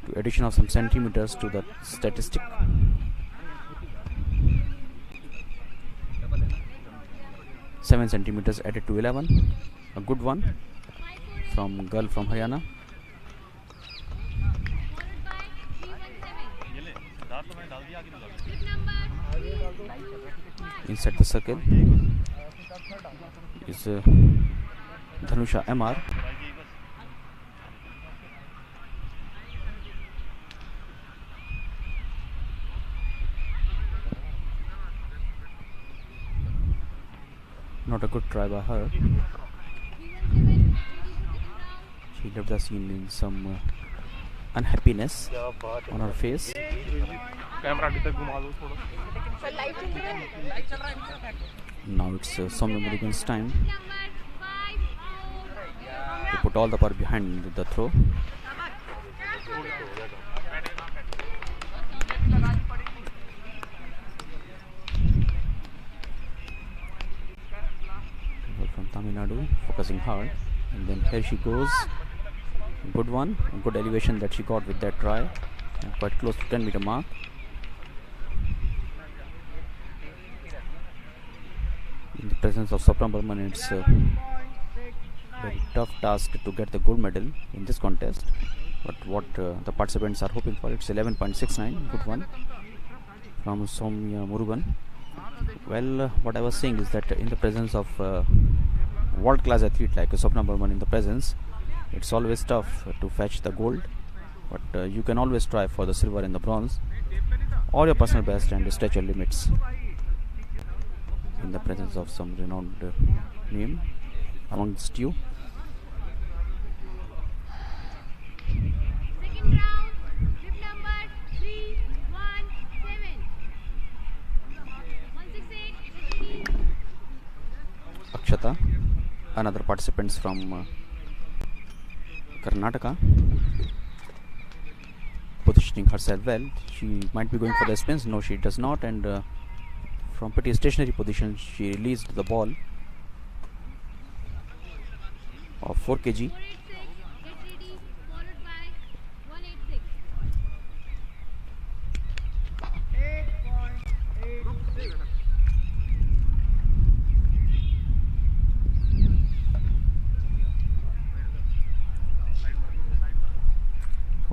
to addition of some centimeters to the statistic. Seven centimeters added to 11. A good one from girl from Haryana. Inside the circle is Dhanusha MR. Not a good try by her. She left the scene in some unhappiness on her face. Camera आगे तक घुमा दो थोड़ा। Now it's Soumya Murugan's time to put all the power behind the throw. From Tamil Nadu, focusing hard, and then here she goes. Good one, good elevation that she got with that try, and quite close to 10-meter mark. In the presence of Sapna Burman, it's a very tough task to get the gold medal in this contest. But what the participants are hoping for, it's 11.69, good one from Soumya Murugan. Well, what I was saying is that in the presence of world-class athlete like Sapna Burman in the presence, it's always tough to fetch the gold. But you can always try for the silver and the bronze, or your personal best and stretch your limits in the presence of some renowned name amongst you. Second round, grip number 317. 168. Akshata, another participant from Karnataka, positioning herself well. She might be going for the spins. No, she does not, and from pretty stationary position she released the ball of 4 kg. 486, get ready, followed by 186.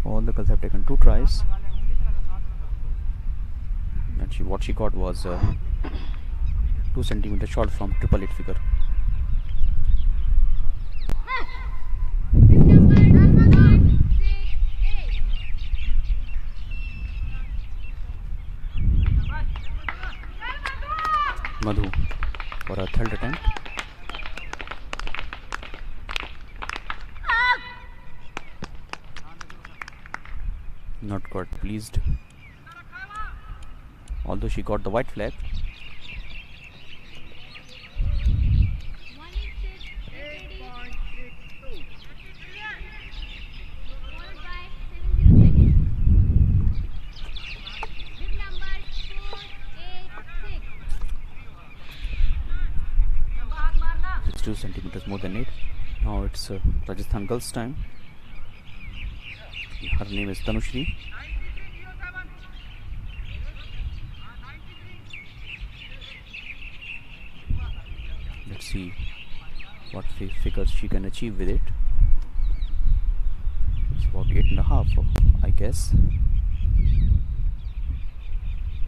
All the girls have taken 2 tries. And what she got was 2 centimeters short from 888 figure. Grip number 168. Madhu for her third attempt. Not quite pleased, although she got the white flag. 186, get ready, followed by 706. 2 centimeters more than 8. Now it's Rajasthan girls' time. Her name is Tanushri. Let's see what figures she can achieve with it. It's about 8.5, I guess.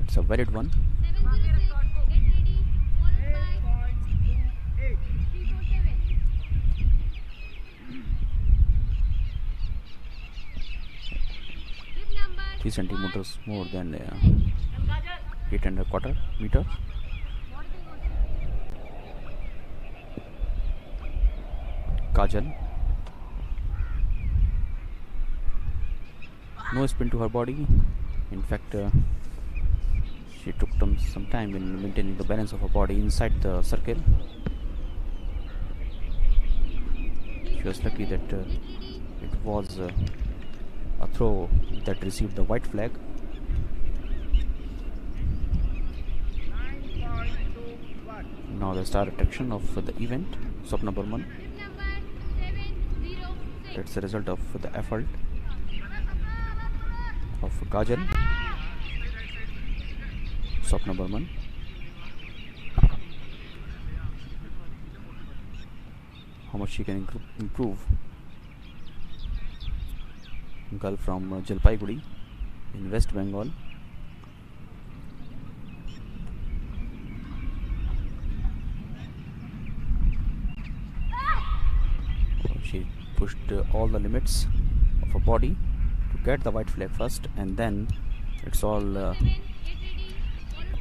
It's a valid one. 706, get ready, followed by 347. 3 centimeters more than 8.25 meter. Kajal. No spin to her body. In fact, she took some time in maintaining the balance of her body inside the circle. She was lucky that it was a throw that received the white flag. Now the star attraction of the event, Swapna Burman. That's the result of the effort of Kajal. Swapna Burman. How much she can improve. Girl from Jalpaiguri in West Bengal. She pushed all the limits of her body to get the white flag first, and then it's all to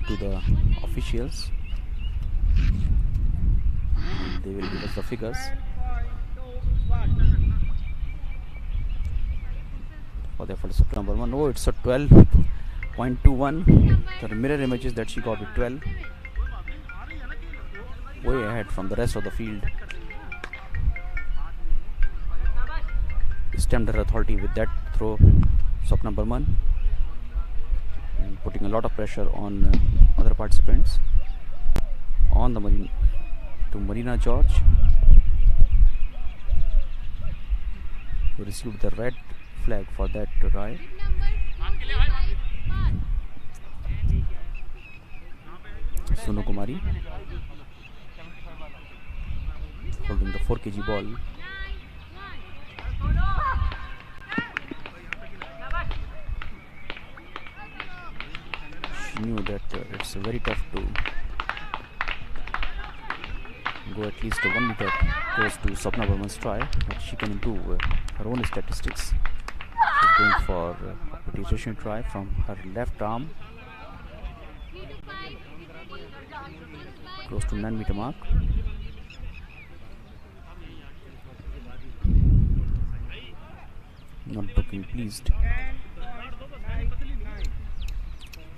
the officials. And they will give us the figures. For the effort of number 1. No, it's a 12.21. The mirror images that she got with 12. Way ahead from the rest of the field. Stamped her authority with that throw, Swapna Burman, and putting a lot of pressure on other participants. On the Marina George, who received the red flag for that try. Sonu Kumari holding the 4 kg ball. She knew that it's very tough to go at least 1 meter close to Swapna Burman's try, but she can improve her own statistics. She's going for a penetration try from her left arm, close to 9 meter mark. Not looking pleased,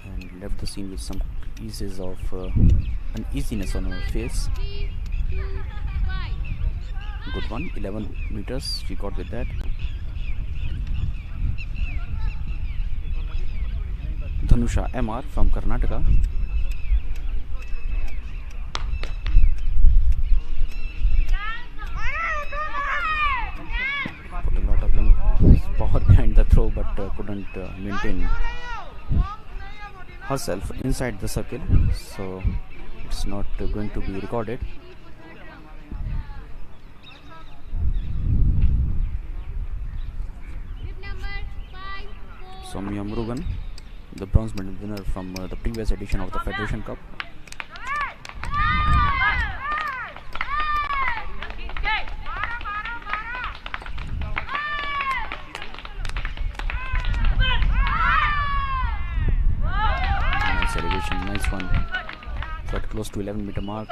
and left the scene with some pieces of uneasiness on her face. Good one, 11 meters she got with that. Dhanusha MR from Karnataka. Put a lot of power behind the throw, but couldn't maintain herself inside the circle, so it's not going to be recorded. Soumya Murugan, the bronze medal winner from the previous edition of the Federation Cup. Nice elevation, nice one. Got close to 11 meter mark.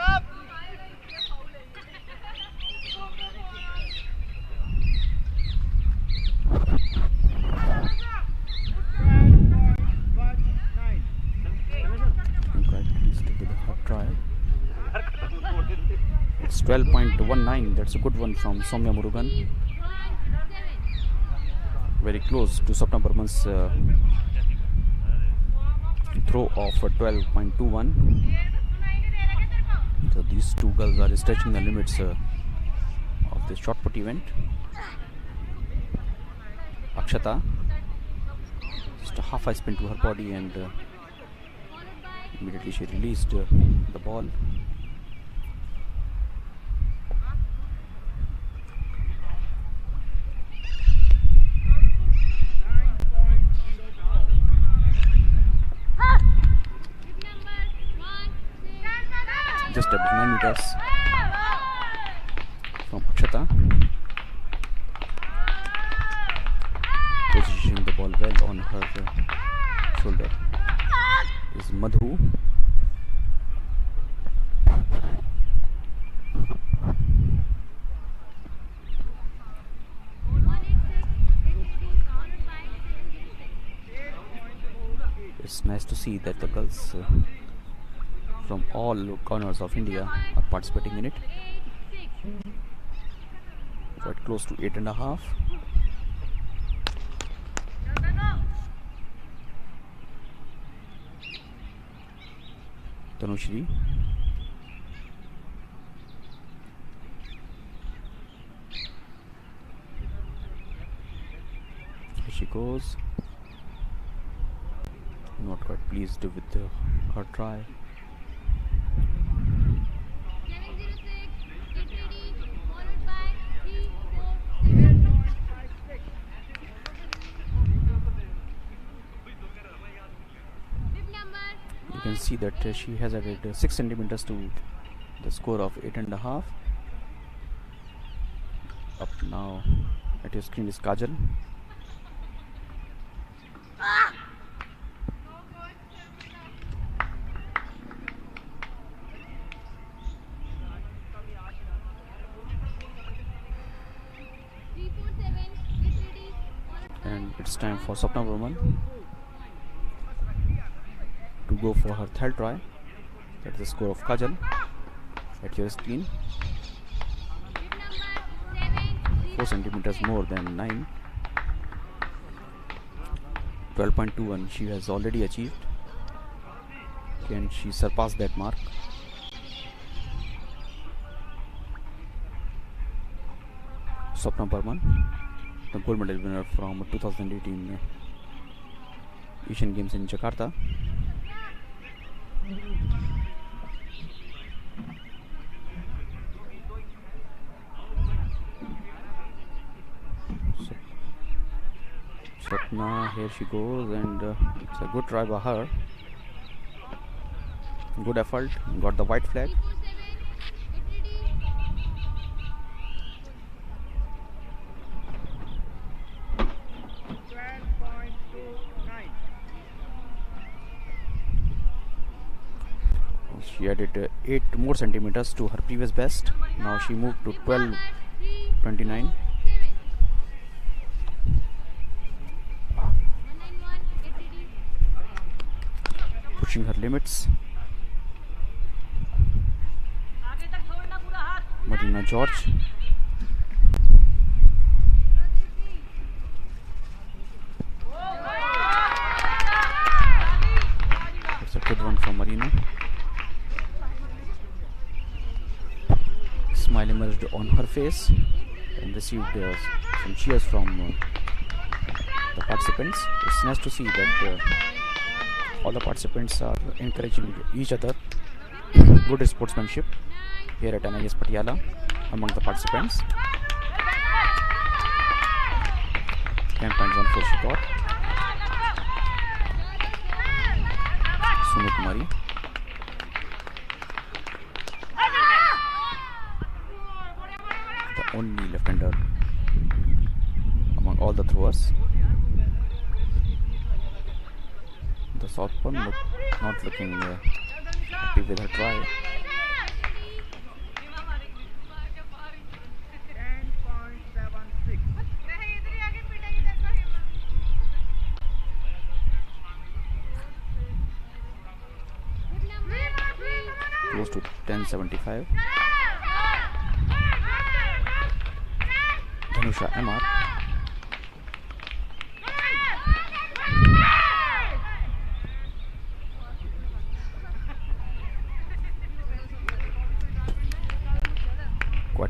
It's 12.19. That's a good one from Soumya Murugan. Very close to Swapna Burman's throw of 12.21. So these two girls are stretching the limits of the shot put event. Akshata, just a half a spin to her body, and immediately she released the ball. Just about 9 meters from Akshata. Positioning the ball well on her shoulder is Madhu. It's nice to see that the girls from all corners of India are participating in it. Quite close to 8.5. Tanushri. Here she goes. Not quite pleased with her try. You can see that she has added 6 centimeters to the score of 8.5. Up now at your screen is Kajal. And it's time for Sapna Burman to go for her third try. That's the score of Kajal at your screen. 4 centimeters more than 9. 12.21 she has already achieved. Can she surpass that mark? Sapna Burman, the gold medal winner from 2018 Asian Games in Jakarta. Sapna, here she goes, and it's a good try by her. Good effort, got the white flag. She added 8 more centimeters to her previous best. Now she moved to 12.29. Pushing her limits. Marina George. It's a good one from Marina. Smile emerged on her face and received some cheers from the participants. It's nice to see that all the participants are encouraging each other. Good sportsmanship here at NIS Patiala among the participants. 10.14 she got. Sunu Kumari. The only left-hander among all the throwers. The southpaw not looking happy with her try. Close to 10.75. Dhanusha MR.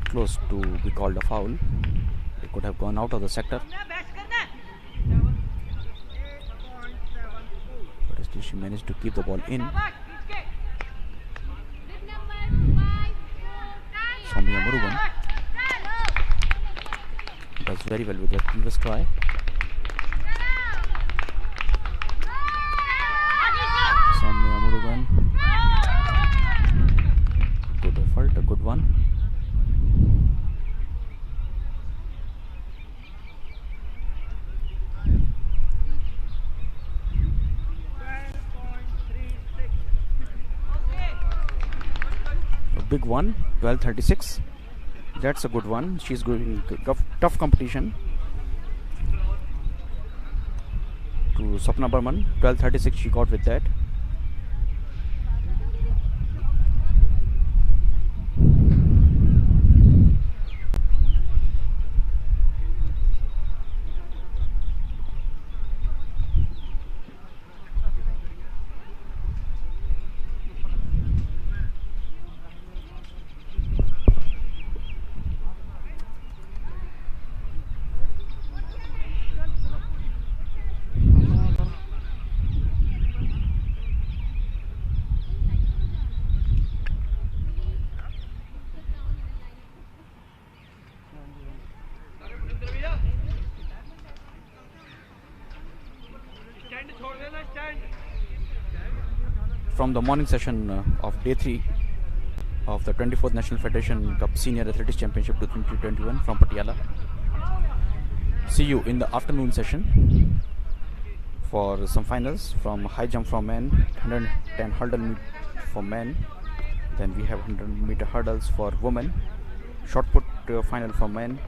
but close to be called a foul. They could have gone out of the sector. But still she managed to keep the ball in. Soumya Murugan does very well with her previous try. Soumya Murugan, good effort, a good one. A big one, 12:36. That's a good one. She's going tough competition to Sapna Burman. 12:36 she got with that. From the morning session of day 3 of the 24th National Federation Cup Senior Athletics Championship 2021 from Patiala. See you in the afternoon session for some finals from high jump for men, 110 hurdle for men. Then we have 100-meter hurdles for women, shot put final for men,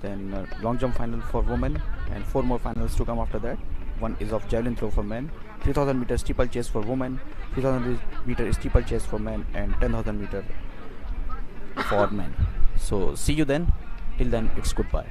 then long jump final for women, and 4 more finals to come after that. One is of javelin throw for men, 3000 meter steeplechase for women, 3000 meter steeplechase for men, and 10,000 meter for men. So see you then. Till then, it's goodbye.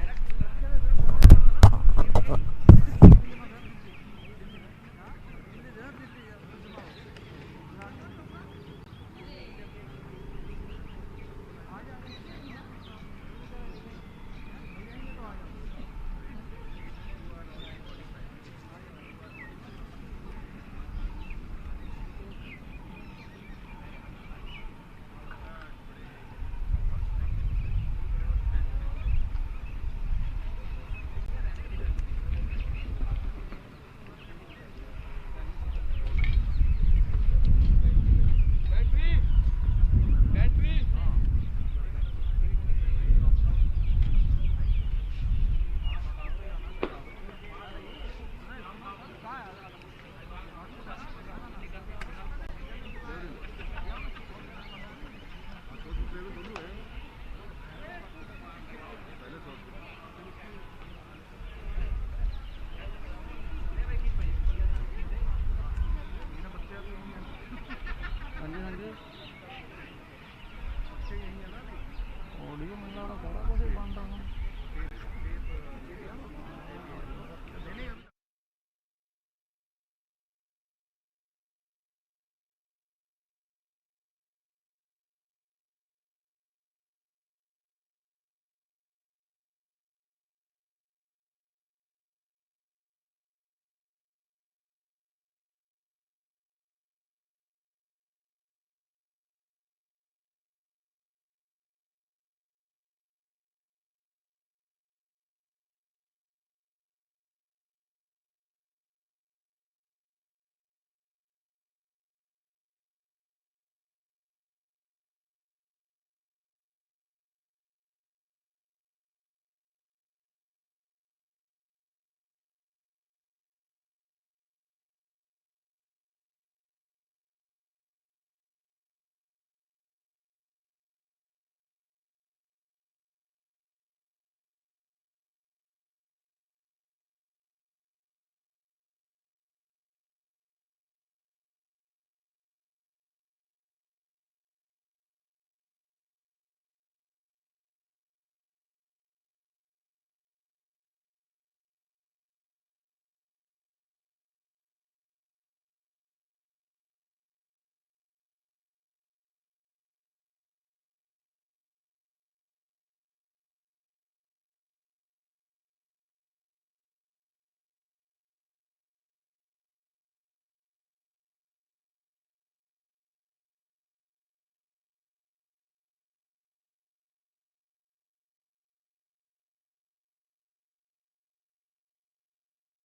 हाँ जी